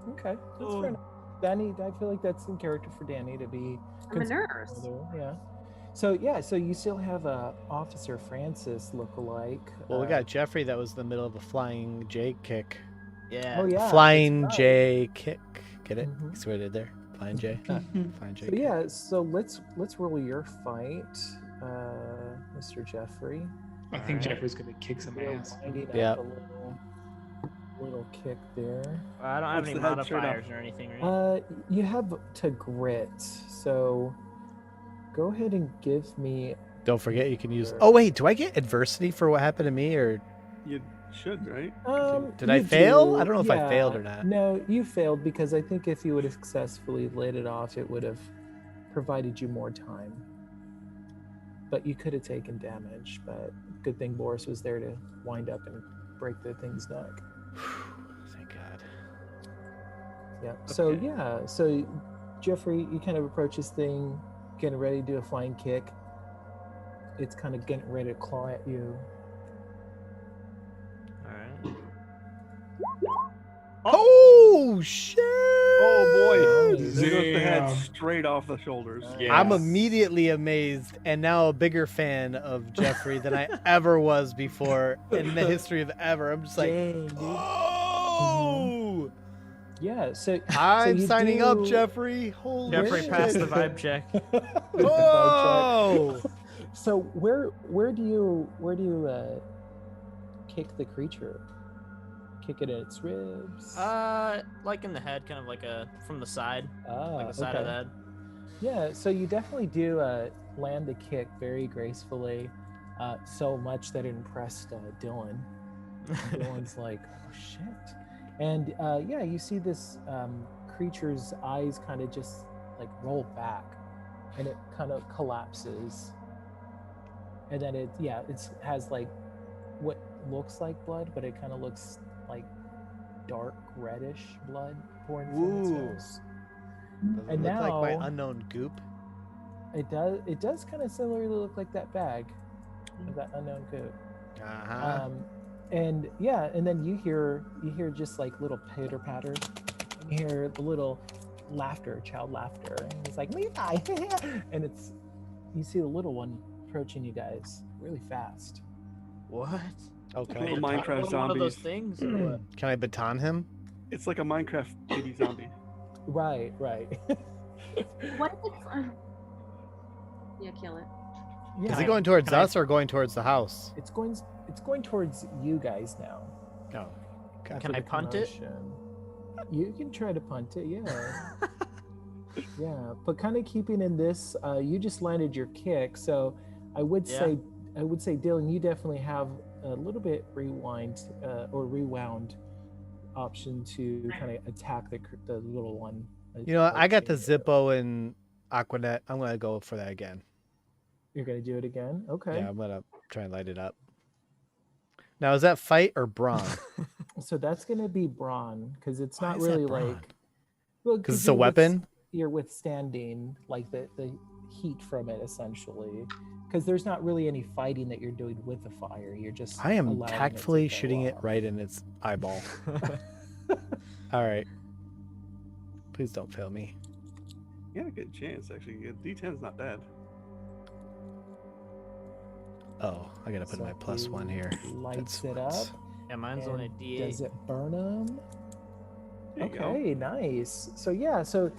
[SPEAKER 5] Okay, that's
[SPEAKER 4] Oh.
[SPEAKER 5] fair enough. Danny, I feel like that's in character for Danny to be.
[SPEAKER 1] I'm a
[SPEAKER 5] concerned
[SPEAKER 1] nurse.
[SPEAKER 5] for the- Yeah. So yeah, so you still have Officer Francis look-alike.
[SPEAKER 2] Well, we got Jeffrey that was in the middle of a flying J kick.
[SPEAKER 6] Yeah.
[SPEAKER 5] Oh yeah.
[SPEAKER 2] Flying
[SPEAKER 5] that's right.
[SPEAKER 2] J kick. Get it?
[SPEAKER 5] Mhm.
[SPEAKER 2] See what I did there? Flying J. Flying J.
[SPEAKER 5] So
[SPEAKER 2] kick.
[SPEAKER 5] yeah, so let's roll your fight, Mr. Jeffrey.
[SPEAKER 3] I think
[SPEAKER 2] Alright.
[SPEAKER 3] Jeffrey's gonna kick some
[SPEAKER 5] You're
[SPEAKER 3] ass.
[SPEAKER 5] winding up
[SPEAKER 2] Yeah.
[SPEAKER 5] a little kick there.
[SPEAKER 6] I don't have
[SPEAKER 4] What's
[SPEAKER 6] any
[SPEAKER 4] the head shirt
[SPEAKER 6] modifiers
[SPEAKER 4] off?
[SPEAKER 6] or anything, right?
[SPEAKER 5] You have to grit, so go ahead and give me.
[SPEAKER 2] Don't forget you can use. Oh wait, do I get adversity for what happened to me, or
[SPEAKER 4] You should, right?
[SPEAKER 2] Did I
[SPEAKER 5] you
[SPEAKER 2] fail?
[SPEAKER 5] do,
[SPEAKER 2] I don't know if I
[SPEAKER 5] yeah.
[SPEAKER 2] failed or not.
[SPEAKER 5] No, you failed because I think if you would have successfully laid it off, it would have provided you more time. But you could have taken damage. But good thing Boris was there to wind up and break the thing's neck.
[SPEAKER 2] Thank God.
[SPEAKER 5] Yeah. So
[SPEAKER 3] Okay.
[SPEAKER 5] yeah. So Jeffrey, you kind of approach this thing, getting ready to do a flying kick. It's kind of getting ready to claw at you.
[SPEAKER 6] All right.
[SPEAKER 2] Oh shit!
[SPEAKER 4] Oh boy!
[SPEAKER 5] Nice.
[SPEAKER 4] There goes the head
[SPEAKER 3] Damn.
[SPEAKER 4] straight off the shoulders.
[SPEAKER 3] Yeah.
[SPEAKER 2] I'm immediately amazed and now a bigger fan of Jeffrey than I ever was before in the history of ever. I'm just like,
[SPEAKER 5] Dang, dude.
[SPEAKER 2] oh!
[SPEAKER 5] Yeah, so
[SPEAKER 2] I'm
[SPEAKER 5] you
[SPEAKER 2] signing up,
[SPEAKER 5] do-
[SPEAKER 2] Jeffrey. Holy
[SPEAKER 6] Jeffrey
[SPEAKER 2] shit.
[SPEAKER 6] passed the vibe check.
[SPEAKER 2] Oh!
[SPEAKER 5] So where do you kick the creature? Kick it in its ribs.
[SPEAKER 6] Like in the head, kind of like from the side,
[SPEAKER 5] Ah,
[SPEAKER 6] like the side of
[SPEAKER 5] okay.
[SPEAKER 6] the head.
[SPEAKER 5] Yeah, so you definitely do land the kick very gracefully, so much that it impressed Dylan. Dylan's like, oh shit. And yeah, you see this creature's eyes kind of just like roll back and it kind of collapses. And then it has like what looks like blood, but it kind of looks like dark reddish blood pouring from its
[SPEAKER 2] Ooh.
[SPEAKER 5] nose.
[SPEAKER 2] Does it
[SPEAKER 5] And
[SPEAKER 2] look like my
[SPEAKER 5] now-
[SPEAKER 2] unknown goop?
[SPEAKER 5] It does kind of similarly look like that bag of that unknown goat.
[SPEAKER 2] Uh-huh.
[SPEAKER 5] And yeah, and then you hear just like little pitter patter. You hear the little laughter, child laughter, and it's like Levi, and you see the little one approaching you guys really fast.
[SPEAKER 6] What?
[SPEAKER 2] Okay.
[SPEAKER 4] Little Minecraft
[SPEAKER 6] One of those
[SPEAKER 4] zombies.
[SPEAKER 6] things? Or what?
[SPEAKER 2] Can I baton him?
[SPEAKER 4] It's like a Minecraft baby zombie.
[SPEAKER 5] Right.
[SPEAKER 1] What if it's? Yeah, kill it.
[SPEAKER 5] Yeah,
[SPEAKER 2] Is he going towards
[SPEAKER 6] can I-
[SPEAKER 2] us or going towards the house?
[SPEAKER 5] It's going towards you guys now.
[SPEAKER 2] Oh. Okay.
[SPEAKER 6] Can
[SPEAKER 5] for
[SPEAKER 6] I
[SPEAKER 5] the
[SPEAKER 6] punt it?
[SPEAKER 5] commotion. You can try to punt it, yeah. Yeah, but kind of keeping in this, you just landed your kick, so I would say Dylan, you definitely have a little bit rewound option to kind of attack the little one.
[SPEAKER 2] You know what? I got the
[SPEAKER 5] approaching you.
[SPEAKER 2] Zippo and Aquanet. I'm going to go for that again.
[SPEAKER 5] You're gonna do it again? Okay.
[SPEAKER 2] Yeah, I'm going to try and light it up. Now, is that fight or brawn?
[SPEAKER 5] So that's gonna be brawn because it's
[SPEAKER 2] Why
[SPEAKER 5] not
[SPEAKER 2] is that
[SPEAKER 5] really
[SPEAKER 2] brawn?
[SPEAKER 5] like well,
[SPEAKER 2] Because it's a weapon?
[SPEAKER 5] You're withstanding like the heat from it essentially. Because there's not really any fighting that you're doing with the fire. You're just
[SPEAKER 2] I am
[SPEAKER 5] allowing it to
[SPEAKER 2] tactfully
[SPEAKER 5] go
[SPEAKER 2] shooting it
[SPEAKER 5] off.
[SPEAKER 2] right in its eyeball. All right. Please don't fail me.
[SPEAKER 4] You had a good chance, actually. A D10's not bad.
[SPEAKER 2] Oh, I got to put
[SPEAKER 5] So
[SPEAKER 2] my plus
[SPEAKER 5] he
[SPEAKER 2] one here.
[SPEAKER 5] lights
[SPEAKER 2] That's
[SPEAKER 5] it
[SPEAKER 2] what-
[SPEAKER 5] up.
[SPEAKER 6] Yeah, mine's only a
[SPEAKER 5] and
[SPEAKER 6] D8.
[SPEAKER 5] Does it burn them?
[SPEAKER 4] There you go.
[SPEAKER 5] Okay, nice. So yeah, so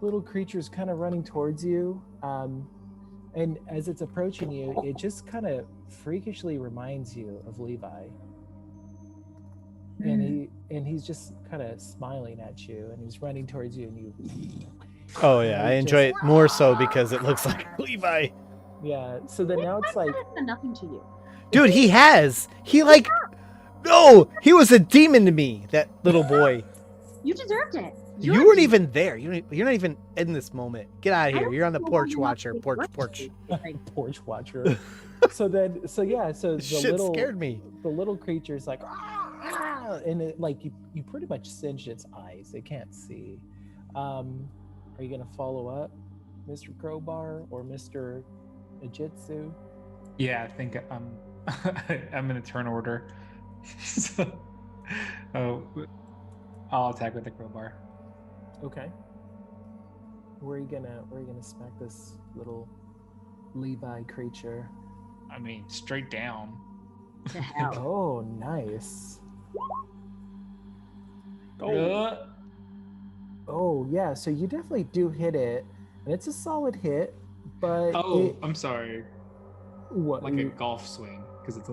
[SPEAKER 5] little creature's kind of running towards you, and as it's approaching you, it just kind of freakishly reminds you of Levi. And he's just kind of smiling at you, and he's running towards you, and you.
[SPEAKER 2] Oh, yeah. I
[SPEAKER 5] Just-
[SPEAKER 2] enjoy it more so because it looks like Levi.
[SPEAKER 5] Yeah. So then now it's like,
[SPEAKER 1] It's done nothing to you.
[SPEAKER 2] Dude, he has. He like. No! He was a demon to me, that little boy.
[SPEAKER 1] You deserved it.
[SPEAKER 2] You weren't even there. You're not even in this moment. Get out of
[SPEAKER 1] I
[SPEAKER 2] here.
[SPEAKER 1] don't
[SPEAKER 2] You're on the
[SPEAKER 1] know
[SPEAKER 2] porch
[SPEAKER 1] why
[SPEAKER 2] watcher.
[SPEAKER 1] you
[SPEAKER 2] Porch.
[SPEAKER 1] want to.
[SPEAKER 5] porch watcher. So the
[SPEAKER 2] Shit
[SPEAKER 5] little
[SPEAKER 2] scared me.
[SPEAKER 5] the little creature's like, "Ah!" And it like you pretty much singed its eyes. It can't see. Are you gonna follow up, Mr. Crowbar or Mr. Ajitsu?
[SPEAKER 3] Yeah, I think I'm in a turn order. So, I'll attack with the crowbar.
[SPEAKER 5] Okay. Where are you gonna smack this little Levi creature?
[SPEAKER 3] I mean, straight down.
[SPEAKER 1] To hell.
[SPEAKER 5] Oh, nice.
[SPEAKER 3] Uh,
[SPEAKER 5] Oh yeah, so you definitely do hit it, and it's a solid hit. But
[SPEAKER 3] oh, I'm sorry.
[SPEAKER 5] what?
[SPEAKER 3] Like a golf swing, because it's.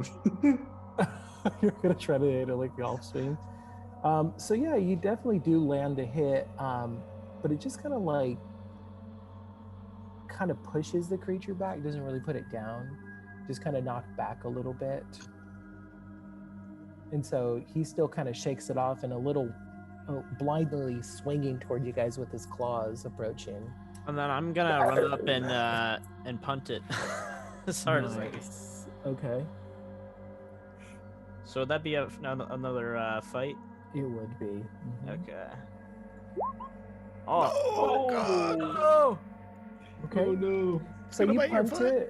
[SPEAKER 5] You're gonna try to hit it like a golf swing. So yeah, you definitely do land a hit, but it just kind of pushes the creature back. Doesn't really put it down. Just kind of knocked back a little bit, and so he still kind of shakes it off and a little blindly swinging toward you guys with his claws approaching.
[SPEAKER 6] And then I'm gonna run up and punt it as hard as I can.
[SPEAKER 5] Nice. Okay,
[SPEAKER 6] So would that be another fight?
[SPEAKER 5] it would be. Mhm.
[SPEAKER 6] Okay. Oh.
[SPEAKER 2] Oh, God.
[SPEAKER 6] Oh.
[SPEAKER 5] Okay.
[SPEAKER 3] Oh no.
[SPEAKER 5] So
[SPEAKER 2] Gonna
[SPEAKER 5] you
[SPEAKER 2] bite your
[SPEAKER 5] punt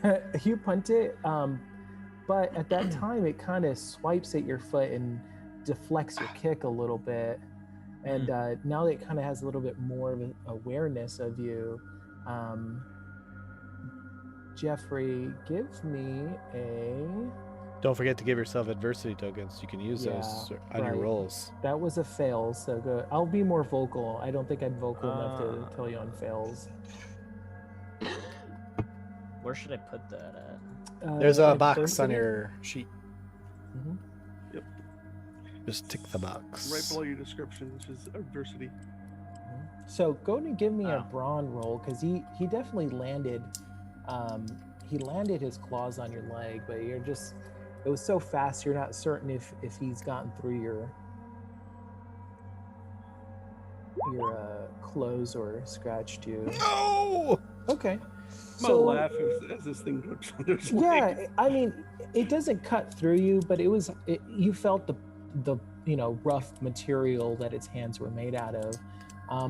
[SPEAKER 5] it. You punt it, but at that time it kind of swipes at your foot and deflects your kick a little bit, And now that it kind of has a little bit more of an awareness of you, Jeffrey, give me a...
[SPEAKER 2] Don't forget to give yourself adversity tokens. You can use those on your rolls.
[SPEAKER 5] That was a fail, so go. I'll be more vocal. I don't think I'm vocal enough to tell you on fails.
[SPEAKER 6] Where should I put that at?
[SPEAKER 2] There's a box on your sheet.
[SPEAKER 5] Mm-hmm.
[SPEAKER 4] Yep.
[SPEAKER 2] Just tick the box.
[SPEAKER 4] Right below your description, which is adversity.
[SPEAKER 5] So go ahead and give me a brawn roll, because he definitely landed. He landed his claws on your leg, but you're just... It was so fast, you're not certain if he's gotten through your clothes or scratched you.
[SPEAKER 2] No!
[SPEAKER 5] Okay.
[SPEAKER 4] I'm gonna laugh as this thing goes under his leg.
[SPEAKER 5] Yeah, I mean, it doesn't cut through you, but you felt the rough material that its hands were made out of,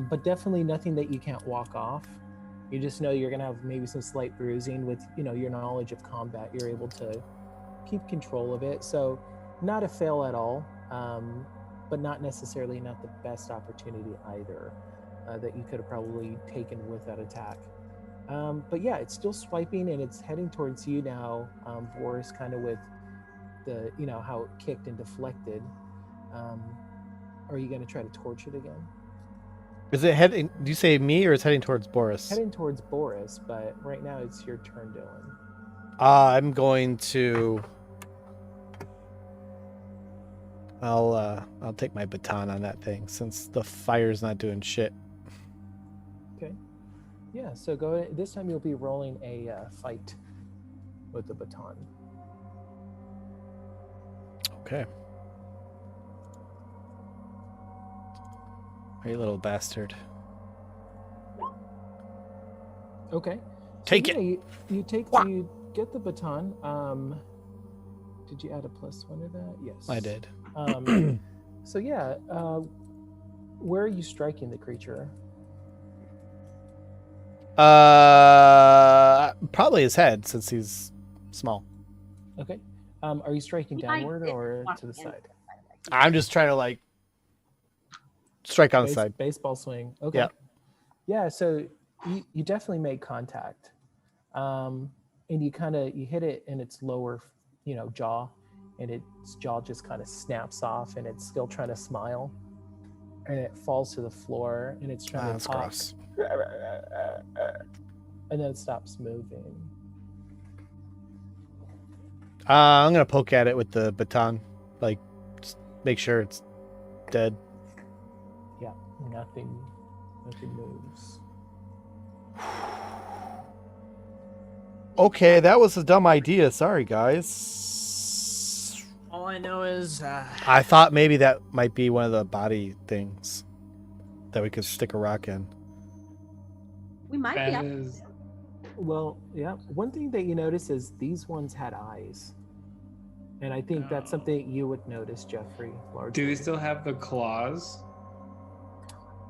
[SPEAKER 5] but definitely nothing that you can't walk off. You just know you're gonna have maybe some slight bruising. With your knowledge of combat, you're able to keep control of it. So not a fail at all, but not necessarily not the best opportunity either that you could have probably taken with that attack. But yeah, it's still swiping and it's heading towards you now, Boris, kind of with the how it kicked and deflected. Are you going to try to torch it again?
[SPEAKER 2] Is it heading? Do you say me or is it heading towards Boris?
[SPEAKER 5] Heading towards Boris, but right now it's your turn, Dylan.
[SPEAKER 2] I'm going to. I'll take my baton on that thing since the fire's not doing shit.
[SPEAKER 5] Okay. Yeah. So go. This time you'll be rolling a fight with the baton.
[SPEAKER 2] Okay. Hey, little bastard.
[SPEAKER 5] Okay.
[SPEAKER 2] Take
[SPEAKER 5] it. You get the baton. Did you add a +1 to that? Yes.
[SPEAKER 2] I did.
[SPEAKER 5] So yeah, where are you striking the creature?
[SPEAKER 2] Probably his head since he's small.
[SPEAKER 5] Okay. Are you striking downward or to the side?
[SPEAKER 2] I'm just trying to strike on the side.
[SPEAKER 5] Baseball swing. Okay.
[SPEAKER 2] Yeah.
[SPEAKER 5] Yeah. So you definitely made contact, and you hit it in its lower, jaw, and its jaw just kind of snaps off, and it's still trying to smile, and it falls to the floor, and it's trying to talk,
[SPEAKER 2] gross.
[SPEAKER 5] and then it stops moving.
[SPEAKER 2] I'm gonna poke at it with the baton, just make sure it's dead.
[SPEAKER 5] Yeah, nothing moves.
[SPEAKER 2] Okay, that was a dumb idea. Sorry, guys.
[SPEAKER 6] All I know is
[SPEAKER 2] I thought maybe that might be one of the body things that we could stick a rock in.
[SPEAKER 1] We might be up.
[SPEAKER 5] Well, yeah. One thing that you notice is these ones had eyes. And I think that's something you would notice, Jeffrey. Largely.
[SPEAKER 3] Do they still have the claws?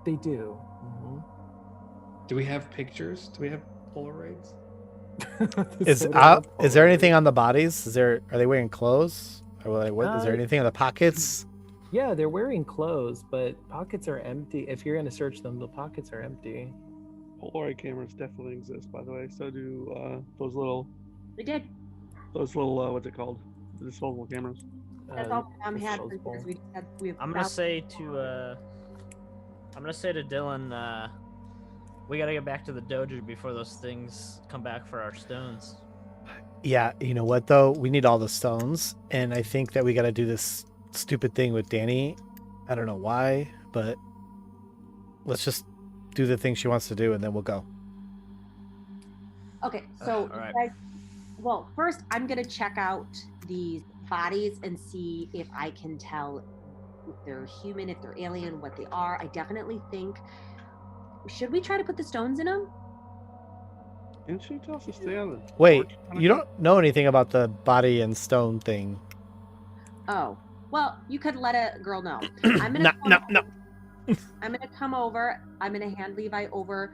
[SPEAKER 5] They do. Mm-hmm.
[SPEAKER 3] Do we have pictures? Do we have Polaroids?
[SPEAKER 2] Is there anything on the bodies? Are they wearing clothes? Or is there anything in the pockets?
[SPEAKER 5] Yeah, they're wearing clothes, but pockets are empty. If you're going to search them, the pockets are empty.
[SPEAKER 4] Polaroid cameras definitely exist, by the way. So do those little.
[SPEAKER 1] We did.
[SPEAKER 4] Those little what's it called? The disposable cameras.
[SPEAKER 1] That's all Mom had because
[SPEAKER 6] I'm gonna say to Dylan, we gotta get back to the dojo before those things come back for our stones.
[SPEAKER 2] Yeah, you know what though? We need all the stones, and I think that we gotta do this stupid thing with Danny. I don't know why, but let's just do the thing she wants to do, and then we'll go.
[SPEAKER 1] Okay, so
[SPEAKER 6] all right.
[SPEAKER 1] guys, well, first I'm gonna check out these bodies and see if I can tell if they're human, if they're alien, what they are. I definitely think. Should we try to put the stones in them?
[SPEAKER 4] Didn't she tell us to stay on the
[SPEAKER 2] Wait,
[SPEAKER 4] porch?
[SPEAKER 2] you don't know anything about the body and stone thing.
[SPEAKER 1] Oh, well, you could let a girl know. I'm gonna
[SPEAKER 2] No.
[SPEAKER 1] I'm gonna come over. I'm gonna hand Levi over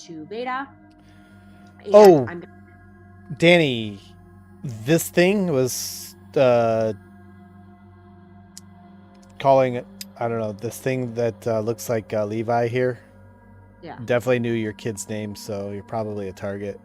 [SPEAKER 1] to Veda.
[SPEAKER 2] Oh, Danny, this thing was calling I don't know, this thing that looks like Levi here.
[SPEAKER 1] Yeah.
[SPEAKER 2] Definitely knew your kid's name, so you're probably a target.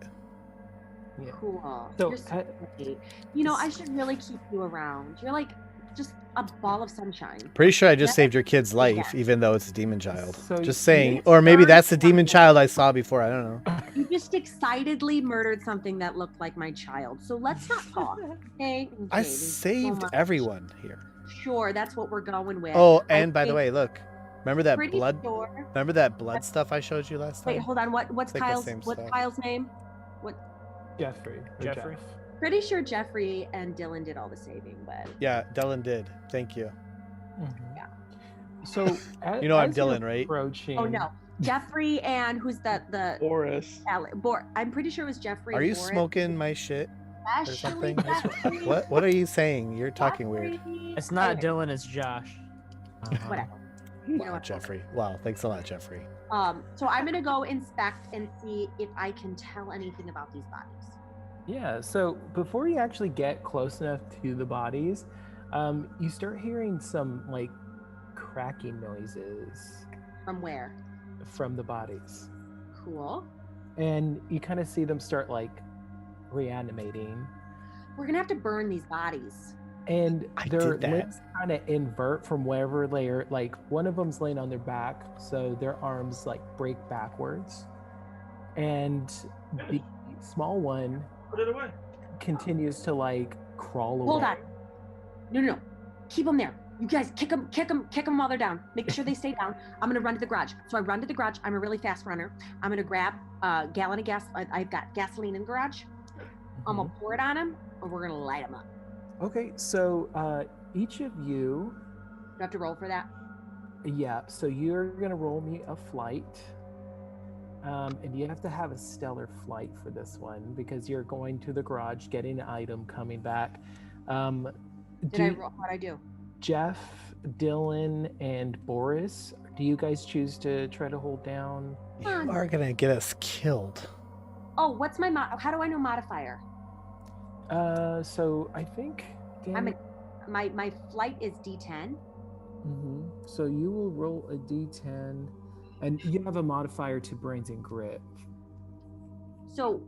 [SPEAKER 5] Yeah.
[SPEAKER 1] Cool.
[SPEAKER 5] So,
[SPEAKER 1] You're so great. You know, I should really keep you around. You're like just a ball of sunshine.
[SPEAKER 2] Pretty sure I just
[SPEAKER 1] Never
[SPEAKER 2] saved your kid's
[SPEAKER 1] forget.
[SPEAKER 2] life, even though it's a demon child.
[SPEAKER 5] So
[SPEAKER 2] Just saying.
[SPEAKER 5] you
[SPEAKER 2] Or maybe
[SPEAKER 1] murdered
[SPEAKER 2] that's the demon
[SPEAKER 1] someone.
[SPEAKER 2] child I saw before. I don't know.
[SPEAKER 1] You just excitedly murdered something that looked like my child. So let's not talk. Okay?
[SPEAKER 2] I
[SPEAKER 1] Okay, there's so
[SPEAKER 2] saved
[SPEAKER 1] much.
[SPEAKER 2] everyone here.
[SPEAKER 1] Sure, that's what we're going with.
[SPEAKER 2] Oh,
[SPEAKER 1] I
[SPEAKER 2] and by the
[SPEAKER 1] think
[SPEAKER 2] way, look. Remember that
[SPEAKER 1] pretty
[SPEAKER 2] blood?
[SPEAKER 1] sure-
[SPEAKER 2] Remember that blood stuff I showed you last time?
[SPEAKER 1] Wait, hold on. What's
[SPEAKER 2] It's like the
[SPEAKER 1] Kyle's
[SPEAKER 2] same
[SPEAKER 1] what's
[SPEAKER 2] stuff.
[SPEAKER 1] Kyle's name?
[SPEAKER 5] Jeffrey. or
[SPEAKER 6] Jeffrey.
[SPEAKER 5] Jeff.
[SPEAKER 1] Pretty sure Jeffrey and Dylan did all the saving, but
[SPEAKER 2] Yeah, Dylan did. Thank you.
[SPEAKER 1] Yeah.
[SPEAKER 5] So
[SPEAKER 2] You know I'm
[SPEAKER 5] as you're
[SPEAKER 2] Dylan, right?
[SPEAKER 5] Approaching.
[SPEAKER 1] oh no. Jeffrey and who's the
[SPEAKER 4] Boris.
[SPEAKER 1] I'm pretty sure it was Jeffrey.
[SPEAKER 2] Are
[SPEAKER 1] and
[SPEAKER 2] you
[SPEAKER 1] Boris.
[SPEAKER 2] smoking my shit or
[SPEAKER 1] Actually,
[SPEAKER 2] something?
[SPEAKER 1] Jeffrey-
[SPEAKER 2] What are you saying? You're talking weird.
[SPEAKER 1] Jeffrey-
[SPEAKER 6] It's not
[SPEAKER 1] Anyway,
[SPEAKER 6] Dylan, it's Josh.
[SPEAKER 1] Whatever. You know
[SPEAKER 2] Wow,
[SPEAKER 1] what?
[SPEAKER 2] Jeffrey. Wow, thanks a lot, Jeffrey.
[SPEAKER 1] So I'm gonna go inspect and see if I can tell anything about these bodies.
[SPEAKER 5] Yeah, so before you actually get close enough to the bodies, you start hearing some like cracking noises
[SPEAKER 1] From where?
[SPEAKER 5] from the bodies.
[SPEAKER 1] Cool.
[SPEAKER 5] And you kind of see them start like reanimating.
[SPEAKER 1] We're gonna have to burn these bodies.
[SPEAKER 5] And
[SPEAKER 2] I
[SPEAKER 5] their
[SPEAKER 2] did that.
[SPEAKER 5] limbs kind of invert from wherever they're like one of them's laying on their back, so their arms like break backwards. And the small one
[SPEAKER 3] Put it away.
[SPEAKER 5] continues to like crawl away.
[SPEAKER 1] Hold on. No. Keep them there. You guys kick them while they're down. Make sure they stay down. I'm gonna run to the garage. So I run to the garage. I'm a really fast runner. I'm gonna grab a gallon of gas. I've got gasoline in the garage. I'm gonna pour it on them, and we're gonna light them up.
[SPEAKER 5] Okay, so each of you,
[SPEAKER 1] You have to roll for that.
[SPEAKER 5] yeah, so you're gonna roll me a flight. And you have to have a stellar flight for this one because you're going to the garage, getting an item, coming back.
[SPEAKER 1] Did I roll? What I do?
[SPEAKER 5] Jeff, Dylan, and Boris, do you guys choose to try to hold down?
[SPEAKER 2] You are gonna get us killed.
[SPEAKER 1] Oh, what's my how do I know modifier?
[SPEAKER 5] So I think
[SPEAKER 1] I'm my flight is D10.
[SPEAKER 5] So you will roll a d10, and you have a modifier to brains and grit.
[SPEAKER 1] So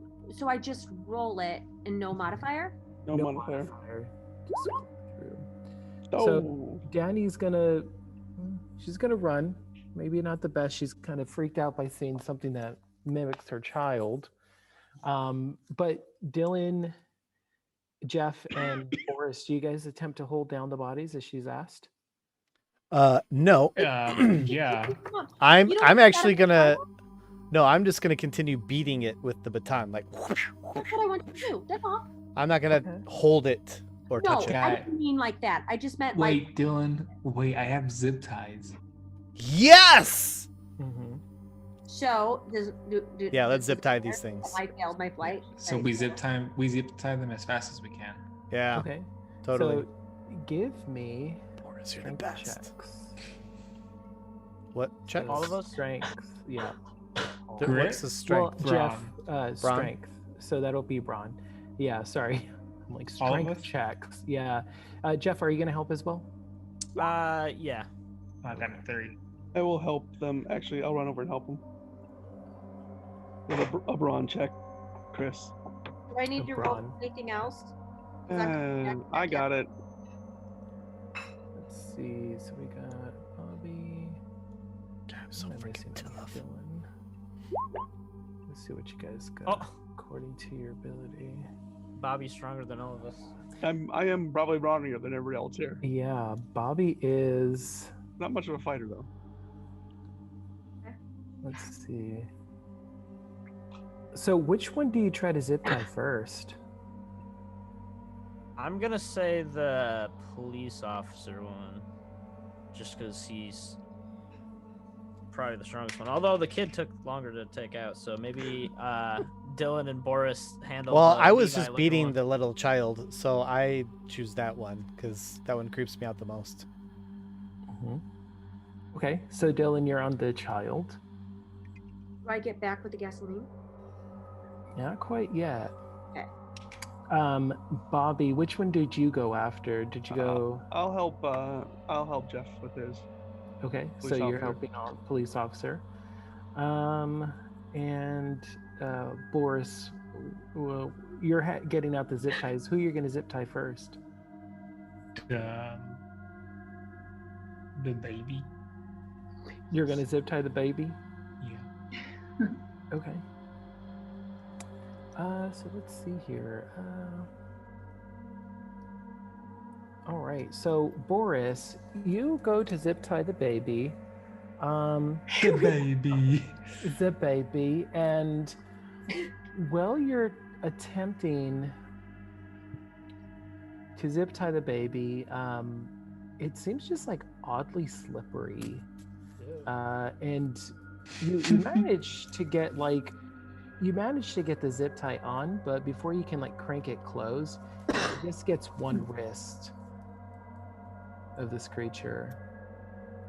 [SPEAKER 1] I just roll it and no modifier.
[SPEAKER 4] No modifier.
[SPEAKER 5] Just go through.
[SPEAKER 4] Oh.
[SPEAKER 5] So Danny's she's gonna run. Maybe not the best. She's kind of freaked out by seeing something that mimics her child. But Dylan, Jeff, and Boris, do you guys attempt to hold down the bodies as she's asked?
[SPEAKER 2] No.
[SPEAKER 3] Yeah.
[SPEAKER 2] I'm actually gonna. No, I'm just gonna continue beating it with the baton, like.
[SPEAKER 1] That's what I want you to do. That's all.
[SPEAKER 2] I'm not gonna hold it or
[SPEAKER 1] No,
[SPEAKER 2] touch it.
[SPEAKER 1] I didn't mean like that. I just meant
[SPEAKER 3] Wait,
[SPEAKER 1] like.
[SPEAKER 3] Dylan. Wait, I have zip ties.
[SPEAKER 2] Yes.
[SPEAKER 1] So
[SPEAKER 2] Yeah, let's zip tie these things.
[SPEAKER 1] I failed my flight.
[SPEAKER 3] So we zip tie them as fast as we can.
[SPEAKER 2] Yeah,
[SPEAKER 5] Okay.
[SPEAKER 2] totally.
[SPEAKER 5] So give me
[SPEAKER 2] Boris, you're the
[SPEAKER 5] strength
[SPEAKER 2] best.
[SPEAKER 5] checks.
[SPEAKER 2] What check?
[SPEAKER 5] So
[SPEAKER 6] All of us?
[SPEAKER 5] Strength. Yeah.
[SPEAKER 3] Grit?
[SPEAKER 2] What's the strength?
[SPEAKER 5] Well, Jeff,
[SPEAKER 2] Brawn?
[SPEAKER 5] strength. So that'll be Braun. Yeah, sorry. I'm like
[SPEAKER 3] All of
[SPEAKER 5] strength
[SPEAKER 3] us?
[SPEAKER 5] checks. Yeah. Jeff, are you gonna help as well?
[SPEAKER 6] Yeah.
[SPEAKER 3] I got a 30.
[SPEAKER 4] I will help them. Actually, I'll run over and help them. With a brawn check, Chris.
[SPEAKER 1] Do I need to roll
[SPEAKER 5] Braun.
[SPEAKER 1] anything else? 'Cause I'm-
[SPEAKER 4] I got it.
[SPEAKER 5] Let's see. So we got Bobby.
[SPEAKER 2] I'm so
[SPEAKER 5] Am I
[SPEAKER 2] freaking
[SPEAKER 5] missing
[SPEAKER 2] tough.
[SPEAKER 5] Dylan? Let's see what you guys got
[SPEAKER 6] Oh,
[SPEAKER 5] according to your ability.
[SPEAKER 6] Bobby's stronger than all of us.
[SPEAKER 4] I am probably brawnier than everybody else here.
[SPEAKER 5] Yeah, Bobby is.
[SPEAKER 4] Not much of a fighter though.
[SPEAKER 5] Let's see. So, which one do you try to zip tie first?
[SPEAKER 6] I'm gonna say the police officer one, just because he's probably the strongest one. Although the kid took longer to take out, so maybe Dylan and Boris handled.
[SPEAKER 2] Well,
[SPEAKER 6] the
[SPEAKER 2] I was
[SPEAKER 6] Levi
[SPEAKER 2] just
[SPEAKER 6] looking
[SPEAKER 2] beating
[SPEAKER 6] one.
[SPEAKER 2] the little child, so I choose that one because that one creeps me out the most.
[SPEAKER 5] Okay, so Dylan, you're on the child.
[SPEAKER 1] Do I get back with the gasoline?
[SPEAKER 5] Not quite yet.
[SPEAKER 1] Okay.
[SPEAKER 5] Bobby, which one did you go after? Did you go?
[SPEAKER 4] I'll help Jeff with his.
[SPEAKER 5] Okay, so
[SPEAKER 4] Police
[SPEAKER 5] you're
[SPEAKER 4] officer.
[SPEAKER 5] helping our police officer. And Boris, well, you're getting out the zip ties. Who you're going to zip tie first?
[SPEAKER 3] The baby.
[SPEAKER 5] You're going to zip tie the baby?
[SPEAKER 3] Yeah.
[SPEAKER 5] Okay. So let's see here. All right. So Boris, you go to zip tie the baby.
[SPEAKER 3] The baby.
[SPEAKER 5] The baby, and while you're attempting to zip tie the baby, it seems just like oddly slippery, and you manage to get the zip tie on, but before you can like crank it close, it just gets one wrist of this creature,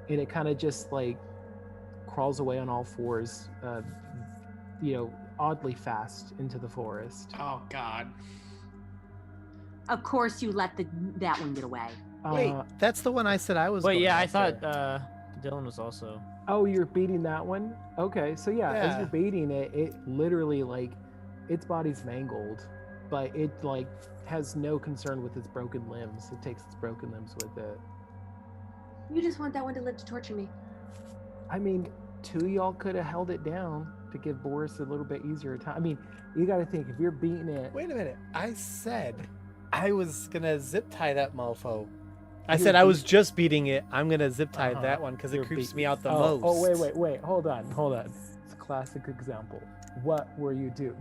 [SPEAKER 5] and it kind of just like crawls away on all fours, oddly fast into the forest.
[SPEAKER 3] Oh God.
[SPEAKER 1] Of course, you let that one get away.
[SPEAKER 2] Wait, that's the one I said I was.
[SPEAKER 6] Wait,
[SPEAKER 2] going
[SPEAKER 6] yeah, I
[SPEAKER 2] after.
[SPEAKER 6] thought Dylan was also.
[SPEAKER 5] Oh, you're beating that one? Okay, so yeah, as
[SPEAKER 2] Yeah.
[SPEAKER 5] you're beating it, it literally like its body's mangled, but it like has no concern with its broken limbs. It takes its broken limbs with it.
[SPEAKER 1] You just want that one to live to torture me.
[SPEAKER 5] I mean, two of y'all could have held it down to give Boris a little bit easier time. I mean, you got to think, if you're beating it.
[SPEAKER 2] Wait a minute. I said I was gonna zip tie that mofo. I said I was just beating it. I'm gonna zip tie that one because it creeps me out the most.
[SPEAKER 5] Oh, wait. Hold on. It's a classic example. What were you do?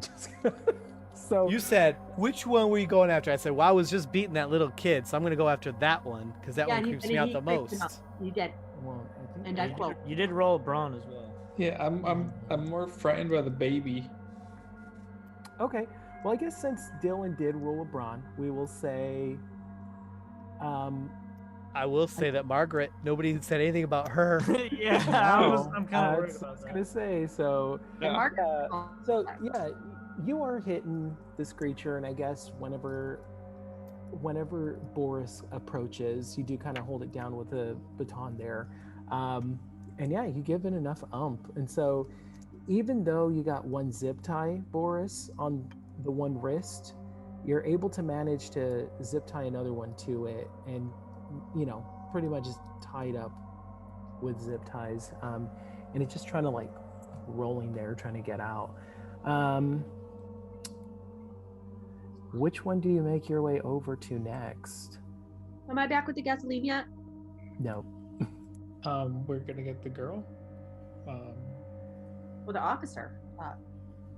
[SPEAKER 5] So
[SPEAKER 2] you said, which one were you going after? I said, well, I was just beating that little kid, so I'm gonna go after that one because that one creeps me out the most.
[SPEAKER 1] You did.
[SPEAKER 5] Well, I think
[SPEAKER 1] And I quote.
[SPEAKER 6] You did roll a brawn as well.
[SPEAKER 3] Yeah, I'm more frightened by the baby.
[SPEAKER 5] Okay. Well, I guess since Dylan did roll a brawn, we will say.
[SPEAKER 2] I will say that Margaret. Nobody said anything about her.
[SPEAKER 6] Yeah, I'm kind of worried about
[SPEAKER 5] I was
[SPEAKER 6] that.
[SPEAKER 5] gonna say so.
[SPEAKER 1] And Margaret.
[SPEAKER 5] So yeah, you are hitting this creature, and I guess whenever Boris approaches, you do kind of hold it down with a baton there, and yeah, you give it enough and so even though you got one zip tie, Boris, on the one wrist, you're able to manage to zip tie another one to it, and pretty much just tied up with zip ties, and it's just trying to like rolling there, trying to get out. Which one do you make your way over to next?
[SPEAKER 1] Am I back with the gasoline yet?
[SPEAKER 5] No.
[SPEAKER 3] We're gonna get the girl.
[SPEAKER 1] Well, the officer.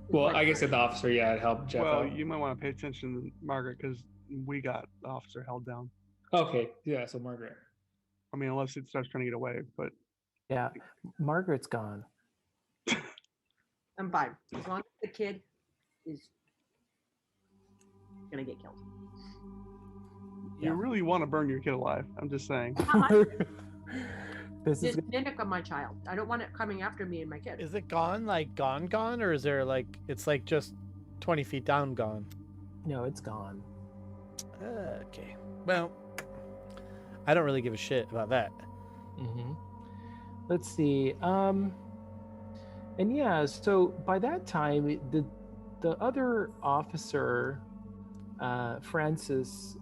[SPEAKER 3] Well, I guess the officer, yeah, it helped Jeff
[SPEAKER 4] Well,
[SPEAKER 3] out.
[SPEAKER 4] you might want to pay attention to Margaret because we got the officer held down.
[SPEAKER 3] Okay, yeah, so Margaret.
[SPEAKER 4] I mean, unless it starts trying to get away, but
[SPEAKER 5] Yeah, Margaret's gone.
[SPEAKER 1] I'm fine. As long as the kid is gonna get killed.
[SPEAKER 4] you really want to burn your kid alive. I'm just saying.
[SPEAKER 5] This is
[SPEAKER 1] This mimic of my child. I don't want it coming after me and my kid.
[SPEAKER 2] Is it gone, like gone, or is there like it's like just 20 feet down gone?
[SPEAKER 5] no, it's gone.
[SPEAKER 2] Okay. Well, I don't really give a shit about that.
[SPEAKER 5] Let's see. And yeah, so by that time, the other officer, Francis,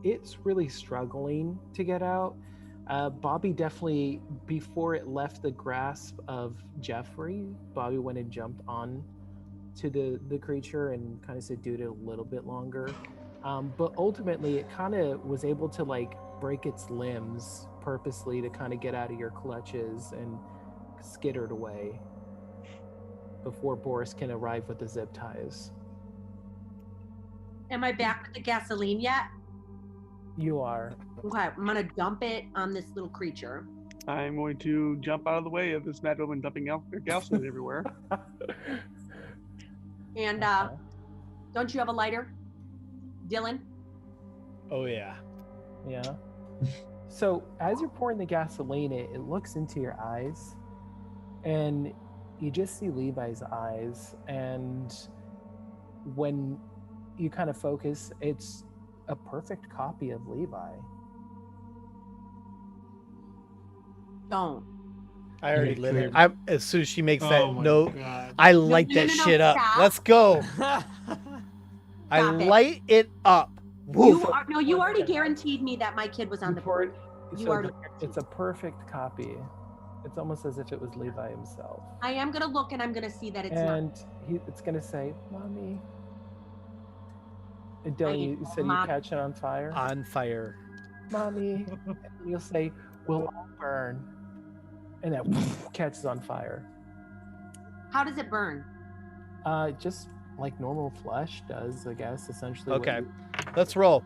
[SPEAKER 5] it's really struggling to get out. Bobby definitely, before it left the grasp of Jeffrey, Bobby went and jumped on to the creature and kind of subdued it a little bit longer. But ultimately, it kind of was able to like break its limbs purposely to kind of get out of your clutches and skittered away before Boris can arrive with the zip ties.
[SPEAKER 1] Am I back with the gasoline yet?
[SPEAKER 5] You are.
[SPEAKER 1] Okay, I'm gonna dump it on this little creature.
[SPEAKER 4] I'm going to jump out of the way of this mad woman dumping gasoline everywhere.
[SPEAKER 1] And don't you have a lighter, Dylan?
[SPEAKER 2] Oh yeah.
[SPEAKER 5] Yeah. So as you're pouring the gasoline, it looks into your eyes, and you just see Levi's eyes. And when you kind of focus, it's a perfect copy of Levi.
[SPEAKER 1] Don't.
[SPEAKER 2] I already
[SPEAKER 3] Okay,
[SPEAKER 2] lit it.
[SPEAKER 3] clear.
[SPEAKER 2] As soon as she makes
[SPEAKER 3] Oh
[SPEAKER 2] that
[SPEAKER 3] my
[SPEAKER 2] note,
[SPEAKER 3] God.
[SPEAKER 2] I light that
[SPEAKER 1] no,
[SPEAKER 2] shit up.
[SPEAKER 1] stop.
[SPEAKER 2] Let's go. I
[SPEAKER 1] Stop it.
[SPEAKER 2] light it up.
[SPEAKER 1] You
[SPEAKER 2] Woof.
[SPEAKER 1] you already guaranteed me that my kid was on the board. You already
[SPEAKER 5] It's a perfect copy. It's almost as if it was Levi himself.
[SPEAKER 1] I am gonna look and I'm gonna see that it's
[SPEAKER 5] And
[SPEAKER 1] not.
[SPEAKER 5] it's gonna say, "Mommy." And Dylan, you said you
[SPEAKER 1] Mom.
[SPEAKER 5] catch it on fire.
[SPEAKER 2] On fire.
[SPEAKER 5] Mommy. And you'll say, "We'll all burn," and that catches on fire.
[SPEAKER 1] How does it burn?
[SPEAKER 5] Just like normal flesh does, I guess. Essentially.
[SPEAKER 2] Okay. Let's roll.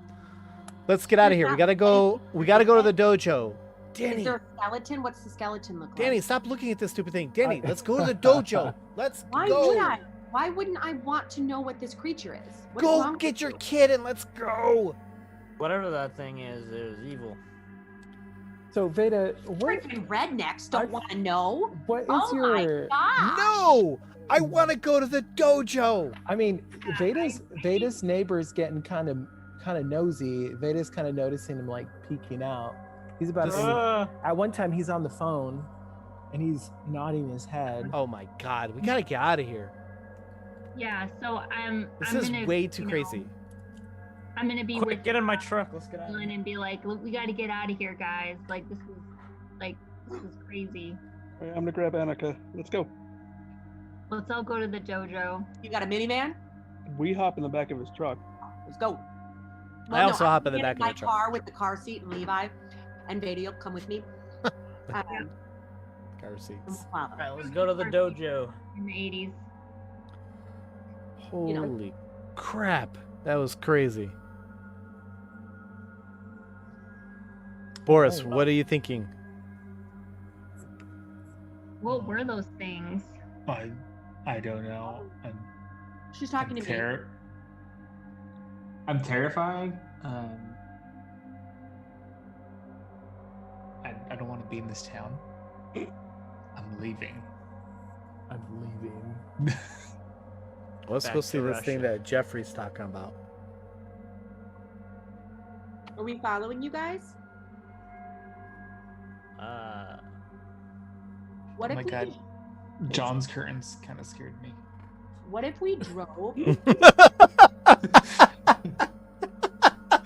[SPEAKER 2] Let's get out of here. We gotta go. We gotta go to the dojo. Danny.
[SPEAKER 1] Is there a skeleton? What's the skeleton look like?
[SPEAKER 2] Danny, stop looking at this stupid thing. Danny, let's go to the dojo. Let's
[SPEAKER 1] Why
[SPEAKER 2] go.
[SPEAKER 1] would I? Why wouldn't I want to know what this creature is? What's
[SPEAKER 2] Go
[SPEAKER 1] wrong
[SPEAKER 2] get
[SPEAKER 1] with
[SPEAKER 2] your
[SPEAKER 1] you?
[SPEAKER 2] kid and let's go.
[SPEAKER 6] Whatever that thing is evil.
[SPEAKER 5] So Veda, what
[SPEAKER 1] Freaking rednecks don't want to know.
[SPEAKER 5] what is
[SPEAKER 1] Oh my
[SPEAKER 5] your?
[SPEAKER 1] god!
[SPEAKER 2] No, I want to go to the dojo.
[SPEAKER 5] I mean, Veda's neighbor's getting kind of nosy. Veda's kind of noticing him like peeking out. He's about to. At one time, he's on the phone, and he's nodding his head.
[SPEAKER 2] Oh my god, we gotta get out of here.
[SPEAKER 9] Yeah, so
[SPEAKER 2] This
[SPEAKER 9] I'm
[SPEAKER 2] is
[SPEAKER 9] gonna,
[SPEAKER 2] way too crazy.
[SPEAKER 9] I'm gonna be
[SPEAKER 6] Quick,
[SPEAKER 9] with
[SPEAKER 6] get in my truck. Let's get out.
[SPEAKER 9] Dylan and be like, look, we got to get out of here, guys. Like this is crazy.
[SPEAKER 4] All right, I'm gonna grab Annika. Let's go.
[SPEAKER 9] Let's all go to the dojo.
[SPEAKER 1] You got a minivan?
[SPEAKER 4] We hop in the back of his truck.
[SPEAKER 1] Let's go.
[SPEAKER 2] I also hop in the
[SPEAKER 1] get
[SPEAKER 2] back of
[SPEAKER 1] my
[SPEAKER 2] the truck.
[SPEAKER 1] car with the car seat and Levi, and Veda will come with me.
[SPEAKER 2] Car seats.
[SPEAKER 1] Wow.
[SPEAKER 6] All right, let's go to the dojo.
[SPEAKER 9] In the 80s.
[SPEAKER 2] Holy crap, that was crazy. Boris, what are you thinking?
[SPEAKER 9] What were those things?
[SPEAKER 3] I don't know.
[SPEAKER 1] She's talking to me.
[SPEAKER 3] I'm terrified. I don't want to be in this town. I'm leaving.
[SPEAKER 5] I'm leaving.
[SPEAKER 2] Let's
[SPEAKER 6] Back
[SPEAKER 2] go
[SPEAKER 6] to
[SPEAKER 2] see this thing
[SPEAKER 6] Russia.
[SPEAKER 2] that Jeffrey's talking about.
[SPEAKER 1] Are we following you guys? What
[SPEAKER 3] Oh
[SPEAKER 1] if
[SPEAKER 3] my
[SPEAKER 1] we?
[SPEAKER 3] god. John's curtains kind of scared me.
[SPEAKER 1] What if we drove?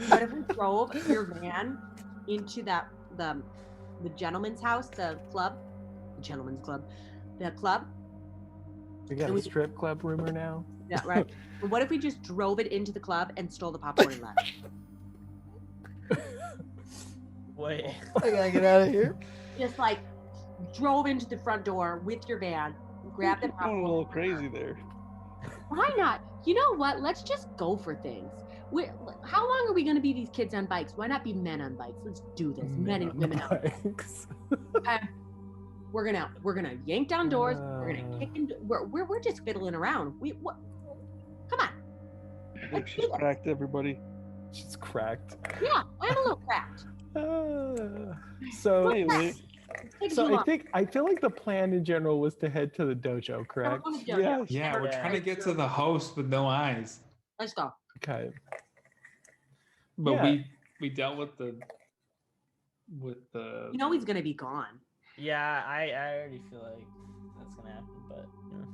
[SPEAKER 1] What if we drove your van into the gentleman's house, the club, the club?
[SPEAKER 5] We got
[SPEAKER 1] And
[SPEAKER 5] a
[SPEAKER 1] we-
[SPEAKER 5] strip club rumor now.
[SPEAKER 1] Yeah, right. And what if we just drove it into the club and stole the popcorn and left?
[SPEAKER 6] Wait.
[SPEAKER 2] I gotta get out of here.
[SPEAKER 1] Just like drove into the front door with your van, grabbed the
[SPEAKER 4] Going
[SPEAKER 1] popcorn.
[SPEAKER 4] a little crazy there.
[SPEAKER 1] Why not? You know what? Let's just go for things. How long are we going to be these kids on bikes? Why not be men on bikes? Let's do this. Men and women on bikes. We're gonna yank down doors. We're gonna kick in. We're just fiddling around. Come on. Let's do
[SPEAKER 4] She's
[SPEAKER 1] this.
[SPEAKER 4] cracked, everybody.
[SPEAKER 5] She's cracked.
[SPEAKER 1] Yeah, I'm a little cracked.
[SPEAKER 5] So,
[SPEAKER 4] Hey, Lee.
[SPEAKER 1] Take
[SPEAKER 5] so
[SPEAKER 1] you
[SPEAKER 5] I
[SPEAKER 1] up.
[SPEAKER 5] think the plan in general was to head to the dojo, correct?
[SPEAKER 1] Come on, Jojo.
[SPEAKER 4] Yes.
[SPEAKER 3] Yeah, we're trying to get to the host with no eyes.
[SPEAKER 1] Let's go.
[SPEAKER 5] Okay.
[SPEAKER 3] But
[SPEAKER 5] Yeah.
[SPEAKER 3] we dealt with the
[SPEAKER 1] You know he's gonna be gone.
[SPEAKER 6] Yeah, I already feel like that's gonna happen, but you know,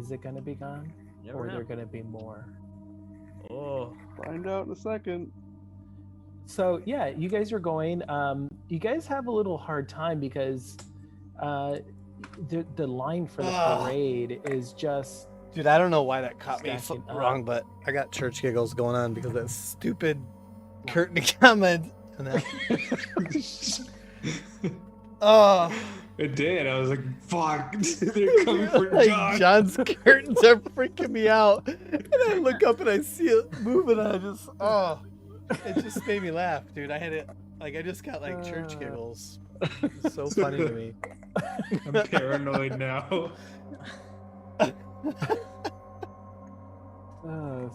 [SPEAKER 5] Is it gonna be gone,
[SPEAKER 6] you never
[SPEAKER 5] or are
[SPEAKER 6] know.
[SPEAKER 5] there gonna be more?
[SPEAKER 6] Oh,
[SPEAKER 4] Find out in a second.
[SPEAKER 5] So yeah, you guys are going. You guys have a little hard time because the line for the
[SPEAKER 2] Ugh.
[SPEAKER 5] parade is just
[SPEAKER 2] Dude, I don't know why that caught me
[SPEAKER 5] Stacking up.
[SPEAKER 2] wrong, but I got church giggles going on because of that stupid curtain comment. And that... Oh,
[SPEAKER 3] It did. I was like, fuck, they're coming for
[SPEAKER 2] like,
[SPEAKER 3] John.
[SPEAKER 2] John's curtains are freaking me out. And I look up and I see it moving and I just, it just made me laugh, dude. I had it, like, I just got like church giggles. It's so funny to me.
[SPEAKER 3] I'm paranoid now.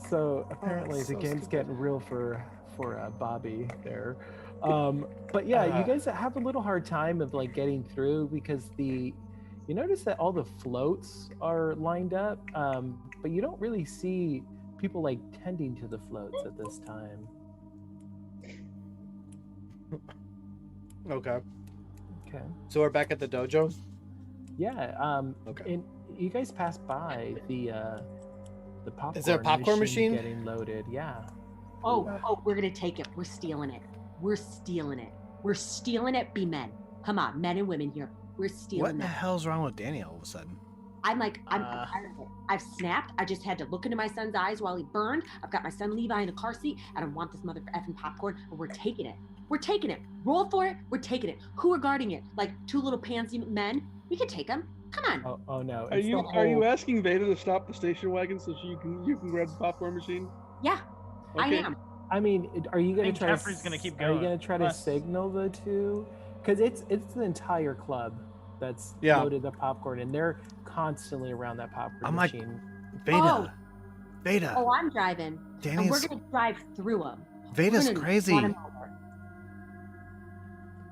[SPEAKER 5] So apparently
[SPEAKER 2] it's
[SPEAKER 5] the
[SPEAKER 2] so
[SPEAKER 5] game's
[SPEAKER 2] stupid.
[SPEAKER 5] getting real for Bobby there. But yeah, you guys have a little hard time of like getting through because you notice that all the floats are lined up, but you don't really see people like tending to the floats at this time.
[SPEAKER 2] Okay.
[SPEAKER 5] Okay.
[SPEAKER 2] So we're back at the dojo.
[SPEAKER 5] Yeah.
[SPEAKER 2] Okay.
[SPEAKER 5] And you guys passed by the popcorn.
[SPEAKER 2] Is there a popcorn machine?
[SPEAKER 5] Getting loaded? Yeah.
[SPEAKER 1] Oh, we're gonna take it. We're stealing it. We're stealing it. We're stealing it. Be men. Come on, men and women here. We're
[SPEAKER 2] What
[SPEAKER 1] stealing
[SPEAKER 2] the
[SPEAKER 1] it.
[SPEAKER 2] hell's wrong with Danny all of a sudden?
[SPEAKER 1] I'm tired of it. I've snapped. I just had to look into my son's eyes while he burned. I've got my son Levi in a car seat, and I want this mother effing popcorn, and we're taking it. We're taking it. Roll for it. We're taking it. Who are guarding it? Like two little pansy men? We can take them. Come on.
[SPEAKER 5] Oh no.
[SPEAKER 4] Are
[SPEAKER 5] it's the
[SPEAKER 4] you
[SPEAKER 5] whole-
[SPEAKER 4] asking Veda to stop the station wagon so you can grab the popcorn machine?
[SPEAKER 1] Yeah, I
[SPEAKER 4] Okay.
[SPEAKER 1] am.
[SPEAKER 5] I mean, are you gonna
[SPEAKER 6] think
[SPEAKER 5] try?
[SPEAKER 6] Jeffrey's gonna keep
[SPEAKER 5] Are you
[SPEAKER 6] going.
[SPEAKER 5] gonna try to
[SPEAKER 6] Plus-
[SPEAKER 5] signal the two? Because it's the entire club that's
[SPEAKER 2] Yeah.
[SPEAKER 5] loaded the popcorn, and they're constantly around that popcorn
[SPEAKER 2] I'm like-
[SPEAKER 5] machine.
[SPEAKER 2] Veda. Veda.
[SPEAKER 1] Oh, I'm driving. And we're
[SPEAKER 2] Danny's
[SPEAKER 1] gonna drive through them.
[SPEAKER 2] Veda's crazy.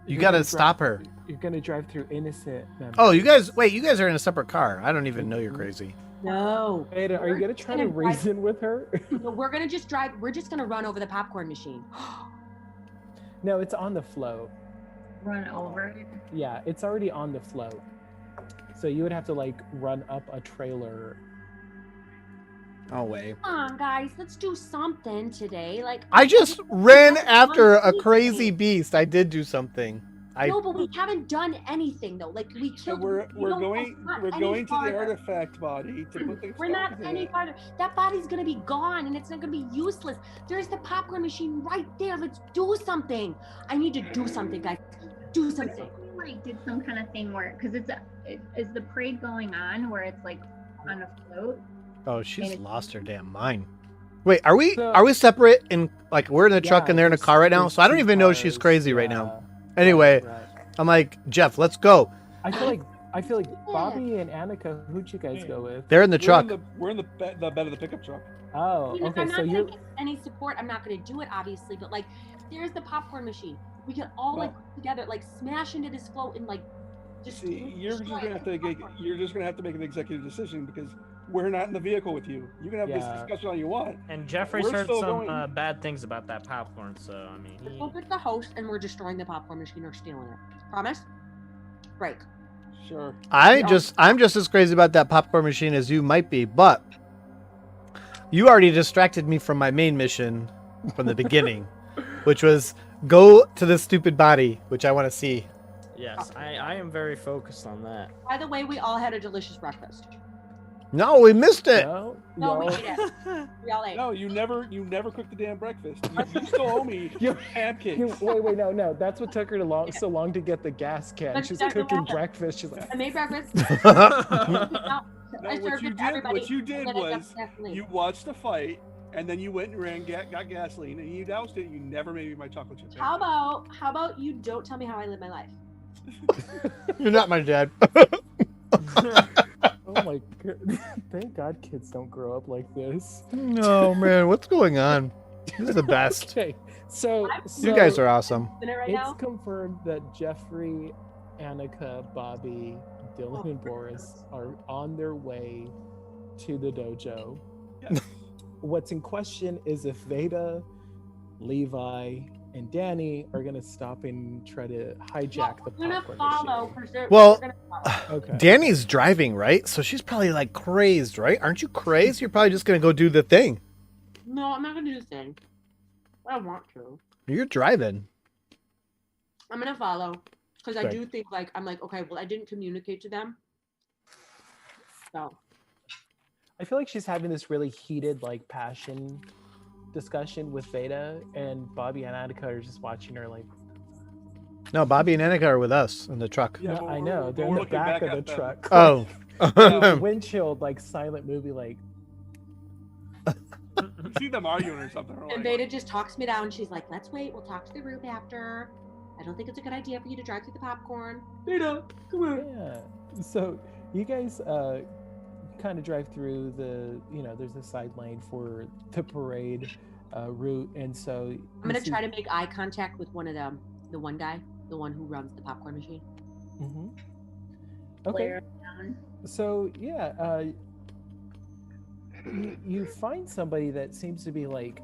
[SPEAKER 2] You
[SPEAKER 5] You're
[SPEAKER 2] gotta
[SPEAKER 5] gonna
[SPEAKER 2] stop her.
[SPEAKER 5] You're gonna drive through innocent members.
[SPEAKER 2] Oh, you guys are in a separate car. I don't even know you're crazy.
[SPEAKER 1] No.
[SPEAKER 5] Veda, are you gonna try to
[SPEAKER 1] gonna drive-
[SPEAKER 5] reason with her?
[SPEAKER 1] No, we're gonna just drive. We're just gonna run over the popcorn machine.
[SPEAKER 5] No, it's on the float.
[SPEAKER 9] Run over it.
[SPEAKER 5] Yeah, it's already on the float. So you would have to like run up a trailer.
[SPEAKER 2] Oh wait.
[SPEAKER 1] Come on, guys. Let's do something today. Like
[SPEAKER 2] I just ran after a crazy beast. I did do something.
[SPEAKER 1] No, but we haven't done anything though. Like we
[SPEAKER 4] And
[SPEAKER 1] killed.
[SPEAKER 4] we're
[SPEAKER 1] we don't-
[SPEAKER 4] going
[SPEAKER 1] not
[SPEAKER 4] we're
[SPEAKER 1] any
[SPEAKER 4] going to the
[SPEAKER 1] farther.
[SPEAKER 4] artifact body to put the
[SPEAKER 1] We're not
[SPEAKER 4] stones in
[SPEAKER 1] any
[SPEAKER 4] it.
[SPEAKER 1] farther. That body's gonna be gone, and it's not gonna be useless. There's the popcorn machine right there. Let's do something. I need to do something, guys. Do
[SPEAKER 9] What
[SPEAKER 1] something.
[SPEAKER 9] if we like did some kind of thing where, because is the parade going on where it's like on a float?
[SPEAKER 2] Oh, she's
[SPEAKER 9] And-
[SPEAKER 2] lost her damn mind. Wait, are we
[SPEAKER 5] So-
[SPEAKER 2] separate in like we're in the truck
[SPEAKER 5] Yeah,
[SPEAKER 2] and they're in a
[SPEAKER 5] there's-
[SPEAKER 2] car right now?
[SPEAKER 5] there's
[SPEAKER 2] So I don't
[SPEAKER 5] two
[SPEAKER 2] even know if she's
[SPEAKER 5] cars,
[SPEAKER 2] crazy right
[SPEAKER 5] yeah.
[SPEAKER 2] now. Anyway,
[SPEAKER 5] Right.
[SPEAKER 2] I'm like, Jeff, let's go.
[SPEAKER 5] I feel like Bobby and Annika, who'd you guys go with?
[SPEAKER 2] They're in the truck.
[SPEAKER 4] We're in the bed of the pickup truck.
[SPEAKER 5] Oh,
[SPEAKER 1] Even if
[SPEAKER 5] okay.
[SPEAKER 1] I'm
[SPEAKER 5] So
[SPEAKER 1] not
[SPEAKER 5] you're
[SPEAKER 1] gonna get any support, I'm not gonna do it, obviously. But like, there's the popcorn machine. We can all like
[SPEAKER 4] Well-
[SPEAKER 1] together, like smash into this float and like just.
[SPEAKER 4] See, you're just
[SPEAKER 1] destroy
[SPEAKER 4] gonna have to
[SPEAKER 1] it.
[SPEAKER 4] you're just gonna have to make an executive decision because we're not in the vehicle with you. You can have this
[SPEAKER 5] Yeah.
[SPEAKER 4] discussion all you want.
[SPEAKER 6] And Jeffrey's
[SPEAKER 4] We're
[SPEAKER 6] heard
[SPEAKER 4] still
[SPEAKER 6] some
[SPEAKER 4] going.
[SPEAKER 6] bad things about that popcorn, so I mean,
[SPEAKER 1] Let's go get the host, and we're destroying the popcorn machine or stealing it. Promise? Break.
[SPEAKER 4] Sure.
[SPEAKER 2] I'm just as crazy about that popcorn machine as you might be, but you already distracted me from my main mission from the beginning, which was go to the stupid body, which I want to see.
[SPEAKER 6] yes, I am very focused on that.
[SPEAKER 1] By the way, we all had a delicious breakfast.
[SPEAKER 2] No, we missed it.
[SPEAKER 1] No, we
[SPEAKER 5] no.
[SPEAKER 1] ate it. We all ate.
[SPEAKER 4] No, you never cooked the damn breakfast. You still owe me
[SPEAKER 5] You-
[SPEAKER 4] pancakes.
[SPEAKER 5] Wait, no. That's what took her so long to get the gas can.
[SPEAKER 1] But
[SPEAKER 5] She's
[SPEAKER 1] that's
[SPEAKER 5] cooking
[SPEAKER 1] what happened.
[SPEAKER 5] breakfast. She's like,
[SPEAKER 1] I made breakfast.
[SPEAKER 4] No,
[SPEAKER 1] I
[SPEAKER 4] what
[SPEAKER 1] served
[SPEAKER 4] you
[SPEAKER 1] it to
[SPEAKER 4] did,
[SPEAKER 1] everybody,
[SPEAKER 4] what you did
[SPEAKER 1] and then I got
[SPEAKER 4] was
[SPEAKER 1] gasoline.
[SPEAKER 4] you watched the fight, and then you went and ran, got gasoline, and you doused it. You never made me my chocolate chip.
[SPEAKER 1] How about you don't tell me how I live my life?
[SPEAKER 2] You're not my dad.
[SPEAKER 5] oh my god! Thank God kids don't grow up like this.
[SPEAKER 2] No, man, what's going on? This is the best.
[SPEAKER 5] Okay, so
[SPEAKER 2] You guys are awesome.
[SPEAKER 1] In it right
[SPEAKER 5] It's
[SPEAKER 1] now?
[SPEAKER 5] confirmed that Jeffrey, Annika, Bobby, Dylan, and Boris are on their way to the dojo.
[SPEAKER 4] Yes.
[SPEAKER 5] What's in question is if Veda, Levi, and Danny are gonna stop and try to hijack the
[SPEAKER 1] We're gonna
[SPEAKER 5] popcorn
[SPEAKER 1] follow.
[SPEAKER 5] machine.
[SPEAKER 1] For sure.
[SPEAKER 2] Well,
[SPEAKER 1] We're gonna follow.
[SPEAKER 5] Okay.
[SPEAKER 2] Danny's driving, right? So she's probably like crazed, right? Aren't you crazed? You're probably just gonna go do the thing.
[SPEAKER 1] No, I'm not gonna do the thing. I want to.
[SPEAKER 2] You're driving.
[SPEAKER 1] I'm gonna follow because I
[SPEAKER 2] Okay.
[SPEAKER 1] do think like I'm like okay. Well, I didn't communicate to them. So
[SPEAKER 5] I feel like she's having this really heated, like, passion discussion with Veda, and Bobby and Annika are just watching her like,
[SPEAKER 2] No, Bobby and Annika are with us in the truck.
[SPEAKER 4] Yeah,
[SPEAKER 5] "No,
[SPEAKER 4] but
[SPEAKER 5] I
[SPEAKER 4] we're-
[SPEAKER 5] know,
[SPEAKER 4] but
[SPEAKER 5] they're
[SPEAKER 4] we're
[SPEAKER 5] in the
[SPEAKER 4] looking
[SPEAKER 5] back
[SPEAKER 4] back
[SPEAKER 5] of the
[SPEAKER 4] at them.
[SPEAKER 5] truck."
[SPEAKER 2] Oh.
[SPEAKER 5] Like, windshield, like silent movie, like,
[SPEAKER 4] You see them arguing or something. Or
[SPEAKER 1] and
[SPEAKER 4] like,
[SPEAKER 1] Veda just talks me down. She's like, "Let's wait. We'll talk to the group after. I don't think it's a good idea for you to drive through the popcorn." Veda, come on.
[SPEAKER 5] yeah. So you guys kind of drive through the, there's a side lane for the parade route, and so
[SPEAKER 1] I'm gonna try to make eye contact with one of them. The one guy, the one who runs the popcorn machine.
[SPEAKER 5] Hmm. Okay.
[SPEAKER 9] Flare down.
[SPEAKER 5] So yeah, you find somebody that seems to be like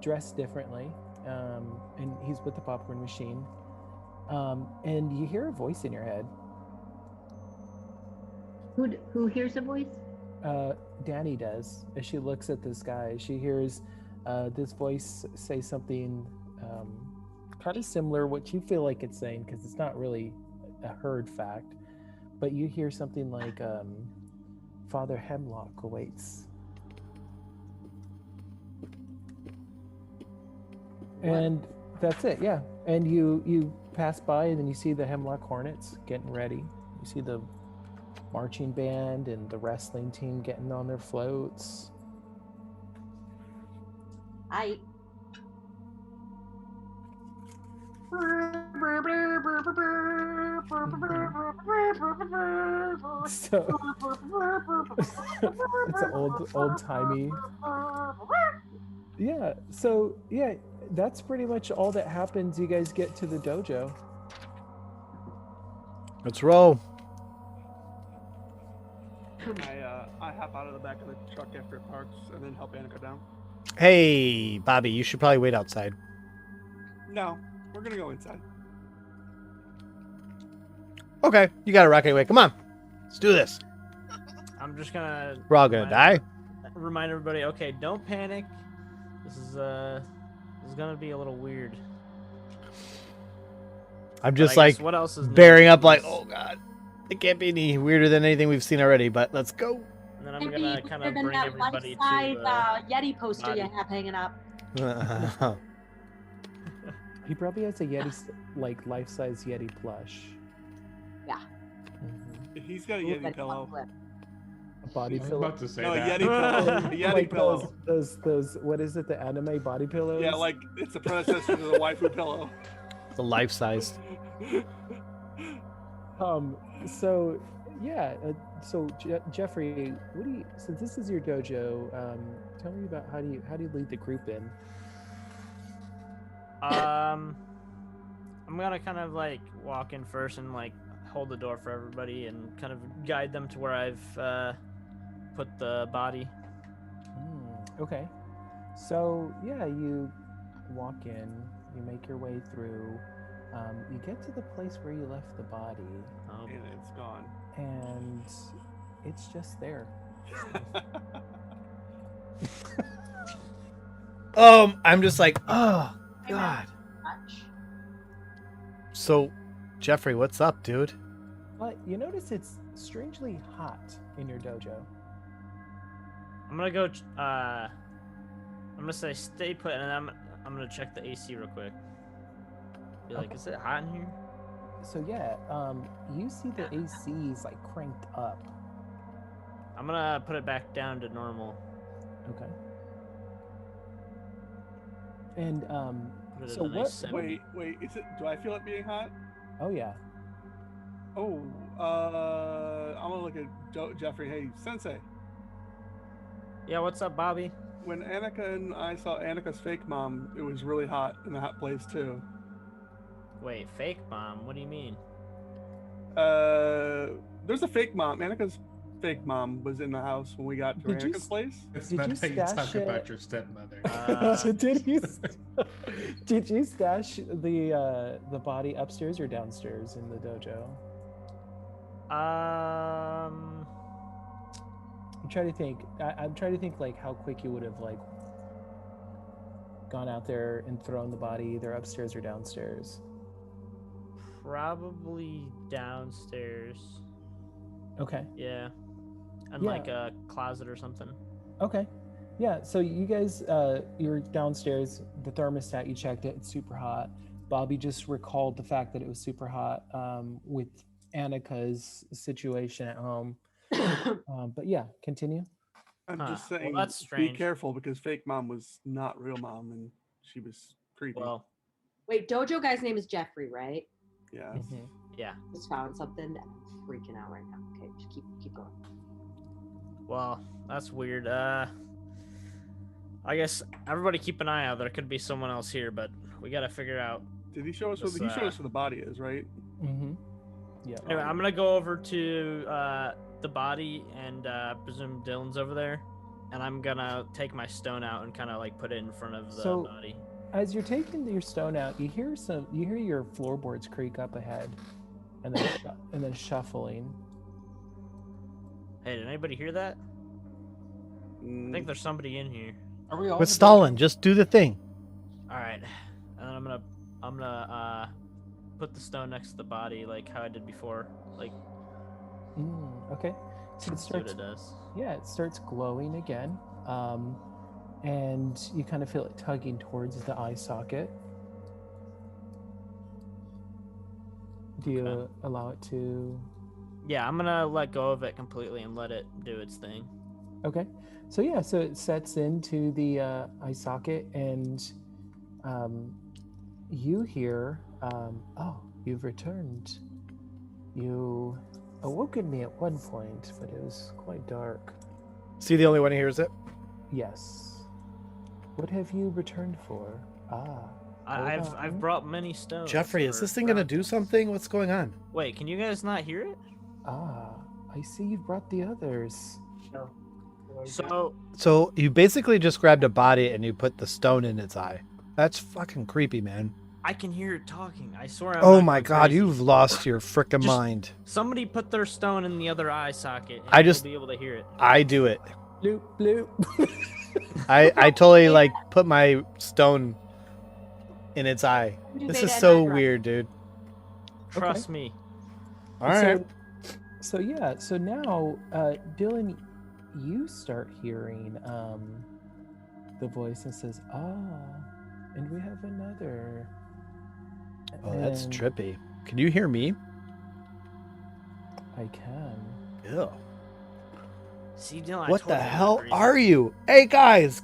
[SPEAKER 5] dressed differently, and he's with the popcorn machine. And you hear a voice in your head.
[SPEAKER 9] Who hears a voice?
[SPEAKER 5] Danny does. As she looks at this guy, she hears this voice say something kind of similar what you feel like it's saying, because it's not really a heard fact, but you hear something like Father Hemlock awaits. And that's it, yeah. And you pass by, and then you see the Hemlock Hornets getting ready. You see the marching band and the wrestling team getting on their floats.
[SPEAKER 1] I.
[SPEAKER 5] So it's an old timey. Yeah. So yeah, that's pretty much all that happens. You guys get to the dojo.
[SPEAKER 2] Let's roll.
[SPEAKER 4] I hop out of the back of the truck after it parks and then help Annika down.
[SPEAKER 2] Hey, Bobby, you should probably wait outside.
[SPEAKER 4] No, we're gonna go inside.
[SPEAKER 2] Okay, you got to rock anyway. Come on, let's do this.
[SPEAKER 6] I'm just gonna.
[SPEAKER 2] We're all gonna die.
[SPEAKER 6] Remind everybody. Okay, don't panic. This is gonna be a little weird.
[SPEAKER 2] I'm just
[SPEAKER 6] But I guess
[SPEAKER 2] like
[SPEAKER 6] what else is
[SPEAKER 2] bearing
[SPEAKER 6] new
[SPEAKER 2] up, like,
[SPEAKER 6] is-
[SPEAKER 2] oh god, it can't be any weirder than anything we've seen already. But let's go.
[SPEAKER 6] And then I'm
[SPEAKER 1] Maybe
[SPEAKER 6] gonna kind of
[SPEAKER 1] than
[SPEAKER 6] bring
[SPEAKER 1] that
[SPEAKER 6] everybody
[SPEAKER 1] life-size
[SPEAKER 6] to.
[SPEAKER 1] Yeti poster you
[SPEAKER 6] body.
[SPEAKER 1] have hanging up.
[SPEAKER 5] He probably has a Yeti, like life-size Yeti plush.
[SPEAKER 1] Yeah.
[SPEAKER 5] Mhm.
[SPEAKER 4] He's got a
[SPEAKER 1] Ooh,
[SPEAKER 4] Yeti
[SPEAKER 1] that's
[SPEAKER 4] pillow.
[SPEAKER 1] flip.
[SPEAKER 5] A body
[SPEAKER 3] I was
[SPEAKER 5] pillow.
[SPEAKER 3] about to say
[SPEAKER 4] No, a
[SPEAKER 3] that.
[SPEAKER 4] Yeti pillow. A Yeti
[SPEAKER 5] Like
[SPEAKER 4] pillow.
[SPEAKER 5] those what is it, the anime body pillows?
[SPEAKER 4] Yeah, like it's the predecessor to the waifu pillow.
[SPEAKER 2] It's a life-sized.
[SPEAKER 5] So yeah, so Jeffrey, what do you, since this is your dojo, tell me about how do you lead the group in?
[SPEAKER 6] I'm gonna kind of like walk in first and like hold the door for everybody and kind of guide them to where I've put the body.
[SPEAKER 5] Okay, so yeah, you walk in, you make your way through, you get to the place where you left the body,
[SPEAKER 4] And it's gone.
[SPEAKER 5] and it's just there.
[SPEAKER 2] I'm just like, oh god.
[SPEAKER 1] Much.
[SPEAKER 2] So, Jeffrey, what's up, dude?
[SPEAKER 5] But you notice it's strangely hot in your dojo.
[SPEAKER 6] I'm gonna go. I'm gonna say stay put, and I'm gonna check the AC real quick. Be like,
[SPEAKER 5] Okay.
[SPEAKER 6] is it hot in here?
[SPEAKER 5] So yeah, you see the AC is like cranked up.
[SPEAKER 6] I'm gonna put it back down to normal.
[SPEAKER 5] Okay. And
[SPEAKER 6] Put it
[SPEAKER 5] so
[SPEAKER 6] at a
[SPEAKER 5] what?
[SPEAKER 6] nice 70.
[SPEAKER 4] Wait, is it? Do I feel it being hot?
[SPEAKER 5] Oh yeah.
[SPEAKER 4] Oh, I'm gonna look at Jeffrey. Hey, Sensei.
[SPEAKER 6] Yeah, what's up, Bobby?
[SPEAKER 4] When Annika and I saw Annika's fake mom, it was really hot in the hot place too.
[SPEAKER 6] Wait, fake mom? What do you mean?
[SPEAKER 4] There's a fake mom. Annika's fake mom was in the house when we got to
[SPEAKER 5] Did you
[SPEAKER 4] Annika's place.
[SPEAKER 3] It's
[SPEAKER 5] Did
[SPEAKER 3] not
[SPEAKER 5] you
[SPEAKER 3] how you
[SPEAKER 5] stash
[SPEAKER 3] talk
[SPEAKER 5] it?
[SPEAKER 3] about your stepmother.
[SPEAKER 5] Did you stash the body upstairs or downstairs in the dojo? I'm trying to think. I'm trying to think like how quick you would have like gone out there and thrown the body either upstairs or downstairs.
[SPEAKER 6] Probably downstairs.
[SPEAKER 5] Okay.
[SPEAKER 6] Yeah. And
[SPEAKER 5] Yeah.
[SPEAKER 6] like a closet or something.
[SPEAKER 5] Okay. Yeah, so you guys, you're downstairs, the thermostat, you checked it, it's super hot. Bobby just recalled the fact that it was super hot with Annika's situation at home. But yeah, continue.
[SPEAKER 4] I'm
[SPEAKER 6] Huh.
[SPEAKER 4] just
[SPEAKER 6] Well,
[SPEAKER 4] saying,
[SPEAKER 6] that's
[SPEAKER 4] be
[SPEAKER 6] strange.
[SPEAKER 4] careful because fake mom was not real mom and she was creepy.
[SPEAKER 6] Well,
[SPEAKER 1] Wait, dojo guy's name is Jeffrey, right?
[SPEAKER 4] yeah.
[SPEAKER 6] yeah.
[SPEAKER 1] Just found something and I'm freaking out right now. Okay, just keep going.
[SPEAKER 6] Well, that's weird. I guess everybody keep an eye out. There could be someone else here, but we gotta figure out.
[SPEAKER 4] Did he show us where
[SPEAKER 6] This,
[SPEAKER 4] he showed us where the body is, right?
[SPEAKER 5] Mm-hmm. Yeah.
[SPEAKER 6] Anyway, I'm gonna go over to the body and presume Dylan's over there, and I'm gonna take my stone out and kind of like put it in front of the
[SPEAKER 5] So-
[SPEAKER 6] body.
[SPEAKER 5] as you're taking your stone out, you hear your floorboards creak up ahead, and then shuffling.
[SPEAKER 6] Hey, did anybody hear that? I think there's somebody in here.
[SPEAKER 4] Are we all?
[SPEAKER 2] With Stalin, just do the thing.
[SPEAKER 6] All right, and then I'm gonna put the stone next to the body like how I did before. Like,
[SPEAKER 5] Okay. So it
[SPEAKER 6] see what
[SPEAKER 5] starts.
[SPEAKER 6] it does.
[SPEAKER 5] Yeah, it starts glowing again, and you kind of feel it tugging towards the eye socket. Do you allow it to?
[SPEAKER 6] Yeah, I'm gonna let go of it completely and let it do its thing.
[SPEAKER 5] Okay. So yeah, so it sets into the eye socket, and you hear, "Oh, you've returned. You awoken me at one point, but it was quite dark."
[SPEAKER 2] See, the only one who hears it.
[SPEAKER 5] Yes. What have you returned for?
[SPEAKER 6] I've brought many stones.
[SPEAKER 2] Jeffrey, is
[SPEAKER 6] for
[SPEAKER 2] this thing gonna do
[SPEAKER 6] rounds.
[SPEAKER 2] something? What's going on?
[SPEAKER 6] Wait, can you guys not hear it?
[SPEAKER 5] I see you've brought the others.
[SPEAKER 2] So you basically just grabbed a body and you put the stone in its eye. That's fucking creepy, man.
[SPEAKER 6] I can hear it talking. I swear.
[SPEAKER 2] Oh my god, you've lost your frickin'
[SPEAKER 6] Just-
[SPEAKER 2] mind.
[SPEAKER 6] Somebody put their stone in the other eye socket. And
[SPEAKER 2] I just-
[SPEAKER 6] we'll be able to hear it.
[SPEAKER 2] I do it.
[SPEAKER 5] Bloop bloop.
[SPEAKER 2] I totally like put my stone in its eye. This is so weird, dude.
[SPEAKER 6] Trust me.
[SPEAKER 2] All right.
[SPEAKER 5] So yeah, so now, Dylan, you start hearing the voice that says, and we have another.
[SPEAKER 2] Oh, that's
[SPEAKER 5] And
[SPEAKER 2] trippy. Can you hear me?
[SPEAKER 5] I can.
[SPEAKER 2] Ew.
[SPEAKER 6] See, Dylan,
[SPEAKER 2] What the hell are you? Hey guys,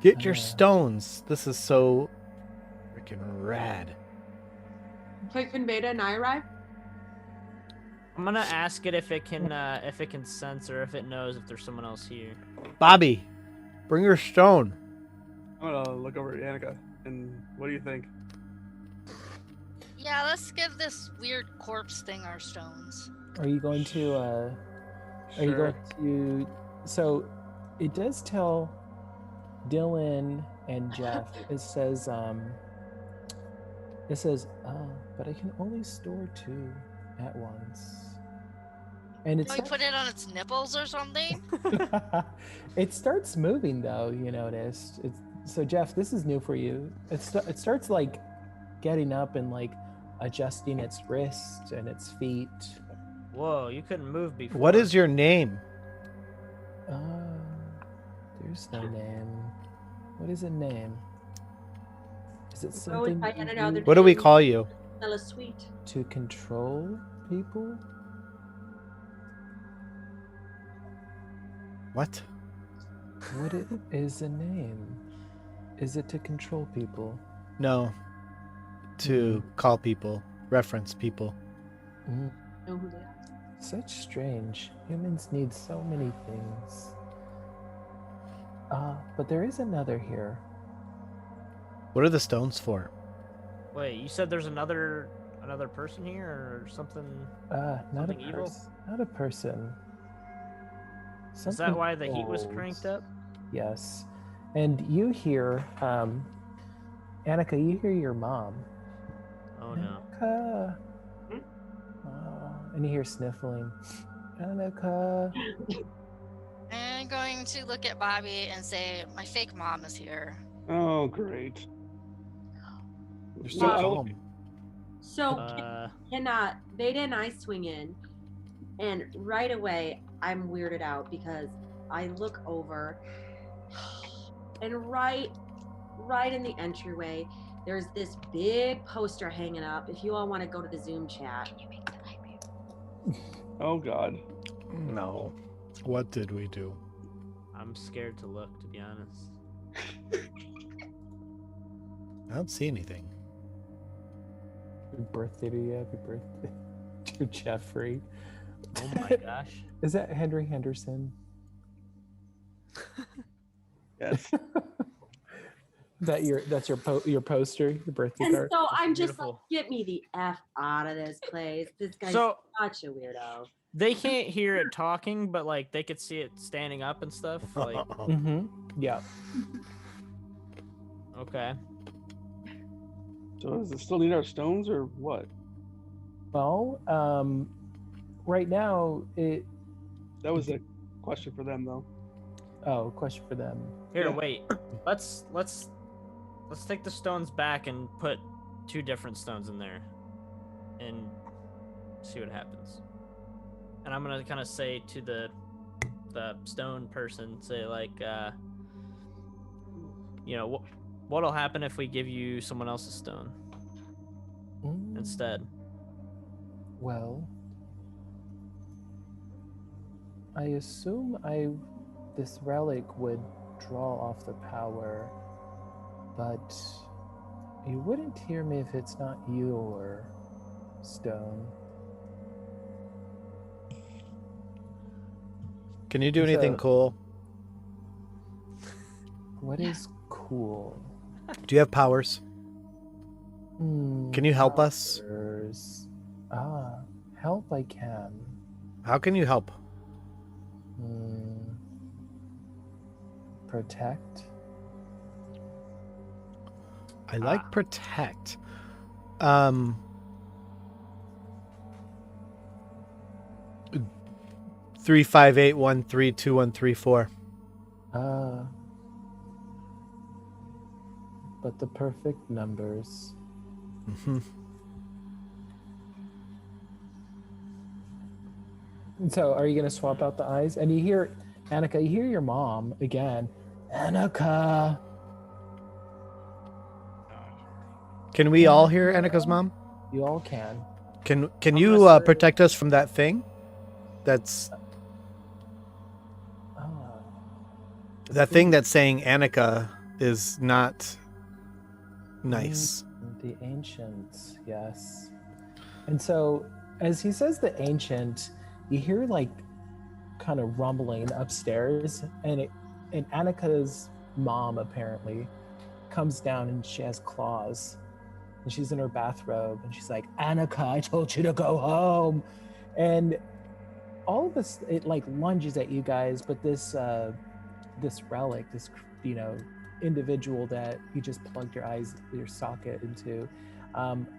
[SPEAKER 2] get your stones. This is so freaking rad.
[SPEAKER 1] Okay, can Beta and I arrive?
[SPEAKER 6] I'm gonna ask it if it can sense or if it knows if there's someone else here.
[SPEAKER 2] Bobby, bring your stone.
[SPEAKER 4] I'm gonna look over at Annika, and what do you think?
[SPEAKER 8] Yeah, let's give this weird corpse thing our stones.
[SPEAKER 5] Are you going to? Are you going to? So, it does tell Dylan and Jeff. It says, but I can only store 2 at once. And it's.
[SPEAKER 8] Can we put it on its nipples or something?
[SPEAKER 5] It starts moving though. You noticed. So Jeff, this is new for you. It starts like getting up and like adjusting its wrist and its feet.
[SPEAKER 6] Whoa, you couldn't move before.
[SPEAKER 2] What is your name?
[SPEAKER 5] There's no name. What is a name? Is it
[SPEAKER 1] Always
[SPEAKER 5] something
[SPEAKER 1] by in and out.
[SPEAKER 2] What do we call you?
[SPEAKER 1] Smell is sweet.
[SPEAKER 5] to control people?
[SPEAKER 2] What?
[SPEAKER 5] What is a name? Is it to control people?
[SPEAKER 2] No. To call people, reference people.
[SPEAKER 5] Mm.
[SPEAKER 1] Know who they are.
[SPEAKER 5] Such strange. Humans need so many things. But there is another here.
[SPEAKER 2] What are the stones for?
[SPEAKER 6] Wait, you said there's another person here or something?
[SPEAKER 5] Not
[SPEAKER 6] Something
[SPEAKER 5] a
[SPEAKER 6] evil?
[SPEAKER 5] person. Not a person.
[SPEAKER 6] Is that
[SPEAKER 5] Something
[SPEAKER 6] why the heat was
[SPEAKER 5] old.
[SPEAKER 6] cranked up?
[SPEAKER 5] Yes. And you hear, Annika, you hear your mom.
[SPEAKER 6] Oh no.
[SPEAKER 5] Annika. And you hear sniffling. Annika.
[SPEAKER 8] I'm going to look at Bobby and say, my fake mom is here.
[SPEAKER 4] Oh, great.
[SPEAKER 2] You're so calm.
[SPEAKER 1] So can Veda and I swing in, and right away I'm weirded out because I look over, and right in the entryway, there's this big poster hanging up. If you all want to go to the Zoom chat.
[SPEAKER 4] Oh, God.
[SPEAKER 2] No. What did we do?
[SPEAKER 6] I'm scared to look, to be honest.
[SPEAKER 2] I don't see anything.
[SPEAKER 5] Happy birthday to you. Happy birthday to Jeffrey.
[SPEAKER 6] Oh my gosh.
[SPEAKER 5] Is that Henry Henderson?
[SPEAKER 4] Yes.
[SPEAKER 5] That's your poster, your birthday
[SPEAKER 1] And
[SPEAKER 5] card.
[SPEAKER 1] so I'm just like,
[SPEAKER 6] beautiful.
[SPEAKER 1] get me the F out of this place. This guy's
[SPEAKER 6] So-
[SPEAKER 1] such a weirdo.
[SPEAKER 6] They can't hear it talking, but like they could see it standing up and stuff. Like,
[SPEAKER 5] Mm-hmm. Yeah.
[SPEAKER 6] Okay.
[SPEAKER 4] So does it still need our stones or what?
[SPEAKER 5] Well, right now it.
[SPEAKER 4] That was a question for them, though.
[SPEAKER 5] Oh, question for them.
[SPEAKER 6] Here,
[SPEAKER 4] Yeah.
[SPEAKER 6] wait. Let's take the stones back and put 2 different stones in there, and see what happens. And I'm gonna kind of say to the stone person, say like, what'll happen if we give you someone else's stone instead?
[SPEAKER 5] Well, I assume this relic would draw off the power, but you wouldn't hear me if it's not your stone.
[SPEAKER 2] Can you do anything cool?
[SPEAKER 5] What is cool?
[SPEAKER 2] Do you have powers? Can you help us?
[SPEAKER 5] Powers. Help I can.
[SPEAKER 2] How can you help?
[SPEAKER 5] Protect.
[SPEAKER 2] I like protect. 358132134.
[SPEAKER 5] But the perfect numbers.
[SPEAKER 2] Mm-hmm.
[SPEAKER 5] And so, are you going to swap out the eyes? And you hear, Annika, you hear your mom again. Annika.
[SPEAKER 2] Can we all hear Annika's mom?
[SPEAKER 5] You all can.
[SPEAKER 2] Can you protect us from that thing? That's that thing that's saying Annika is not nice.
[SPEAKER 5] The ancients, yes. And so, as he says the ancient, you hear like kind of rumbling upstairs, and Annika's mom apparently comes down and she has claws, and she's in her bathrobe, and she's like, Annika, I told you to go home. And all of this, it like lunges at you guys, but this relic, this individual that you just plugged your socket into,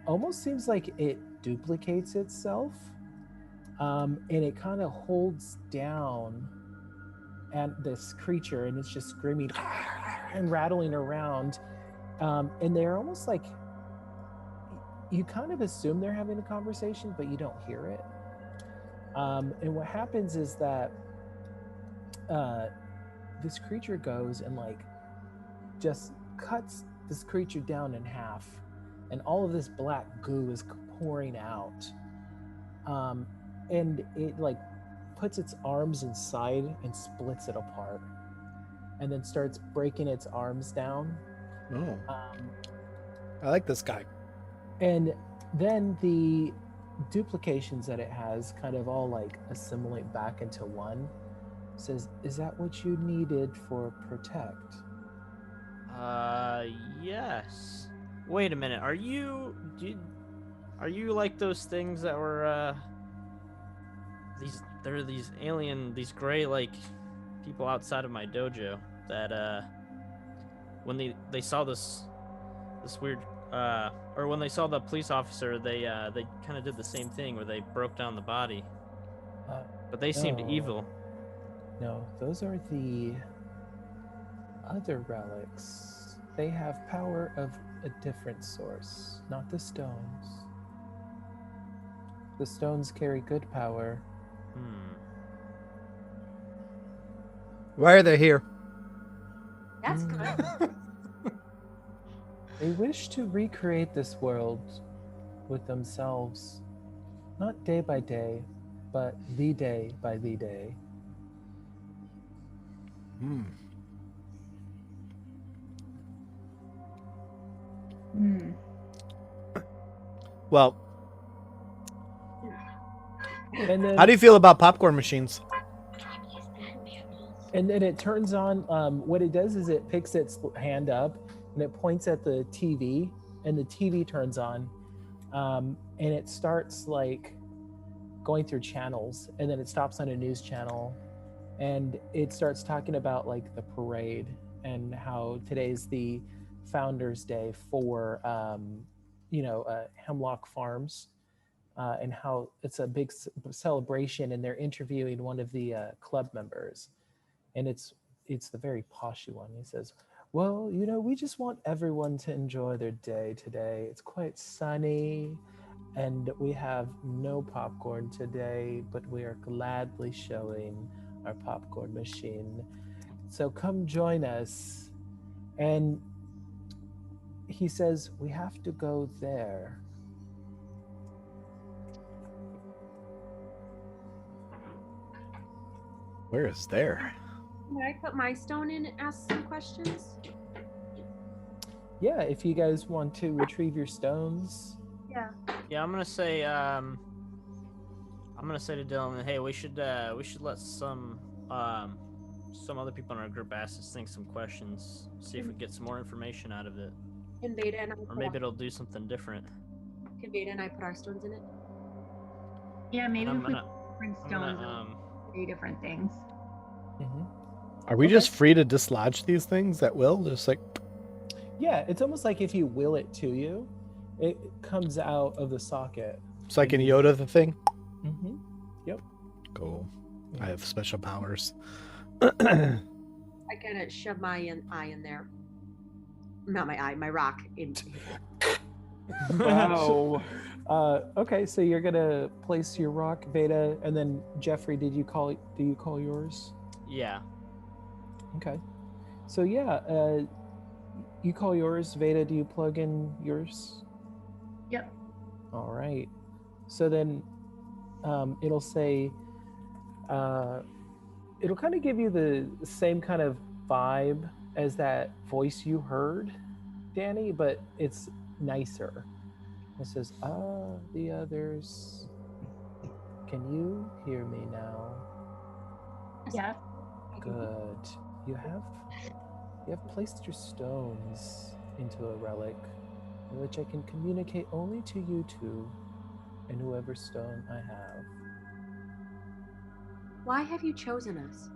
[SPEAKER 5] almost seems like it duplicates itself, and it kind of holds down and this creature, and it's just screaming and rattling around, and they're almost like, you kind of assume they're having a conversation, but you don't hear it. And what happens is that this creature goes and like just cuts this creature down in half, and all of this black goo is pouring out, and it like puts its arms inside and splits it apart, and then starts breaking its arms down.
[SPEAKER 2] I like this guy.
[SPEAKER 5] And then the duplications that it has kind of all like assimilate back into one. Says, is that what you needed for protect?
[SPEAKER 6] Yes. Wait a minute. Are you like those things that were these alien, these gray like people outside of my dojo that when they saw this weird or when they saw the police officer, they kind of did the same thing where they broke down the body, but they seemed evil.
[SPEAKER 5] No, those are the other relics. They have power of a different source, not the stones. The stones carry good power.
[SPEAKER 2] Why are they here?
[SPEAKER 1] That's good.
[SPEAKER 5] They wish to recreate this world with themselves, not day by day, but the day by the day.
[SPEAKER 2] Well,
[SPEAKER 5] And then,
[SPEAKER 2] how do you feel about popcorn machines?
[SPEAKER 5] and then it turns on. What it does is it picks its hand up and it points at the TV, and the TV turns on, and it starts like going through channels, and then it stops on a news channel, and it starts talking about like the parade and how today's the Founders Day for Hemlock Farms, and how it's a big celebration, and they're interviewing one of the club members, and it's the very poshy one. He says, well, we just want everyone to enjoy their day today. It's quite sunny, and we have no popcorn today, but we are gladly showing our popcorn machine. So come join us. And he says, we have to go there.
[SPEAKER 2] Where is there?
[SPEAKER 1] Can I put my stone in and ask some questions?
[SPEAKER 5] Yeah, if you guys want to retrieve your stones.
[SPEAKER 1] Yeah.
[SPEAKER 6] Yeah, I'm gonna say to Dylan, hey, we should let some other people in our group ask this thing some questions, see if we get some more information out of it.
[SPEAKER 1] Can Veda and I
[SPEAKER 6] Or maybe it'll do something different.
[SPEAKER 1] Can Veda and I put our stones in it?
[SPEAKER 9] Yeah, maybe
[SPEAKER 6] I'm
[SPEAKER 9] if we
[SPEAKER 6] gonna-
[SPEAKER 9] put different
[SPEAKER 6] I'm
[SPEAKER 9] stones,
[SPEAKER 6] gonna,
[SPEAKER 9] three different things.
[SPEAKER 5] Mm-hmm.
[SPEAKER 2] Are we just free to dislodge these things at will? Just like,
[SPEAKER 5] Yeah, it's almost like if you will it to you, it comes out of the socket.
[SPEAKER 2] it's like in Yoda the thing?
[SPEAKER 5] Mm-hmm. Yep.
[SPEAKER 2] Cool. I have special powers.
[SPEAKER 1] I gotta shove my eye in there. Not my eye, my rock in.
[SPEAKER 4] Wow.
[SPEAKER 5] Okay, so you're gonna place your rock, Veda, and then Jeffrey, do you call yours?
[SPEAKER 6] Yeah.
[SPEAKER 5] Okay. So yeah, you call yours, Veda, do you plug in yours?
[SPEAKER 9] Yep.
[SPEAKER 5] All right. So then it'll say, it'll kind of give you the same kind of vibe as that voice you heard, Danny, but it's nicer. It says, the others, can you hear me now?
[SPEAKER 9] Yes.
[SPEAKER 5] Good. You have placed your stones into a relic, in which I can communicate only to you two and whoever stone I have.
[SPEAKER 1] Why have you chosen us?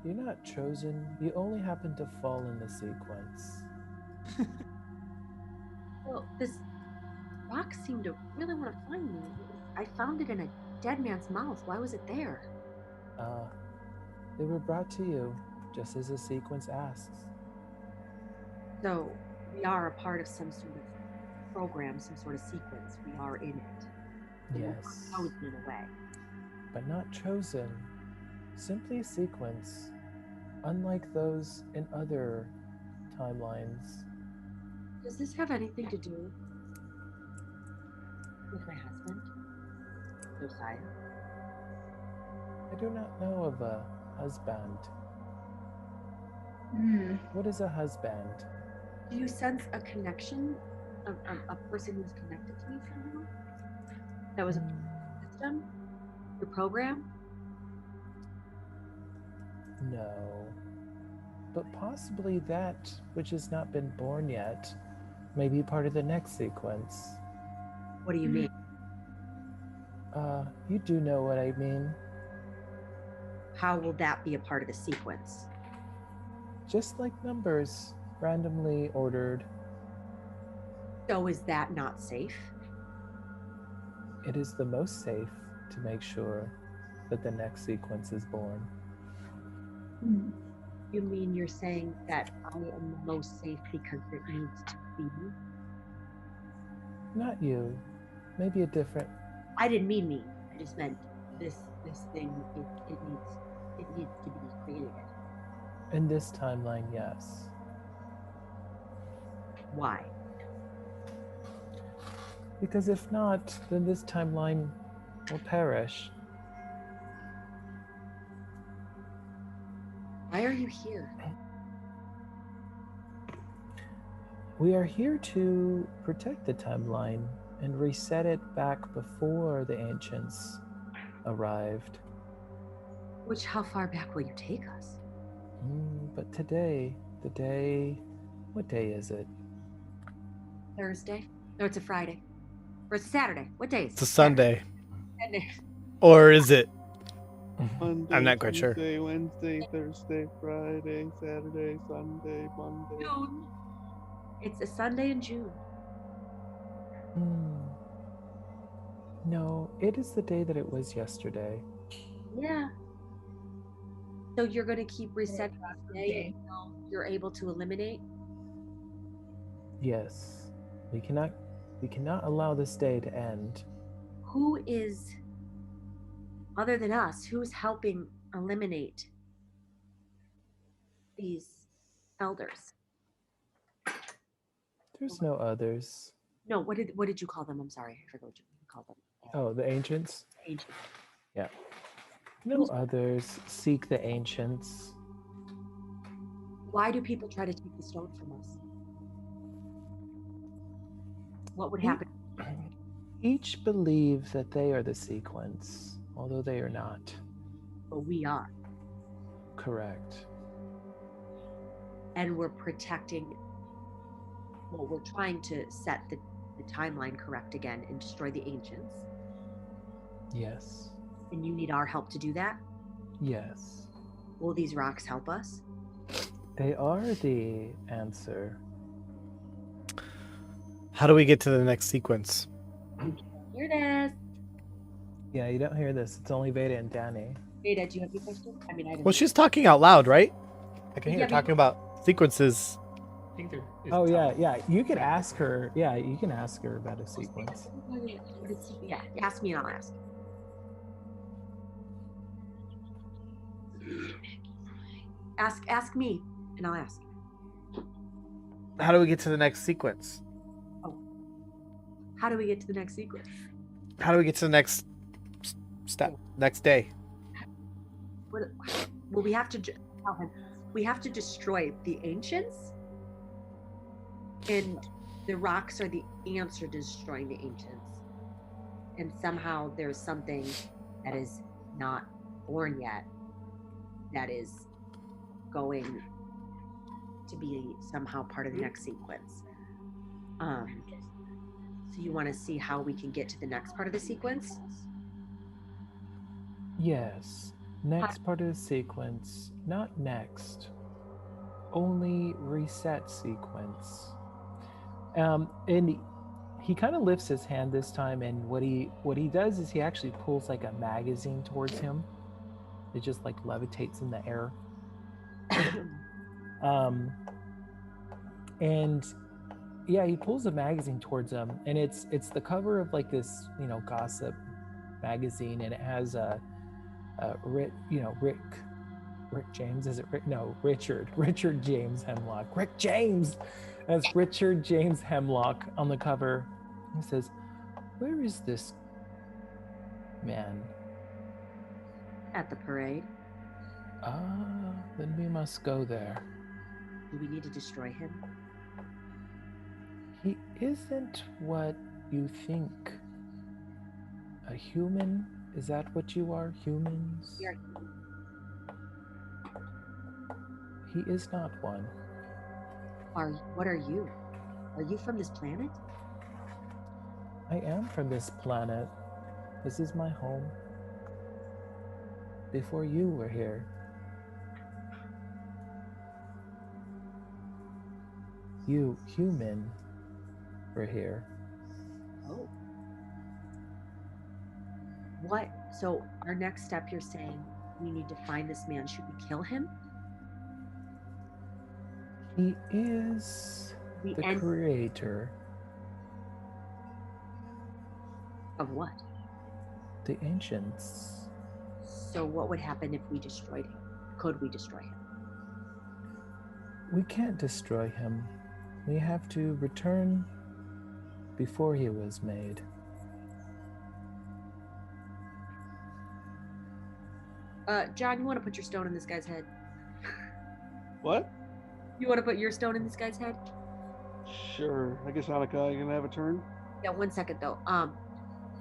[SPEAKER 5] You're not chosen. You only happen to fall in the sequence.
[SPEAKER 1] Well, this rock seemed to really want to find me. I found it in a dead man's mouth. Why was it there?
[SPEAKER 5] They were brought to you, just as the sequence asks.
[SPEAKER 1] So, we are a part of some sort of program, some sort of sequence. We are in it. We were
[SPEAKER 5] Yes.
[SPEAKER 1] chosen in a way.
[SPEAKER 5] But not chosen. Simply a sequence, unlike those in other timelines.
[SPEAKER 1] Does this have anything to do with my husband, Josiah?
[SPEAKER 5] I do not know of a husband.
[SPEAKER 9] Hmm.
[SPEAKER 5] What is a husband?
[SPEAKER 1] Do you sense a connection? A person who's connected to me somehow? That was a system? Your program?
[SPEAKER 5] No. But possibly that which has not been born yet may be part of the next sequence.
[SPEAKER 1] What do you mean?
[SPEAKER 5] You do know what I mean.
[SPEAKER 1] How will that be a part of the sequence?
[SPEAKER 5] Just like numbers, randomly ordered.
[SPEAKER 1] So is that not safe?
[SPEAKER 5] It is the most safe to make sure that the next sequence is born.
[SPEAKER 9] Hmm.
[SPEAKER 1] You mean you're saying that I am the most safe because it needs to be?
[SPEAKER 5] Not you. Maybe a different.
[SPEAKER 1] I didn't mean me. I just meant this thing. It needs to be created.
[SPEAKER 5] In this timeline, yes.
[SPEAKER 1] Why?
[SPEAKER 5] Because if not, then this timeline will perish.
[SPEAKER 1] Why are you here?
[SPEAKER 5] We are here to protect the timeline and reset it back before the ancients arrived.
[SPEAKER 1] How far back will you take us?
[SPEAKER 5] But today, what day is it?
[SPEAKER 1] Thursday? No, it's a Friday. Or it's a Saturday. What day is it?
[SPEAKER 2] It's a Sunday.
[SPEAKER 1] Saturday.
[SPEAKER 2] Or is it?
[SPEAKER 4] Monday,
[SPEAKER 2] I'm not quite sure.
[SPEAKER 4] Tuesday, Wednesday, Thursday, Friday, Saturday, Sunday, Monday.
[SPEAKER 1] June. It's a Sunday in June.
[SPEAKER 5] No, it is the day that it was yesterday.
[SPEAKER 1] Yeah. So you're going to keep resetting this day until you're able to eliminate?
[SPEAKER 5] Yes. We cannot allow this day to end.
[SPEAKER 1] Who is, other than us, who's helping eliminate these elders?
[SPEAKER 5] There's no others.
[SPEAKER 1] No, what did you call them? I'm sorry, I forgot what you called them.
[SPEAKER 5] Oh, the ancients?
[SPEAKER 1] Ancient.
[SPEAKER 5] Yeah. No others. Seek the ancients.
[SPEAKER 1] Why do people try to take the stone from us? What would happen?
[SPEAKER 5] Each believe that they are the sequence, although they are not.
[SPEAKER 1] But we are.
[SPEAKER 5] Correct.
[SPEAKER 1] And we're protecting, well, we're trying to set the timeline correct again and destroy the ancients.
[SPEAKER 5] Yes.
[SPEAKER 1] And you need our help to do that?
[SPEAKER 5] Yes.
[SPEAKER 1] Will these rocks help us?
[SPEAKER 5] They are the answer.
[SPEAKER 2] How do we get to the next sequence?
[SPEAKER 1] Hear this.
[SPEAKER 5] Yeah, you don't hear this. It's only Veda and Danny.
[SPEAKER 1] Veda, do you have any questions? I mean, I don't
[SPEAKER 2] Well, she's talking out loud, right? I can hear
[SPEAKER 1] Yeah,
[SPEAKER 2] her talking about sequences.
[SPEAKER 3] I think there is
[SPEAKER 5] Oh,
[SPEAKER 3] time.
[SPEAKER 5] yeah. You could ask her. Yeah, you can ask her about a sequence.
[SPEAKER 1] Yeah, ask me and I'll ask. Ask me and I'll ask.
[SPEAKER 2] How do we get to the next sequence?
[SPEAKER 1] How do we get to the next sequence?
[SPEAKER 2] How do we get to the next step? Next day?
[SPEAKER 1] Well, we have to tell him. We have to destroy the ancients, and the rocks are the answer to destroying the ancients. And somehow there's something that is not born yet that is going to be somehow part of the next sequence. So you want to see how we can get to the next part of the sequence?
[SPEAKER 5] Yes. Next part of the sequence. Not next. Only reset sequence. And he kind of lifts his hand this time, and what he does is he actually pulls like a magazine towards him. It just like levitates in the air. And yeah, he pulls a magazine towards him, and it's the cover of like this, gossip magazine, and it has Rick James, is it Rick? No, Richard James Hemlock. Rick James! That's Richard James Hemlock on the cover. He says, "Where is this man?"
[SPEAKER 1] At the parade.
[SPEAKER 5] Then we must go there.
[SPEAKER 1] Do we need to destroy him?
[SPEAKER 5] He isn't what you think. A human? Is that what you are? Humans?
[SPEAKER 1] We are.
[SPEAKER 5] He is not one.
[SPEAKER 1] What are you? Are you from this planet?
[SPEAKER 5] I am from this planet. This is my home. Before you were here. You, human, were here.
[SPEAKER 1] Oh. What? So our next step, you're saying we need to find this man. Should we kill him?
[SPEAKER 5] He is the creator.
[SPEAKER 1] Of what?
[SPEAKER 5] The ancients.
[SPEAKER 1] So what would happen if we destroyed him? Could we destroy him?
[SPEAKER 5] We can't destroy him. We have to return before he was made.
[SPEAKER 1] John, you want to put your stone in this guy's head?
[SPEAKER 4] What?
[SPEAKER 1] You want to put your stone in this guy's head?
[SPEAKER 4] Sure. I guess Alaka, you gonna have a turn?
[SPEAKER 1] Yeah, 1 second though.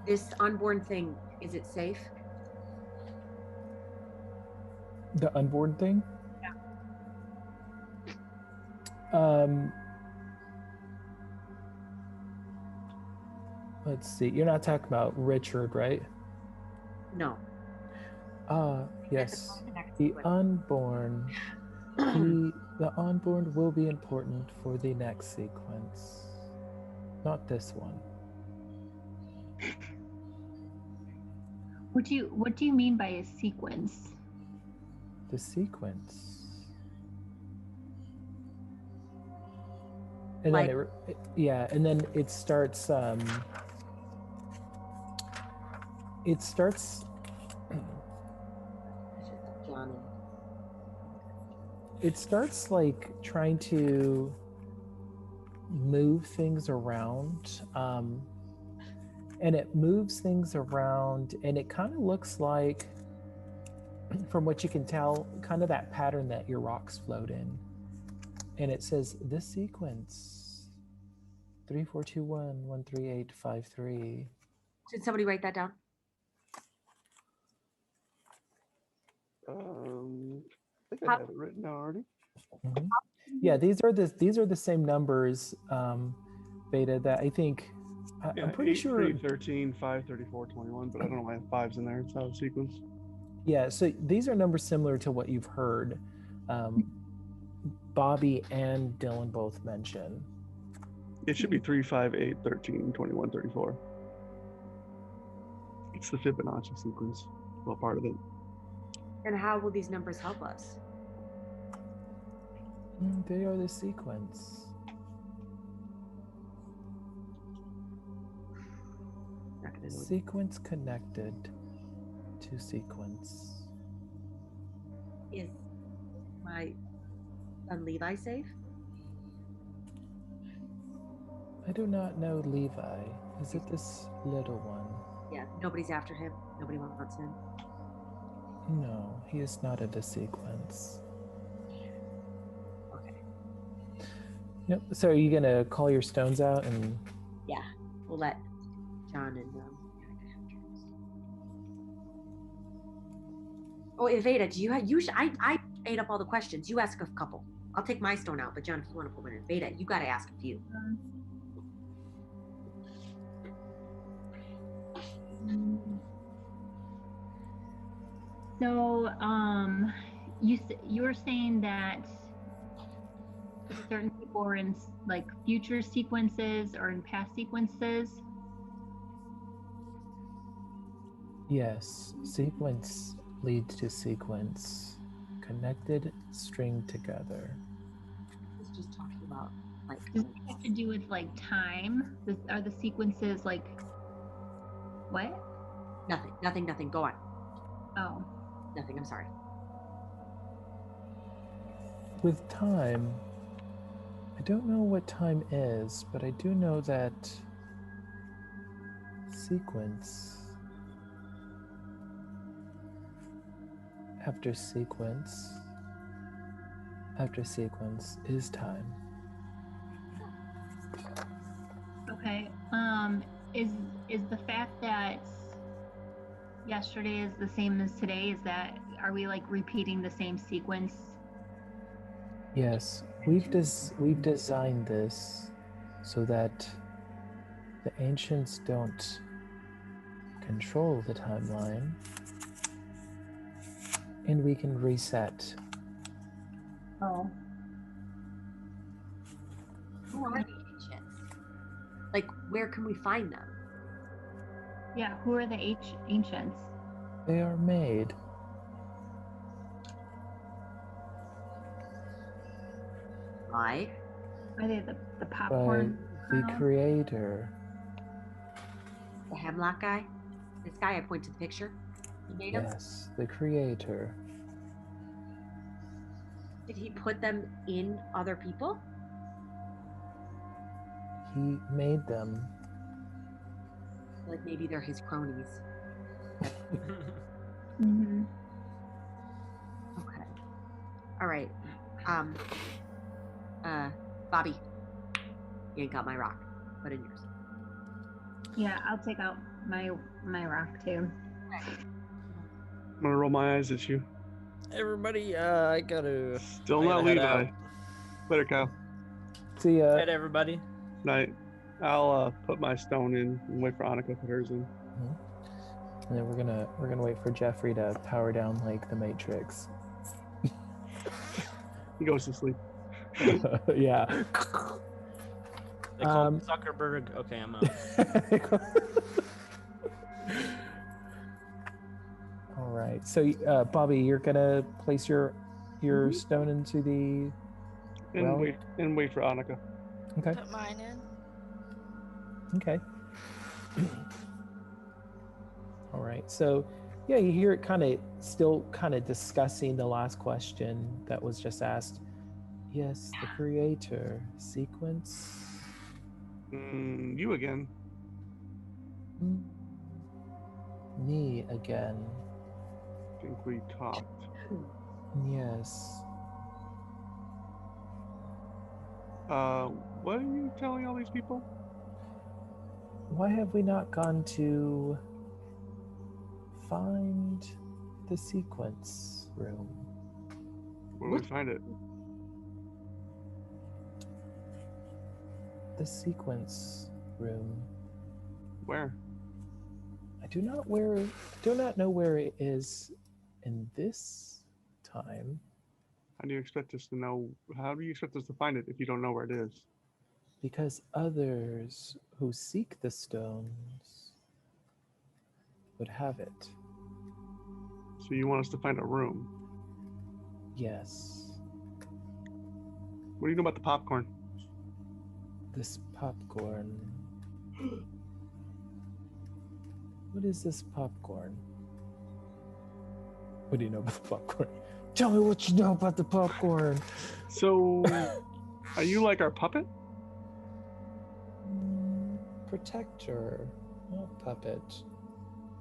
[SPEAKER 1] This unborn thing, is it safe?
[SPEAKER 5] The unborn thing?
[SPEAKER 1] Yeah.
[SPEAKER 5] Let's see. You're not talking about Richard, right?
[SPEAKER 1] No.
[SPEAKER 5] Yes. The unborn. He The onboard will be important for the next sequence. Not this one.
[SPEAKER 9] What do you mean by a sequence?
[SPEAKER 5] The sequence. And
[SPEAKER 1] Like-
[SPEAKER 5] then and then it starts
[SPEAKER 1] John.
[SPEAKER 5] it starts like trying to move things around, and it moves things around, and it kind of looks like, from what you can tell, kind of that pattern that your rocks float in. And it says this sequence 3421-13853.
[SPEAKER 1] Did somebody write that down?
[SPEAKER 4] I think I have it written down already.
[SPEAKER 5] Mhm. Yeah, these are the same numbers, Beta, that I think I'm pretty
[SPEAKER 4] 8,
[SPEAKER 5] sure.
[SPEAKER 4] 3, 13, 5, 34, 21, but I don't know why I have 5s in there. It's out of sequence.
[SPEAKER 5] Yeah, so these are numbers similar to what you've heard Bobby and Dylan both mention.
[SPEAKER 4] It should be 3, 5, 8, 13, 21, 34. It's the Fibonacci sequence. Well, part of it.
[SPEAKER 1] And how will these numbers help us?
[SPEAKER 5] They are the sequence.
[SPEAKER 1] Not gonna know.
[SPEAKER 5] Sequence connected to sequence.
[SPEAKER 1] Is my son Levi safe?
[SPEAKER 5] I do not know Levi. Is it this little one?
[SPEAKER 1] Yeah, nobody's after him. Nobody wants him.
[SPEAKER 5] No, he is not in the sequence.
[SPEAKER 1] Okay.
[SPEAKER 5] Yep. So are you gonna call your stones out and?
[SPEAKER 1] Yeah, we'll let John and Oh, Evada, do you have? I ate up all the questions. You ask a couple. I'll take my stone out, but John, if you want to put one in, Evada, you got to ask a few.
[SPEAKER 9] So, you were saying that certain people are in like future sequences or in past sequences.
[SPEAKER 5] Yes, sequence leads to sequence. Connected, stringed together.
[SPEAKER 1] It's just talking about like.
[SPEAKER 9] Does it have to do with like time? Are the sequences like what?
[SPEAKER 1] Nothing. Go on.
[SPEAKER 9] Oh.
[SPEAKER 1] Nothing. I'm sorry.
[SPEAKER 5] With time, I don't know what time is, but I do know that sequence after sequence after sequence is time.
[SPEAKER 9] Okay. Is the fact that yesterday is the same as today, are we like repeating the same sequence?
[SPEAKER 5] Yes, we've designed this so that the ancients don't control the timeline, and we can reset.
[SPEAKER 9] Oh.
[SPEAKER 1] Who are the ancients? Like, where can we find them?
[SPEAKER 9] Yeah, who are the ancients?
[SPEAKER 5] They are made.
[SPEAKER 1] By?
[SPEAKER 9] Are they the
[SPEAKER 5] By
[SPEAKER 9] popcorn?
[SPEAKER 5] the
[SPEAKER 9] kernel?
[SPEAKER 5] creator.
[SPEAKER 1] The Hemlock guy? This guy, I point to the picture. He made them?
[SPEAKER 5] Yes, the creator.
[SPEAKER 1] Did he put them in other people?
[SPEAKER 5] He made them.
[SPEAKER 1] Like maybe they're his cronies.
[SPEAKER 9] Mhm.
[SPEAKER 1] Okay. All right. Bobby, you ain't got my rock. Put in yours.
[SPEAKER 9] Yeah, I'll take out my rock too.
[SPEAKER 4] I'm gonna roll my eyes at you.
[SPEAKER 6] Everybody, I gotta.
[SPEAKER 4] Still
[SPEAKER 6] I
[SPEAKER 4] not
[SPEAKER 6] gotta head
[SPEAKER 4] Levi.
[SPEAKER 6] out.
[SPEAKER 4] Later, Kyle.
[SPEAKER 5] See ya.
[SPEAKER 6] Night, everybody.
[SPEAKER 4] Night. I'll put my stone in and wait for Annika to put hers in.
[SPEAKER 5] And then we're gonna wait for Jeffrey to power down like the Matrix.
[SPEAKER 4] He goes to sleep.
[SPEAKER 5] Yeah.
[SPEAKER 6] They call me Zuckerberg. Okay, I'm out.
[SPEAKER 5] All right. So, Bobby, you're gonna place your stone into the
[SPEAKER 4] And
[SPEAKER 5] well.
[SPEAKER 4] wait for Annika.
[SPEAKER 5] Okay.
[SPEAKER 8] Put mine in.
[SPEAKER 5] Okay. All right. So, yeah, you hear it still discussing the last question that was just asked. Yes, the creator sequence.
[SPEAKER 4] You again.
[SPEAKER 5] Me again.
[SPEAKER 4] I think we talked.
[SPEAKER 5] Yes.
[SPEAKER 4] What are you telling all these people?
[SPEAKER 5] Why have we not gone to find the sequence room?
[SPEAKER 4] Where do we find it?
[SPEAKER 5] The sequence room.
[SPEAKER 4] Where?
[SPEAKER 5] I do not know where it is in this time.
[SPEAKER 4] How do you expect us to know? How do you expect us to find it if you don't know where it is?
[SPEAKER 5] Because others who seek the stones would have it.
[SPEAKER 4] So you want us to find a room?
[SPEAKER 5] Yes.
[SPEAKER 4] What do you know about the popcorn?
[SPEAKER 5] This popcorn. What is this popcorn? What do you know about the popcorn? Tell me what you know about the popcorn.
[SPEAKER 4] So, are you like our puppet?
[SPEAKER 5] Protector, not puppet.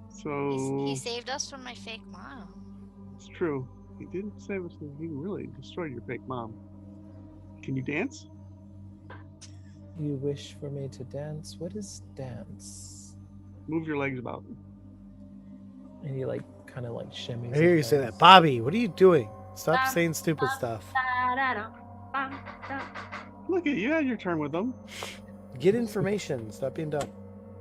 [SPEAKER 4] So
[SPEAKER 8] He saved us from my fake mom.
[SPEAKER 4] it's true. He didn't save us. He really destroyed your fake mom. Can you dance?
[SPEAKER 5] You wish for me to dance? What is dance?
[SPEAKER 4] Move your legs about.
[SPEAKER 5] And he kind of shimmies.
[SPEAKER 2] I hear you say that. Bobby, what are you doing? Stop saying stupid stuff.
[SPEAKER 4] Look at you. Had your turn with them.
[SPEAKER 2] Get information. Stop being dumb.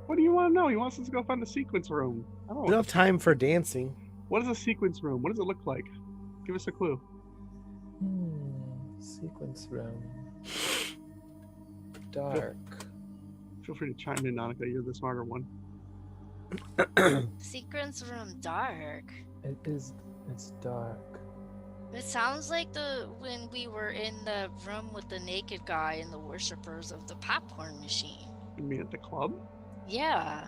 [SPEAKER 4] What do you want to know? He wants us to go find the sequence room. I don't
[SPEAKER 2] We don't have time for dancing.
[SPEAKER 4] What is a sequence room? What does it look like? Give us a clue.
[SPEAKER 5] Sequence room. Dark.
[SPEAKER 4] Feel free to chime in, Annika. You're the smarter one.
[SPEAKER 8] Sequence room dark.
[SPEAKER 5] It's dark.
[SPEAKER 8] It sounds like when we were in the room with the naked guy and the worshippers of the popcorn machine.
[SPEAKER 4] You mean at the club?
[SPEAKER 8] Yeah.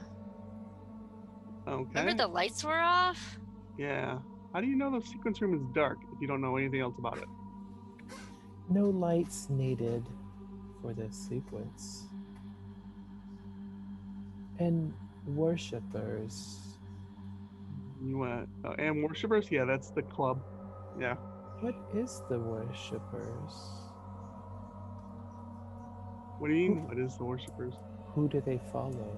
[SPEAKER 4] Okay.
[SPEAKER 8] Remember the lights were off?
[SPEAKER 4] Yeah. How do you know the sequence room is dark if you don't know anything else about it?
[SPEAKER 5] No lights needed for this sequence. And worshippers.
[SPEAKER 4] You went. And worshippers? Yeah, that's the club. Yeah.
[SPEAKER 5] What is the worshippers?
[SPEAKER 4] What do you mean? What is the worshippers?
[SPEAKER 5] Who do they follow?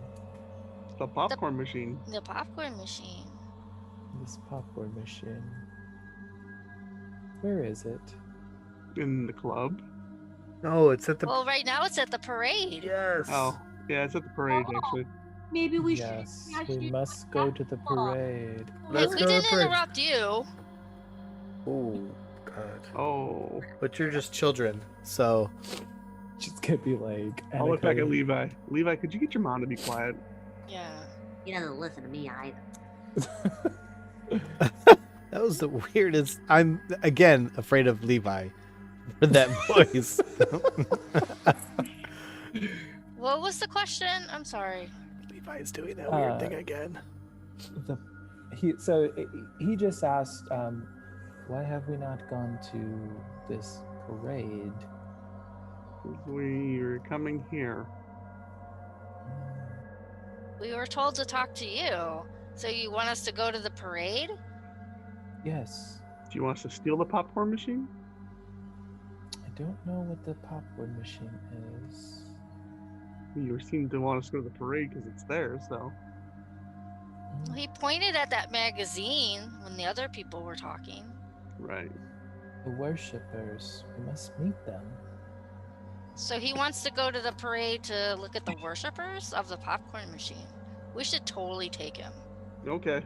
[SPEAKER 4] The popcorn machine.
[SPEAKER 8] The popcorn machine.
[SPEAKER 5] This popcorn machine. Where is it?
[SPEAKER 4] In the club.
[SPEAKER 2] No, it's at the.
[SPEAKER 8] Well, right now it's at the parade.
[SPEAKER 2] Yes.
[SPEAKER 4] Oh, yeah, it's at the parade actually.
[SPEAKER 1] Maybe we
[SPEAKER 5] Yes,
[SPEAKER 1] should.
[SPEAKER 5] we must go to the parade.
[SPEAKER 8] Hey,
[SPEAKER 2] Let's
[SPEAKER 8] we
[SPEAKER 2] go to the
[SPEAKER 8] didn't
[SPEAKER 2] parade.
[SPEAKER 8] interrupt you.
[SPEAKER 2] Oh, God.
[SPEAKER 4] Oh.
[SPEAKER 2] But you're just children, so.
[SPEAKER 5] She's gonna be like.
[SPEAKER 4] I'll look back at
[SPEAKER 5] Annika,
[SPEAKER 4] Levi. Levi, could you get your mom to be quiet?
[SPEAKER 8] Yeah.
[SPEAKER 1] He doesn't listen to me either.
[SPEAKER 2] That was the weirdest. I'm, again, afraid of Levi for that voice.
[SPEAKER 8] What was the question? I'm sorry.
[SPEAKER 2] Levi's doing that weird thing again.
[SPEAKER 5] He just asked, why have we not gone to this parade?
[SPEAKER 4] We're coming here.
[SPEAKER 8] We were told to talk to you. So you want us to go to the parade?
[SPEAKER 5] Yes.
[SPEAKER 4] Do you want us to steal the popcorn machine?
[SPEAKER 5] I don't know what the popcorn machine is.
[SPEAKER 4] You seem to want us to go to the parade because it's there, so.
[SPEAKER 8] Well, he pointed at that magazine when the other people were talking.
[SPEAKER 4] Right.
[SPEAKER 5] The worshippers. We must meet them.
[SPEAKER 8] So he wants to go to the parade to look at the worshippers of the popcorn machine. We should totally take him.
[SPEAKER 4] Okay.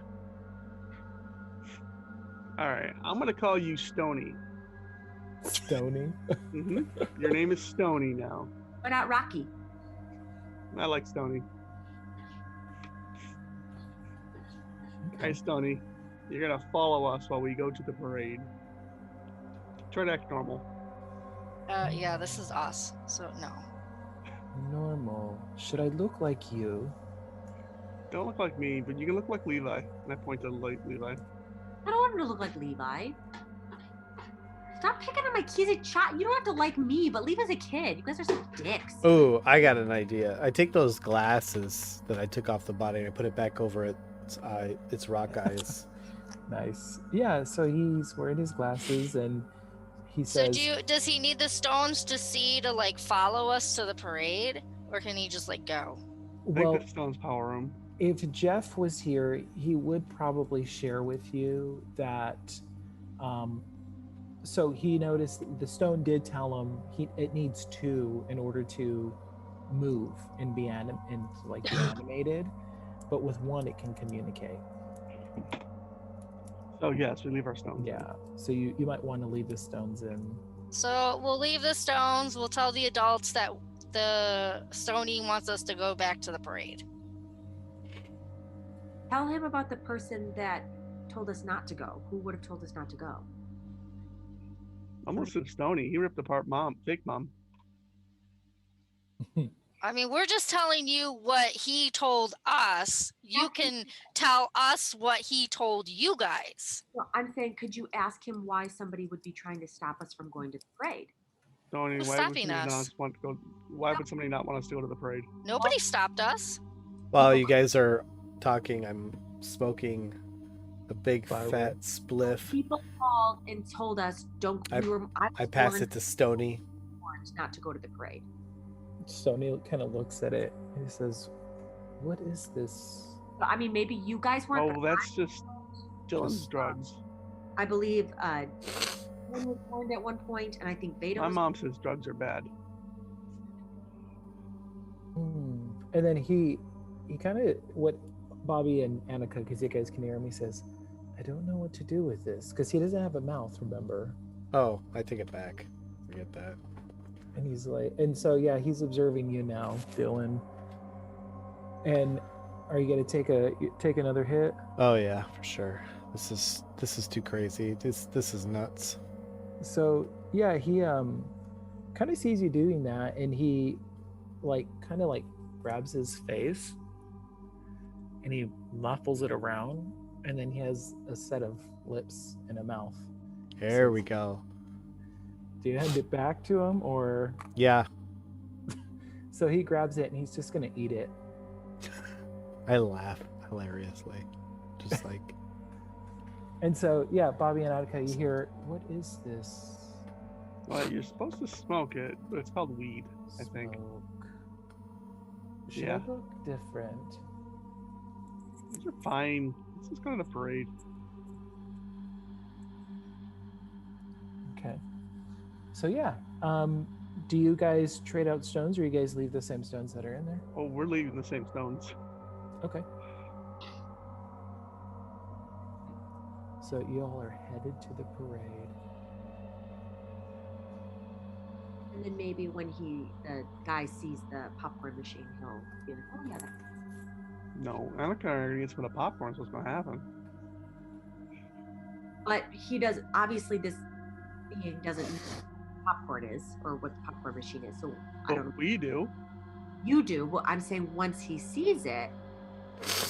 [SPEAKER 4] Alright, I'm gonna call you Stony.
[SPEAKER 5] Stony.
[SPEAKER 4] Your name is Stony now.
[SPEAKER 1] Why not Rocky?
[SPEAKER 4] I like Stony. Hey, Stony, you're gonna follow us while we go to the parade. Try to act normal.
[SPEAKER 8] Yeah, this is us. So no.
[SPEAKER 5] Normal. Should I look like you?
[SPEAKER 4] Don't look like me, but you can look like Levi. And I point to Levi.
[SPEAKER 1] I don't want him to look like Levi. Stop picking on my kids. You don't have to like me, but Levi's a kid. You guys are some dicks.
[SPEAKER 2] Oh, I got an idea. I take those glasses that I took off the body and I put it back over its rock eyes.
[SPEAKER 5] Nice. Yeah, so he's wearing his glasses and he says...
[SPEAKER 8] So does he need the stones to see to like follow us to the parade? Or can he just like go?
[SPEAKER 4] I think the stones power him.
[SPEAKER 5] If Jeff was here, he would probably share with you that so he noticed the stone did tell him it needs 2 in order to move and be animated, but with 1 it can communicate.
[SPEAKER 4] So yes, we leave our stones.
[SPEAKER 5] Yeah. So you might want to leave the stones in.
[SPEAKER 8] So we'll leave the stones. We'll tell the adults that the Stony wants us to go back to the parade.
[SPEAKER 1] Tell him about the person that told us not to go. Who would have told us not to go?
[SPEAKER 4] Almost said Stony. He ripped apart fake mom.
[SPEAKER 8] I mean, we're just telling you what he told us. You can tell us what he told you guys.
[SPEAKER 1] Well, I'm saying, could you ask him why somebody would be trying to stop us from going to the parade?
[SPEAKER 4] Stony,
[SPEAKER 8] Who's
[SPEAKER 4] why
[SPEAKER 8] stopping
[SPEAKER 4] would
[SPEAKER 8] us?
[SPEAKER 4] Why would somebody not want us to go to the parade?
[SPEAKER 8] Nobody stopped us.
[SPEAKER 2] While you guys are talking, I'm smoking a big fat spliff.
[SPEAKER 1] People called and told us,
[SPEAKER 2] I pass it to Stony.
[SPEAKER 1] Not to go to the parade.
[SPEAKER 5] Stony kind of looks at it and he says, "What is this?"
[SPEAKER 1] I mean, maybe you guys weren't.
[SPEAKER 4] Oh, that's just Dylan's drugs.
[SPEAKER 1] I believe Dylan was warned at one point, and I think Veda
[SPEAKER 4] My
[SPEAKER 1] was...
[SPEAKER 4] mom says drugs are bad.
[SPEAKER 5] And then he kind of, what Bobby and Annika, because you guys can hear him, he says, "I don't know what to do with this," because he doesn't have a mouth, remember?
[SPEAKER 2] Oh, I take it back. Forget that.
[SPEAKER 5] And he's like, and so yeah, he's observing you now, Dylan. And are you gonna take another hit?
[SPEAKER 2] Oh yeah, for sure. This is too crazy. This is nuts.
[SPEAKER 5] So yeah, he kind of sees you doing that, and he kind of grabs his face and he muffles it around, and then he has a set of lips and a mouth.
[SPEAKER 2] There we go.
[SPEAKER 5] Do you hand it back to him, or?
[SPEAKER 2] Yeah.
[SPEAKER 5] So he grabs it and he's just gonna eat it.
[SPEAKER 2] I laugh hilariously, just like.
[SPEAKER 5] And so yeah, Bobby and Attica, you hear, "What is this?"
[SPEAKER 4] Well, you're supposed to smoke it, but it's called weed, I think.
[SPEAKER 5] Should
[SPEAKER 4] Yeah.
[SPEAKER 5] it look different?
[SPEAKER 4] These are fine. Let's just go to the parade.
[SPEAKER 5] Okay. So yeah, do you guys trade out stones, or you guys leave the same stones that are in there?
[SPEAKER 4] Oh, we're leaving the same stones.
[SPEAKER 5] Okay. So you all are headed to the parade.
[SPEAKER 1] And then maybe when the guy sees the popcorn machine, he'll be like, "Oh yeah."
[SPEAKER 4] No, Annika already gets what a popcorn's what's gonna happen.
[SPEAKER 1] But he does. Obviously, he doesn't know what popcorn is or what the popcorn machine is. So I don't know.
[SPEAKER 4] We do.
[SPEAKER 1] You do. Well, I'm saying once he sees it,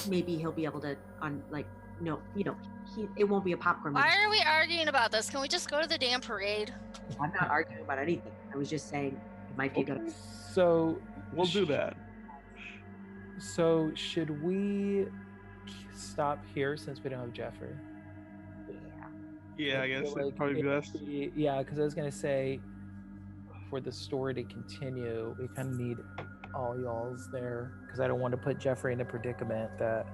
[SPEAKER 1] maybe he'll be able to it won't be a popcorn machine.
[SPEAKER 8] Why are we arguing about this? Can we just go to the damn parade?
[SPEAKER 1] I'm not arguing about anything. I was just saying it might be good.
[SPEAKER 5] So
[SPEAKER 4] we'll do that.
[SPEAKER 5] So should we stop here since we don't have Jeffrey?
[SPEAKER 4] Yeah, I guess that'd probably be best.
[SPEAKER 5] Yeah, because I was gonna say, for the story to continue, we kind of need all y'all's there, because I don't want to put Jeffrey in a predicament that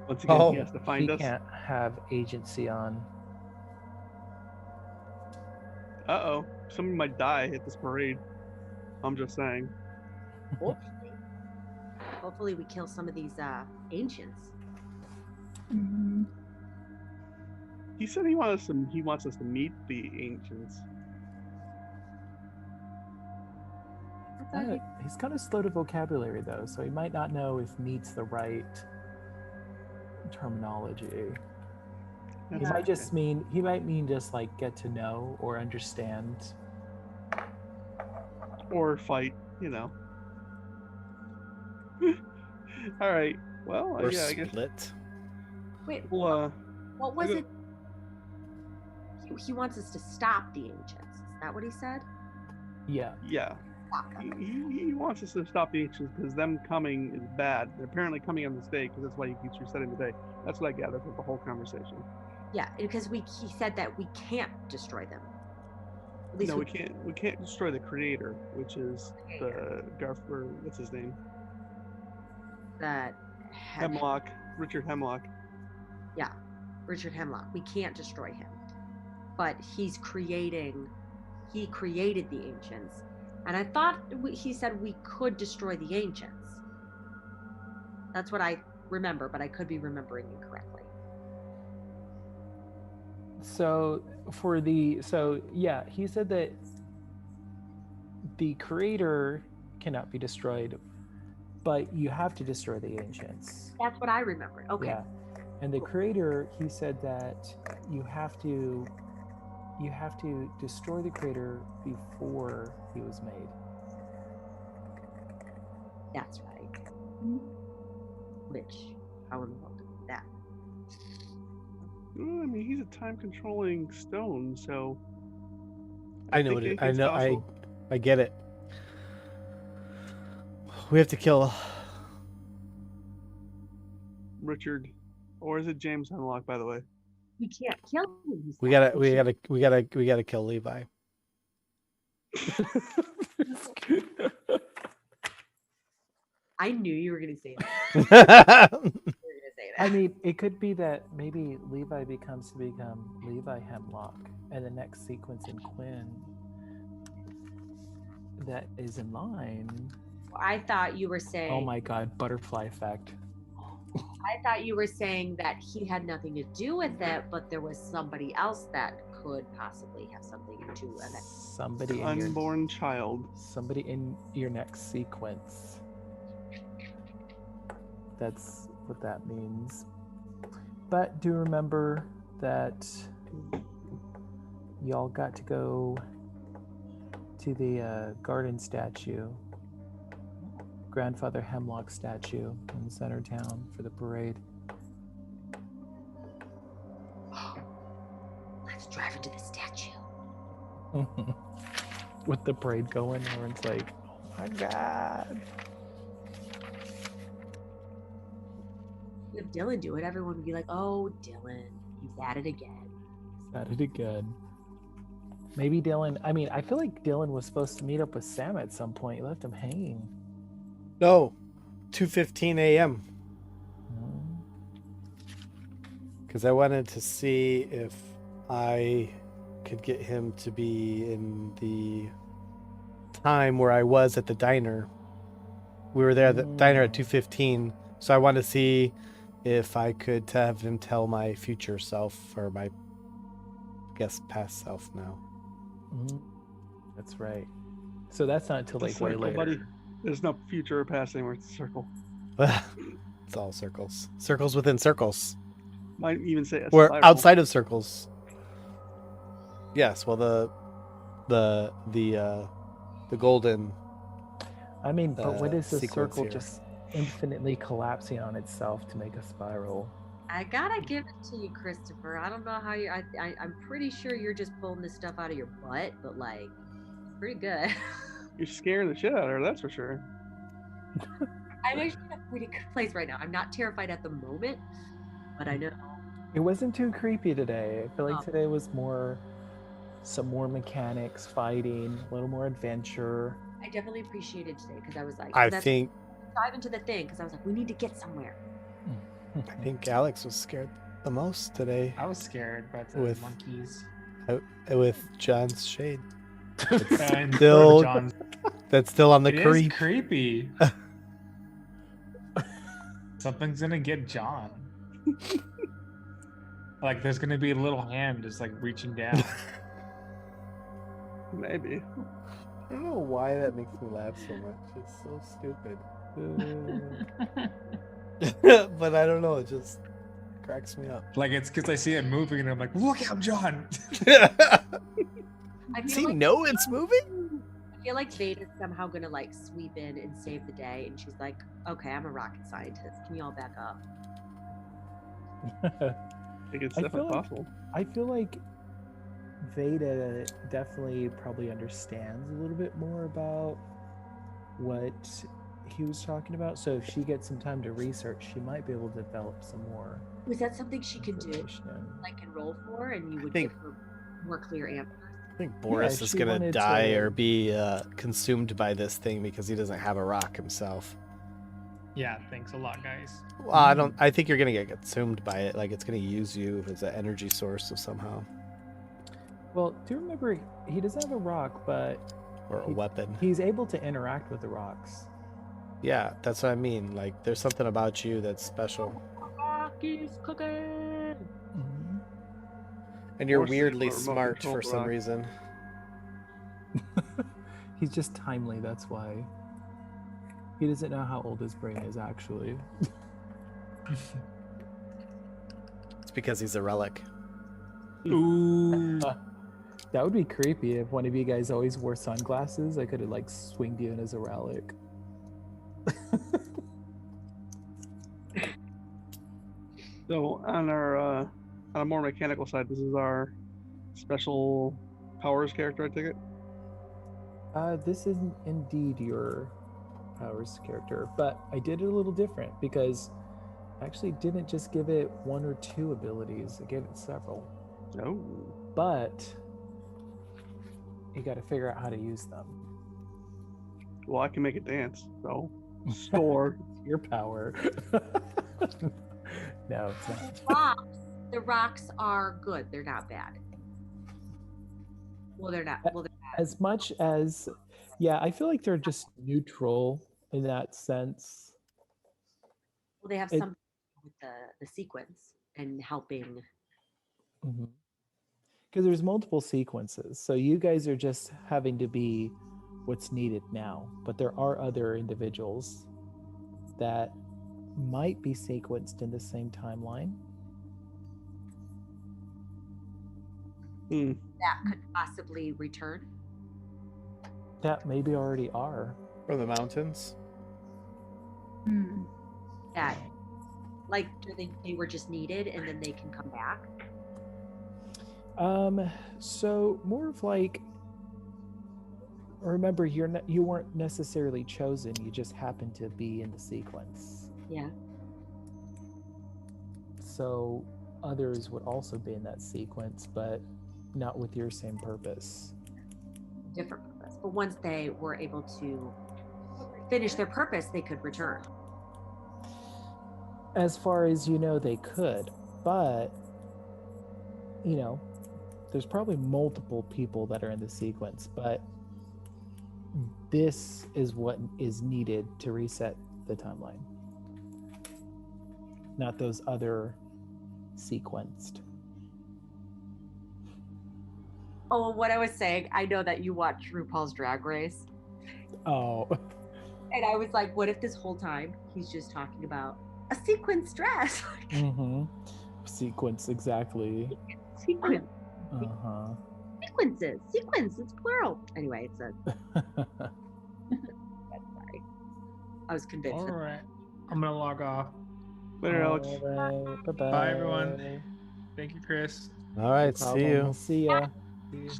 [SPEAKER 4] once again he has to find us.
[SPEAKER 5] He can't have agency on.
[SPEAKER 4] Uh-oh, somebody might die at this parade. I'm just saying.
[SPEAKER 1] Hopefully we kill some of these ancients.
[SPEAKER 4] He said he wants us to meet the ancients.
[SPEAKER 5] He's kind of slow to vocabulary though, so he might not know if meet's the right terminology. He might just mean just like get to know or understand.
[SPEAKER 4] Or fight, you know. All right. Well,
[SPEAKER 2] Or
[SPEAKER 4] yeah, I guess.
[SPEAKER 2] split.
[SPEAKER 1] Wait,
[SPEAKER 4] Well,
[SPEAKER 1] what was it? He wants us to stop the ancients. Is that what he said?
[SPEAKER 5] Yeah.
[SPEAKER 4] Yeah.
[SPEAKER 1] Stop them.
[SPEAKER 4] He wants us to stop the ancients because them coming is bad. They're apparently coming on this day because that's why he keeps resetting the day. That's what I gathered from the whole conversation.
[SPEAKER 1] Yeah, because he said that we can't destroy them. At least
[SPEAKER 4] No, we can't destroy the creator, which is the Garfer. What's his name?
[SPEAKER 1] That
[SPEAKER 4] Hemlock. Richard Hemlock.
[SPEAKER 1] Yeah, Richard Hemlock. We can't destroy him, but he created the ancients, and I thought he said we could destroy the ancients. That's what I remember, but I could be remembering incorrectly.
[SPEAKER 5] So he said that the creator cannot be destroyed, but you have to destroy the ancients.
[SPEAKER 1] That's what I remember. Okay.
[SPEAKER 5] Yeah. And the creator, he said that you have to destroy the creator before he was made.
[SPEAKER 1] That's right. Which, how in the world did that?
[SPEAKER 4] Well, I mean, he's a time-controlling stone, so.
[SPEAKER 2] I know it. I know. I get it. We have to kill
[SPEAKER 4] Richard, or is it James Hemlock? By the way,
[SPEAKER 1] We can't kill him.
[SPEAKER 2] We gotta kill Levi.
[SPEAKER 1] I knew you were going to say that.
[SPEAKER 5] I mean, it could be that maybe Levi becomes Levi Hemlock, and the next sequence in Quinn that is in line.
[SPEAKER 1] I thought you were saying.
[SPEAKER 5] Oh my God, butterfly effect.
[SPEAKER 1] I thought you were saying that he had nothing to do with it, but there was somebody else that could possibly have something to do with it.
[SPEAKER 5] Somebody
[SPEAKER 4] unborn child.
[SPEAKER 5] Somebody in your next sequence. That's what that means. But do remember that y'all got to go to the garden statue, Grandfather Hemlock statue in center town for the parade.
[SPEAKER 1] Let's drive into the statue.
[SPEAKER 5] With the parade going, everyone's like, oh my God.
[SPEAKER 1] If Dylan do it, everyone would be like, oh, Dylan, he's at it again.
[SPEAKER 5] Maybe Dylan, I mean, I feel like Dylan was supposed to meet up with Sam at some point. You left him hanging.
[SPEAKER 2] No, 2:15 a.m. Because I wanted to see if I could get him to be in the time where I was at the diner. We were there at the diner at 2:15, so I wanted to see if I could have him tell my future self, or my, I guess, past self now.
[SPEAKER 5] That's right. So that's not until like way later.
[SPEAKER 4] Buddy. There's no future or past anymore. It's a circle.
[SPEAKER 2] It's all circles. Circles within circles.
[SPEAKER 4] Might even say a
[SPEAKER 2] or
[SPEAKER 4] spiral.
[SPEAKER 2] outside of circles. Yes. Well, the golden.
[SPEAKER 5] I mean, but what is the
[SPEAKER 2] sequence
[SPEAKER 5] circle
[SPEAKER 2] here.
[SPEAKER 5] just infinitely collapsing on itself to make a spiral?
[SPEAKER 1] I gotta give it to you, Christopher. I don't know how you. I'm pretty sure you're just pulling this stuff out of your butt, but like, pretty good.
[SPEAKER 4] You're scaring the shit out of her, that's for sure.
[SPEAKER 1] I'm actually in a pretty good place right now. I'm not terrified at the moment, but I know.
[SPEAKER 5] It wasn't too creepy today. I feel like today was some more mechanics, fighting, a little more adventure.
[SPEAKER 1] I definitely appreciated today because I was like,
[SPEAKER 2] I think
[SPEAKER 1] dive into the thing because I was like, we need to get somewhere.
[SPEAKER 2] I think Alex was scared the most today.
[SPEAKER 3] I was scared by the monkeys.
[SPEAKER 2] With John's shade.
[SPEAKER 3] And
[SPEAKER 2] Still,
[SPEAKER 3] John's,
[SPEAKER 2] that's still on the
[SPEAKER 3] it
[SPEAKER 2] creep.
[SPEAKER 3] is creepy. Something's gonna get John. Like there's gonna be a little hand just like reaching down.
[SPEAKER 4] Maybe.
[SPEAKER 2] I don't know why that makes me laugh so much. It's so stupid. But I don't know. It just cracks me up.
[SPEAKER 3] Like it's because I see it moving and I'm like, look out, John.
[SPEAKER 1] I
[SPEAKER 2] Does
[SPEAKER 1] feel
[SPEAKER 2] he
[SPEAKER 1] like
[SPEAKER 2] know it's moving?
[SPEAKER 1] I feel like Veda's somehow gonna like sweep in and save the day, and she's like, "Okay, I'm a rocket scientist. Can you all back up?"
[SPEAKER 4] I think it's definitely possible.
[SPEAKER 5] I feel like Veda definitely probably understands a little bit more about what he was talking about. So if she gets some time to research, she might be able to develop some more.
[SPEAKER 1] Was that something she could do,
[SPEAKER 5] information.
[SPEAKER 1] like enroll for, and you would
[SPEAKER 2] think-
[SPEAKER 1] give her more clear answers?
[SPEAKER 2] I think Boris
[SPEAKER 5] if
[SPEAKER 2] is
[SPEAKER 5] she
[SPEAKER 2] gonna
[SPEAKER 5] wanted
[SPEAKER 2] die
[SPEAKER 5] to-
[SPEAKER 2] or be consumed by this thing because he doesn't have a rock himself.
[SPEAKER 3] Yeah, thanks a lot, guys.
[SPEAKER 2] Well, I don't. I think you're gonna get consumed by it. Like it's gonna use you as an energy source of somehow,
[SPEAKER 5] Well, do you remember he doesn't have a rock, but
[SPEAKER 2] or a weapon.
[SPEAKER 5] he's able to interact with the rocks.
[SPEAKER 2] Yeah, that's what I mean. Like there's something about you that's special,
[SPEAKER 1] Rocky's cooking.
[SPEAKER 5] Mm-hmm.
[SPEAKER 2] and you're
[SPEAKER 4] Or sleep
[SPEAKER 2] weirdly
[SPEAKER 4] or remote
[SPEAKER 2] smart
[SPEAKER 4] control
[SPEAKER 2] for some
[SPEAKER 4] rock.
[SPEAKER 2] reason.
[SPEAKER 5] He's just timely, that's why. He doesn't know how old his brain is actually.
[SPEAKER 2] It's because he's a relic.
[SPEAKER 3] Ooh.
[SPEAKER 5] That would be creepy if one of you guys always wore sunglasses. I could have like swinged you in as a relic.
[SPEAKER 4] So on our on a more mechanical side, this is our special powers character, I take it.
[SPEAKER 5] This is indeed your powers character, but I did it a little different because I actually didn't just give it one or two abilities. I gave it several.
[SPEAKER 4] Oh.
[SPEAKER 5] But you got to figure out how to use them.
[SPEAKER 4] Well, I can make it dance, so store.
[SPEAKER 5] Your power. No, it's not.
[SPEAKER 1] Rocks. The rocks are good. They're not bad. Well, they're not. Well, they're not.
[SPEAKER 5] As much as, yeah, I feel like they're just neutral in that sense.
[SPEAKER 1] Well, they have
[SPEAKER 5] It-
[SPEAKER 1] something with the sequence and helping.
[SPEAKER 5] Because there's multiple sequences. So you guys are just having to be what's needed now. But there are other individuals that might be sequenced in the same timeline.
[SPEAKER 1] That could possibly return.
[SPEAKER 5] That maybe already are.
[SPEAKER 2] From the mountains.
[SPEAKER 9] Hmm.
[SPEAKER 1] That, like, do they were just needed and then they can come back.
[SPEAKER 5] So more of like, remember you weren't necessarily chosen, you just happened to be in the sequence.
[SPEAKER 1] Yeah.
[SPEAKER 5] So others would also be in that sequence, but not with your same purpose.
[SPEAKER 1] Different purpose. But once they were able to finish their purpose, they could return.
[SPEAKER 5] As far as you know, they could, but you know, there's probably multiple people that are in the sequence, but this is what is needed to reset the timeline, not those other sequenced.
[SPEAKER 1] Oh, what I was saying, I know that you watch RuPaul's Drag Race.
[SPEAKER 5] Oh,
[SPEAKER 1] And I was like, what if this whole time he's just talking about a sequence dress?
[SPEAKER 5] sequence, exactly.
[SPEAKER 1] Sequence.
[SPEAKER 5] Uh-huh.
[SPEAKER 1] Sequence, it's plural. Anyway, it's a. Sorry. I was convinced.
[SPEAKER 3] All right. I'm going to log off.
[SPEAKER 4] Later, Alex.
[SPEAKER 5] All right, bye-bye.
[SPEAKER 3] Bye, everyone. Thank you, Chris.
[SPEAKER 2] All right,
[SPEAKER 5] No
[SPEAKER 2] see
[SPEAKER 5] problem.
[SPEAKER 2] you.
[SPEAKER 5] We'll see ya.
[SPEAKER 3] See you.